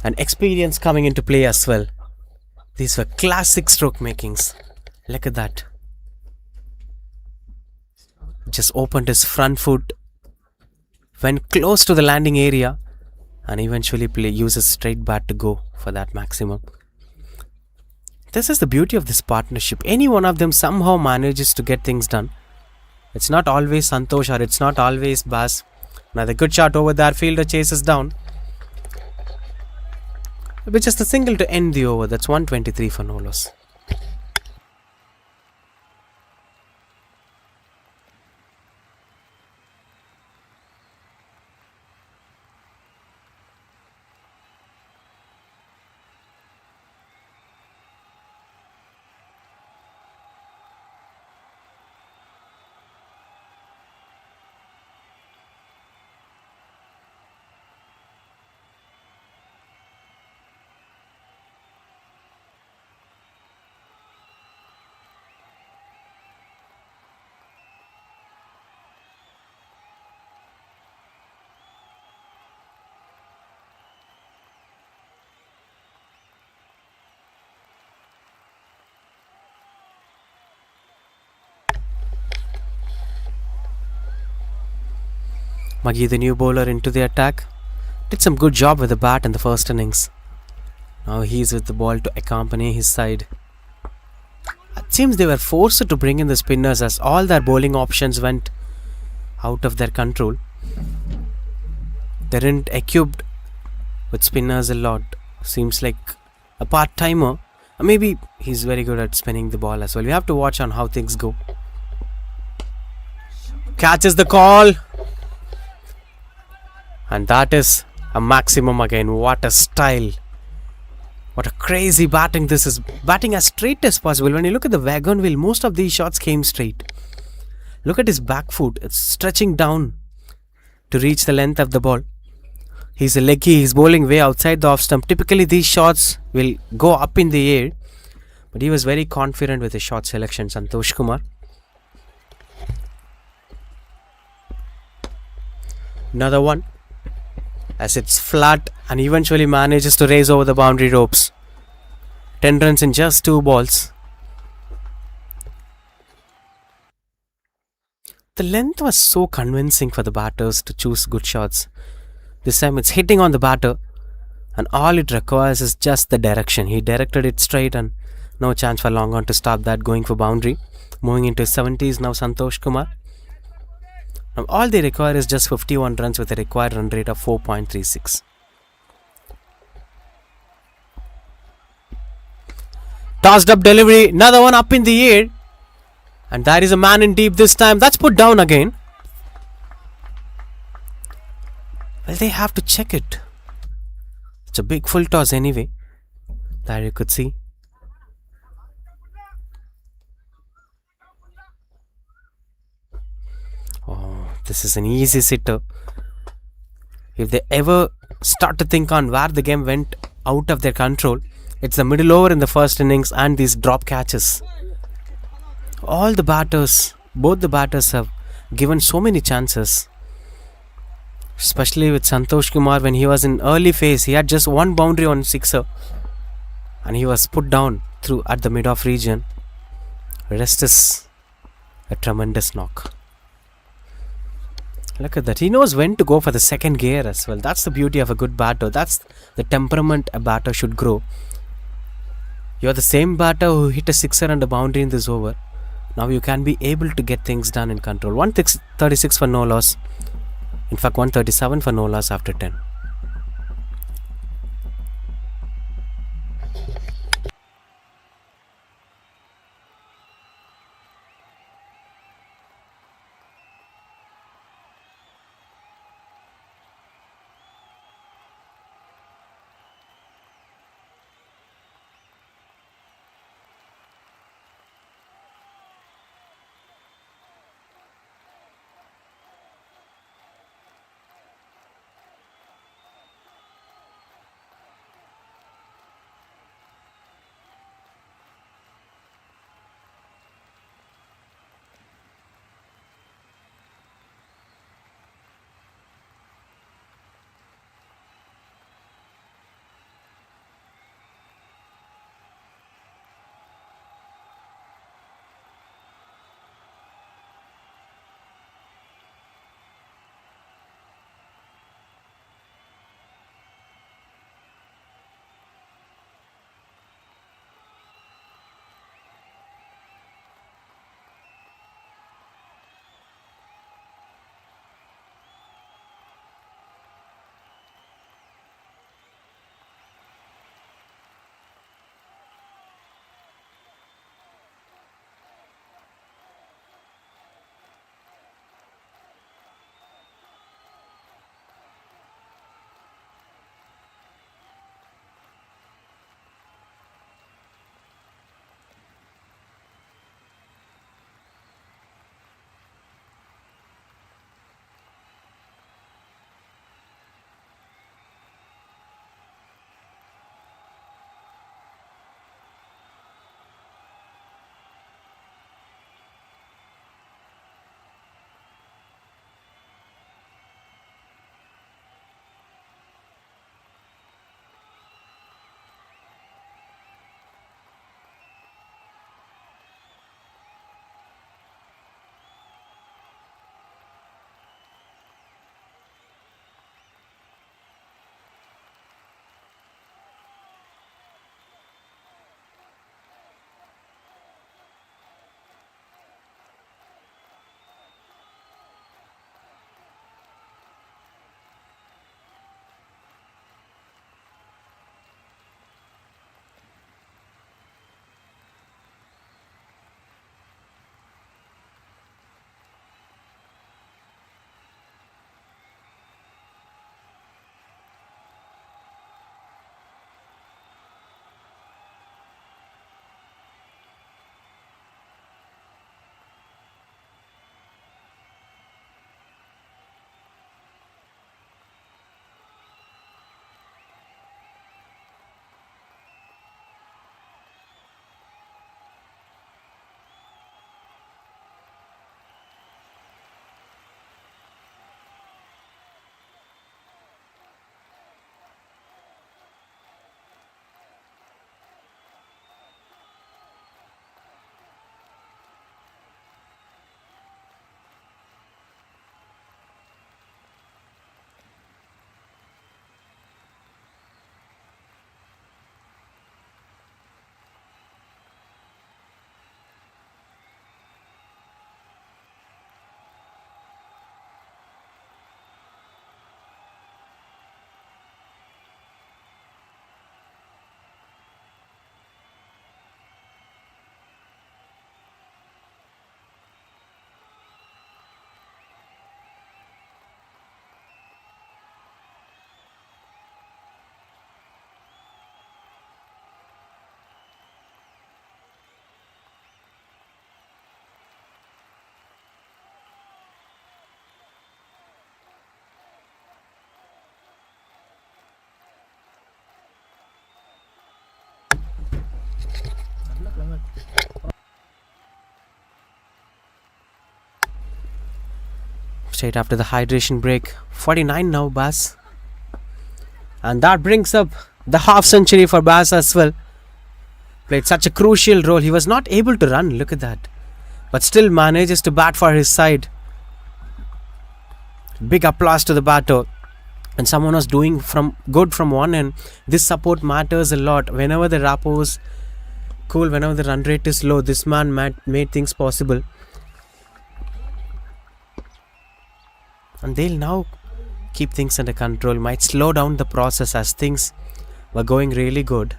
and experience coming into play as well. These were classic stroke makings. Look at that. Just opened his front foot, went close to the landing area, and eventually uses straight bat to go for that maximum. This is the beauty of this partnership. Any one of them somehow manages to get things done. It's not always Santosh or it's not always Bas. Another good shot over there. Fielder chases down. But just a single to end the over. That's 123 for no loss. Maggie, the new bowler, into the attack. Did some good job with the bat in the first innings. Now he's with the ball to accompany his side. It seems they were forced to bring in the spinners as all their bowling options went out of their control. They weren't equipped with spinners a lot. Seems like a part-timer. Maybe he's very good at spinning the ball as well. We have to watch on how things go. Catches the call. And that is a maximum again. What a style. What a crazy batting this is. Batting as straight as possible. When you look at the wagon wheel, most of these shots came straight. Look at his back foot. It's stretching down to reach the length of the ball. He's a leggy. He's bowling way outside the off stump. Typically these shots will go up in the air. But he was very confident with his shot selection, Santosh Kumar. Another one. As it's flat and eventually manages to raise over the boundary ropes. 10 runs in just 2 balls. The length was so convincing for the batters to choose good shots. This time it's hitting on the batter and all it requires is just the direction. He directed it straight and no chance for long on to stop that, going for boundary. Moving into his 70s now, Santosh Kumar. Now all they require is just 51 runs with a required run rate of 4.36. Tossed up delivery, another one up in the air. And there is a man in deep this time. That's put down again. Well, they have to check it. It's a big full toss anyway. There you could see. Oh, this is an easy sitter. If they ever start to think on where the game went out of their control, it's the middle over in the first innings and these drop catches. All the batters, both the batters have given so many chances. Especially with Santosh Kumar, when he was in early phase, he had just one boundary on sixer. And he was put down through at the mid-off region. Rest is a tremendous knock. Look at that. He knows when to go for the second gear as well. That's the beauty of a good batter. That's the temperament a batter should grow. You're the same batter who hit a sixer and a boundary in this over. Now you can be able to get things done in control. 136 for no loss. In fact, 137 for no loss after 10. Straight after the hydration break. 49 now, Bass. And that brings up the half century for Bass as well. Played such a crucial role. He was not able to run, look at that. But still manages to bat for his side. Big applause to the batter. And someone was doing good from one end. This support matters a lot. Whenever the rapport is cool, whenever the run rate is low, this man made things possible. And they'll now keep things under control. Might slow down the process as things were going really good.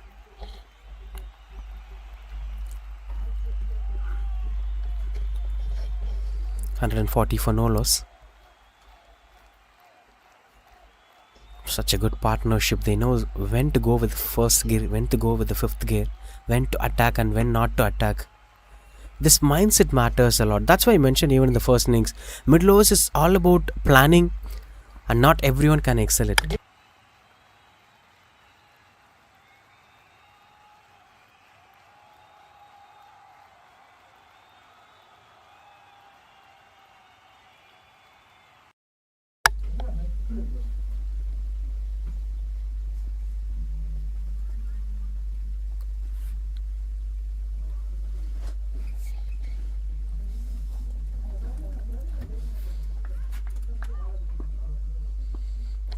$140 for no loss. Such a good partnership. They know when to go with the first gear, when to go with the fifth gear, when to attack and when not to attack. This mindset matters a lot. That's why I mentioned even in the first innings, middle overs is all about planning, and not everyone can excel it.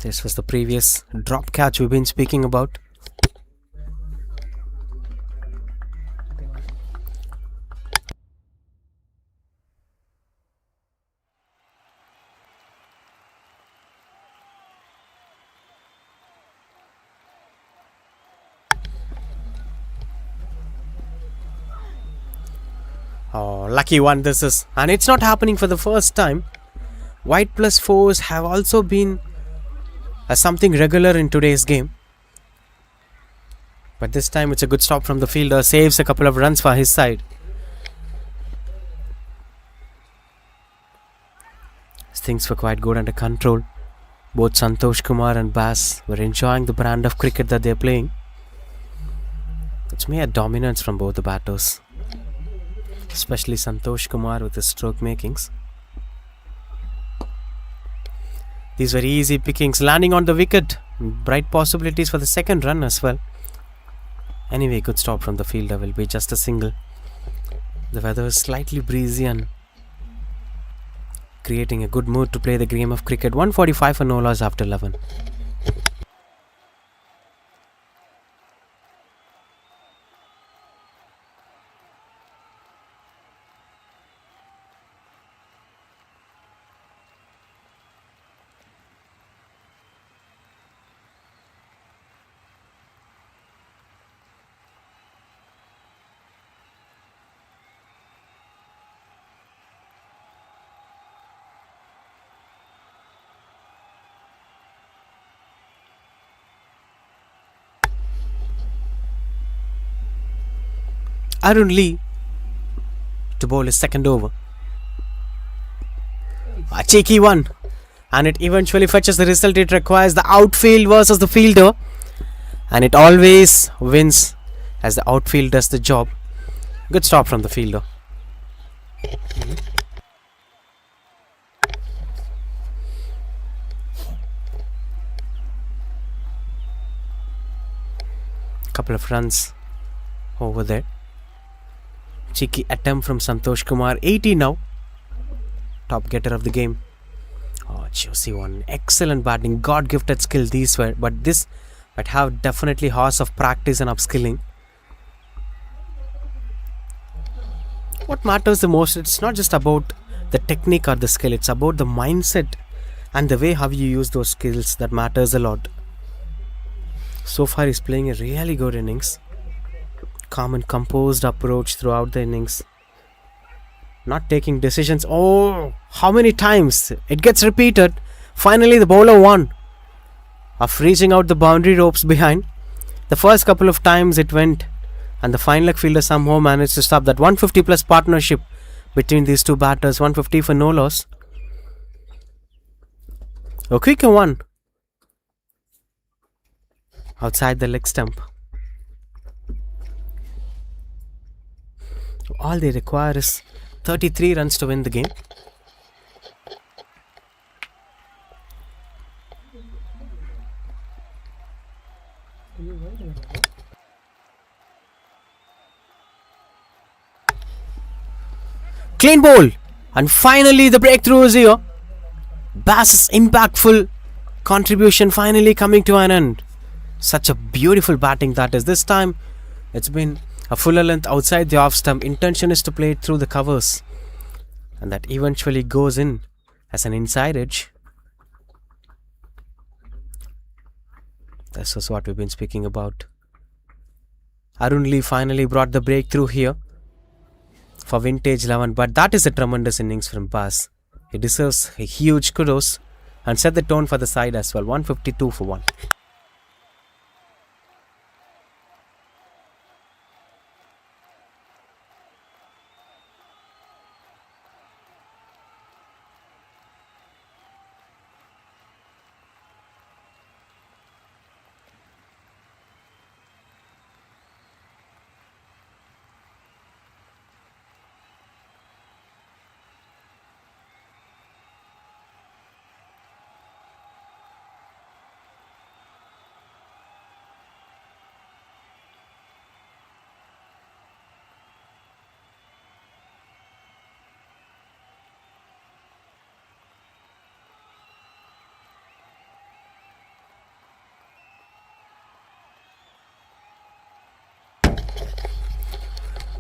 This was the previous drop catch we've been speaking about. Oh, lucky one this is. And it's not happening for the first time. White plus 4s have also been something regular in today's game. But this time it's a good stop from the fielder. Saves a couple of runs for his side. Things were quite good under control. Both Santosh Kumar and Bass were enjoying the brand of cricket that they're playing. It's mere dominance from both the batters. Especially Santosh Kumar with his stroke makings. These were easy pickings, landing on the wicket. Bright possibilities for the second run as well. Anyway, good stop from the fielder. Will be just a single. The weather is slightly breezy and creating a good mood to play the game of cricket. 145 for no loss after 11. Arun Lee to bowl his second over. A cheeky one. And it eventually fetches the result it requires. The outfield versus the fielder. And it always wins as the outfield does the job. Good stop from the fielder. Couple of runs over there. Cheeky attempt from Santosh Kumar. 80 now. Top getter of the game. Oh, juicy one. Excellent batting. God gifted skill these were. But this might have definitely hours of practice and upskilling. What matters the most, it's not just about the technique or the skill. It's about the mindset and the way how you use those skills that matters a lot. So far he's playing a really good innings. Calm and composed approach throughout the innings. Not taking decisions. Oh, how many times it gets repeated. Finally the bowler won of reaching out the boundary ropes behind. The first couple of times it went, and the fine leg fielder somehow managed to stop that. 150 plus partnership between these two batters. 150 for no loss. A quicker one outside the leg stump. All they require is 33 runs to win the game. Clean ball, and finally the breakthrough is here. Bass's impactful contribution finally coming to an end. Such a beautiful batting that is. This time it's been a fuller length outside the off stump. Intention is to play it through the covers, and that eventually goes in as an inside edge. This is what we've been speaking about. Arun Lee finally brought the breakthrough here for vintage 11, but that is a tremendous innings from Bass. He deserves a huge kudos and set the tone for the side as well. 152 for 1.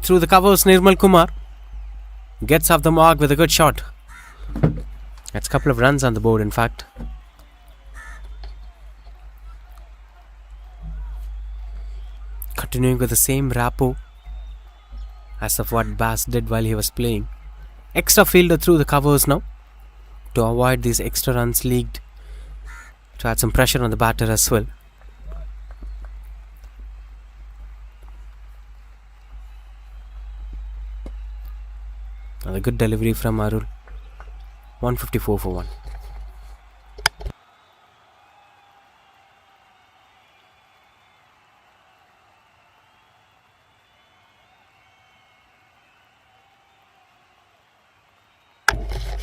Through the covers, Nirmal Kumar gets off the mark with a good shot. That's a couple of runs on the board, in fact. Continuing with the same rapport as of what Bass did while he was playing. Extra fielder through the covers now to avoid these extra runs leaked, to add some pressure on the batter as well. And a good delivery from Arul. 154 for 1.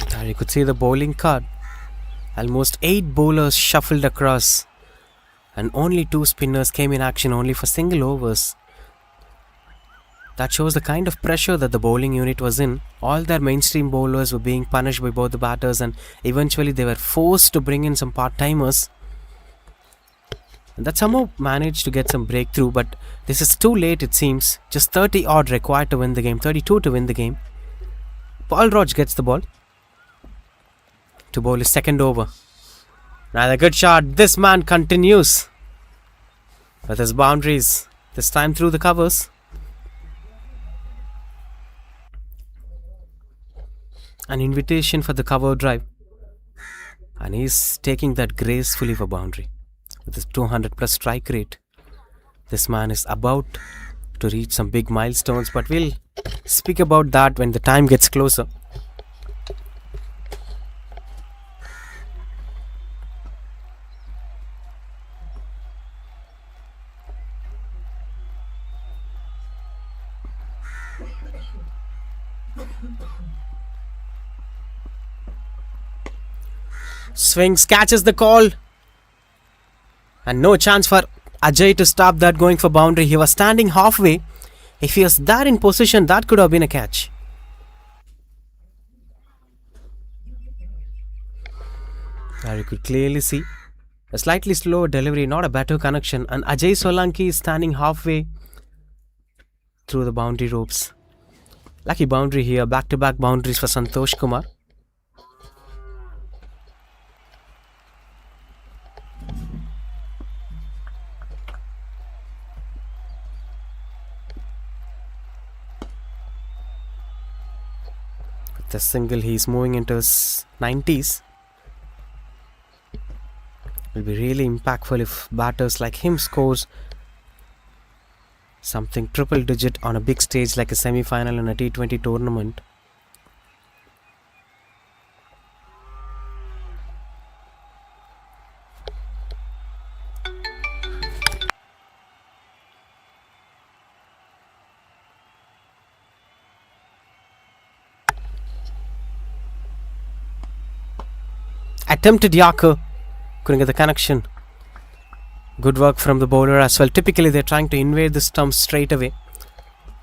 There you could see the bowling card. Almost 8 bowlers shuffled across, and only 2 spinners came in action only for single overs. That shows the kind of pressure that the bowling unit was in. All their mainstream bowlers were being punished by both the batters, and eventually they were forced to bring in some part-timers. And that somehow managed to get some breakthrough, but this is too late it seems. Just 30 odd required to win the game, 32 to win the game. Paul Roach gets the ball to bowl his second over. Another good shot. This man continues with his boundaries, this time through the covers. An invitation for the cover drive, and he's taking that gracefully for boundary. With his 200 plus strike rate, this man is about to reach some big milestones, but we'll speak about that when the time gets closer. Swings, catches the call, and no chance for Ajay to stop that going for boundary. He was standing halfway. If he was there in position, that could have been a catch. There you could clearly see a slightly slower delivery, not a better connection, and Ajay Solanki is standing halfway through the boundary ropes. Lucky boundary here, back-to-back boundaries for Santosh Kumar. The single, he's moving into his 90s. Will be really impactful if batters like him scores something triple digit on a big stage like a semi-final in a T20 tournament. attempted Yorker. Couldn't get the connection. Good work from the bowler as well. Typically they're trying to invade the stumps straight away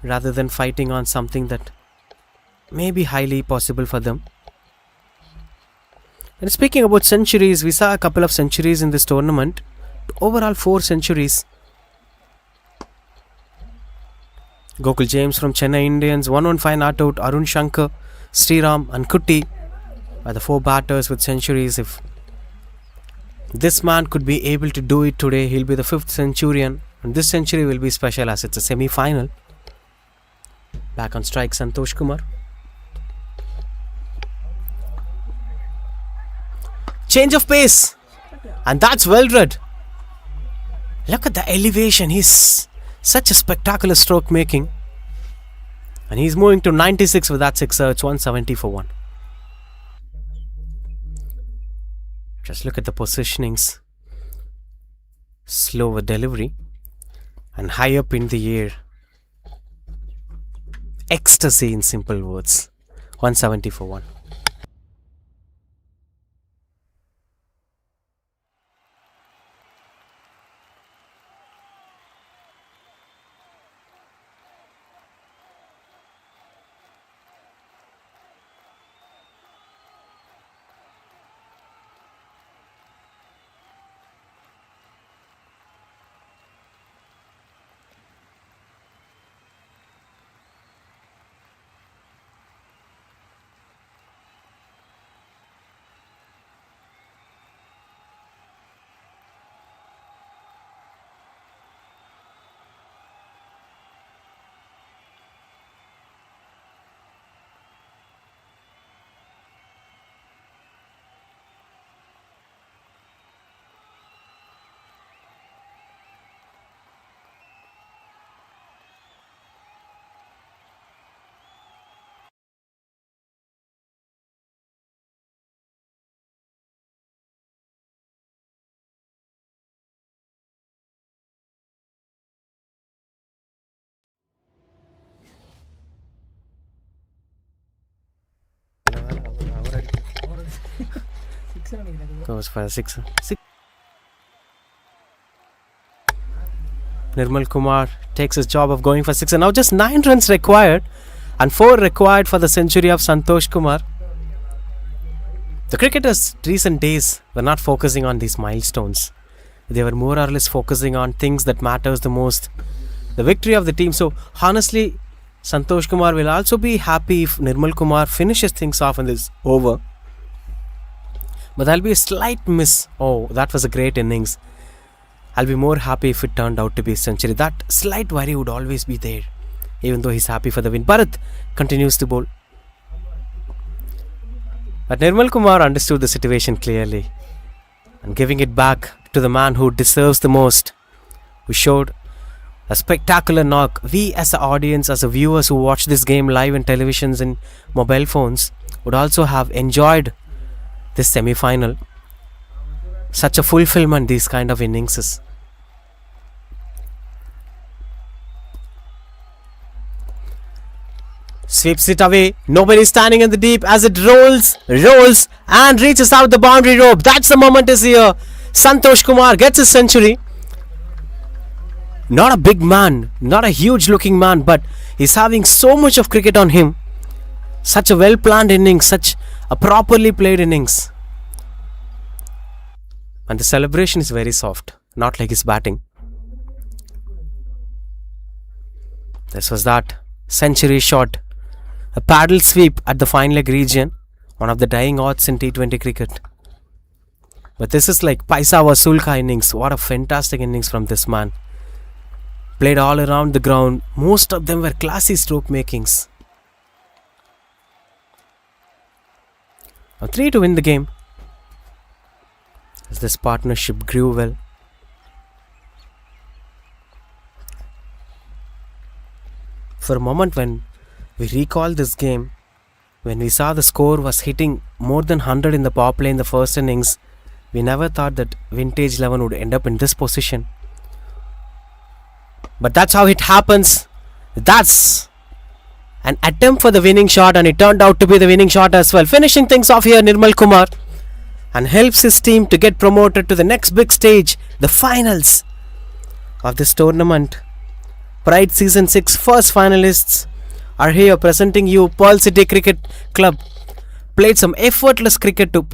rather than fighting on something that may be highly possible for them. And speaking about centuries, we saw a couple of centuries in this tournament. Overall 4 centuries. Gokul James from Chennai Indians, 115 not out. Arun Shankar, Sriram and Kutti are the 4 batters with centuries. If this man could be able to do it today, he'll be the 5th centurion. And this century will be special as it's a semi-final. Back on strike, Santosh Kumar. Change of pace. And that's well read. Look at the elevation. He's such a spectacular stroke making. And he's moving to 96 with that sixer. It's 170 for 1. Just look at the positionings. Slower delivery. And high up in the air. Ecstasy in simple words. 170 for 1. Goes for a 6. Nirmal Kumar takes his job of going for 6. And now just 9 runs required. And 4 required for the century of Santosh Kumar. The cricketers recent days were not focusing on these milestones. They were more or less focusing on things that matters the most. The victory of the team. So honestly, Santosh Kumar will also be happy if Nirmal Kumar finishes things off in this over. But there'll be a slight miss. Oh, that was a great innings. I'll be more happy if it turned out to be a century. That slight worry would always be there. Even though he's happy for the win. Bharat continues to bowl. But Nirmal Kumar understood the situation clearly. And giving it back to the man who deserves the most. Who showed a spectacular knock. We as an audience, as a viewers who watch this game live in televisions and mobile phones would also have enjoyed this semi-final. Such a fulfillment these kind of innings. Sweeps it away. Nobody standing in the deep as it rolls and reaches out the boundary rope. That's the moment is here. Santosh Kumar gets his century. Not a big man, not a huge looking man, but he's having so much of cricket on him. Such a well planned innings, such a properly played innings. And the celebration is very soft, not like his batting. This was that century shot. A paddle sweep at the fine leg region. One of the dying odds in T20 cricket. But this is like Paisa Vasulka innings. What a fantastic innings from this man. Played all around the ground. Most of them were classy stroke makings. Now 3 to win the game. As this partnership grew well. For a moment when we recall this game, when we saw the score was hitting more than 100 in the power play in the first innings, we never thought that Vintage 11 would end up in this position. But that's how it happens. That's an attempt for the winning shot, and it turned out to be the winning shot as well. Finishing things off here, Nirmal Kumar. and helps his team to get promoted to the next big stage, the finals of this tournament. Pride Season 6 first finalists are here presenting you Pearl City Cricket Club. Played some effortless cricket to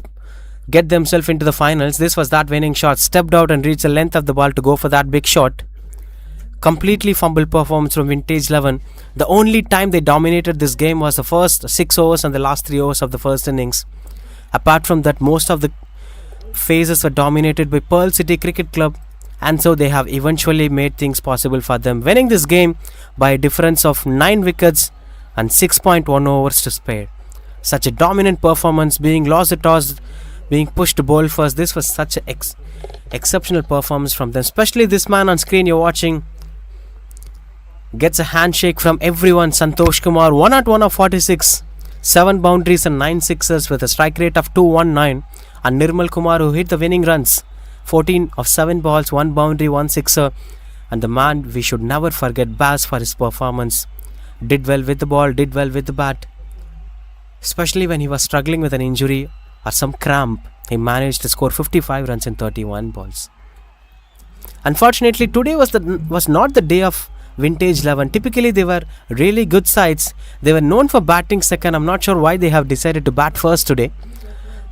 get themselves into the finals. This was that winning shot. Stepped out and reached the length of the ball to go for that big shot. Completely fumble performance from Vintage 11. The only time they dominated this game was the first 6 overs and the last 3 overs of the first innings. Apart from that, most of the phases were dominated by Pearl City Cricket Club, and so they have eventually made things possible for them, winning this game by a difference of 9 wickets and 6.1 overs to spare. Such a dominant performance, being lost the toss, being pushed to bowl first. This was such an exceptional performance from them. Especially this man on screen you're watching gets a handshake from everyone. Santosh Kumar, 1 at 1 of 46, 7 boundaries and 9 sixes with a strike rate of 219. And Nirmal Kumar, who hit the winning runs, 14 of 7 balls, 1 boundary, 1 sixer. And the man we should never forget, Baz, for his performance. Did well with the ball, did well with the bat. Especially when he was struggling with an injury or some cramp, he managed to score 55 runs in 31 balls. Unfortunately, today was not the day of Vintage 11. Typically, they were really good sides. They were known for batting second. I'm not sure why they have decided to bat first today.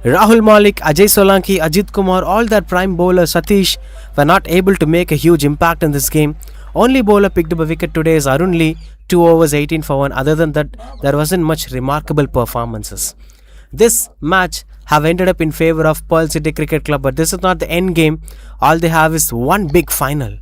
Rahul Malik, Ajay Solanki, Ajit Kumar, all their prime bowlers, Satish, were not able to make a huge impact in this game. Only bowler picked up a wicket today is Arun Lee, 2 overs, 18 for 1. Other than that, there wasn't much remarkable performances. This match have ended up in favour of Pearl City Cricket Club, but this is not the end game. All they have is one big final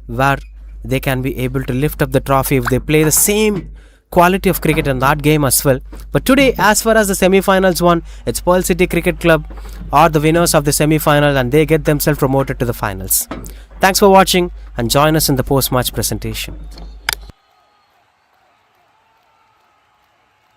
where they can be able to lift up the trophy if they play the same quality of cricket in that game as well. But today, as far as the semi-finals won, it's Pearl City Cricket Club are the winners of the semi-final, and they get themselves promoted to the finals. Thanks for watching, and join us in the post-match presentation.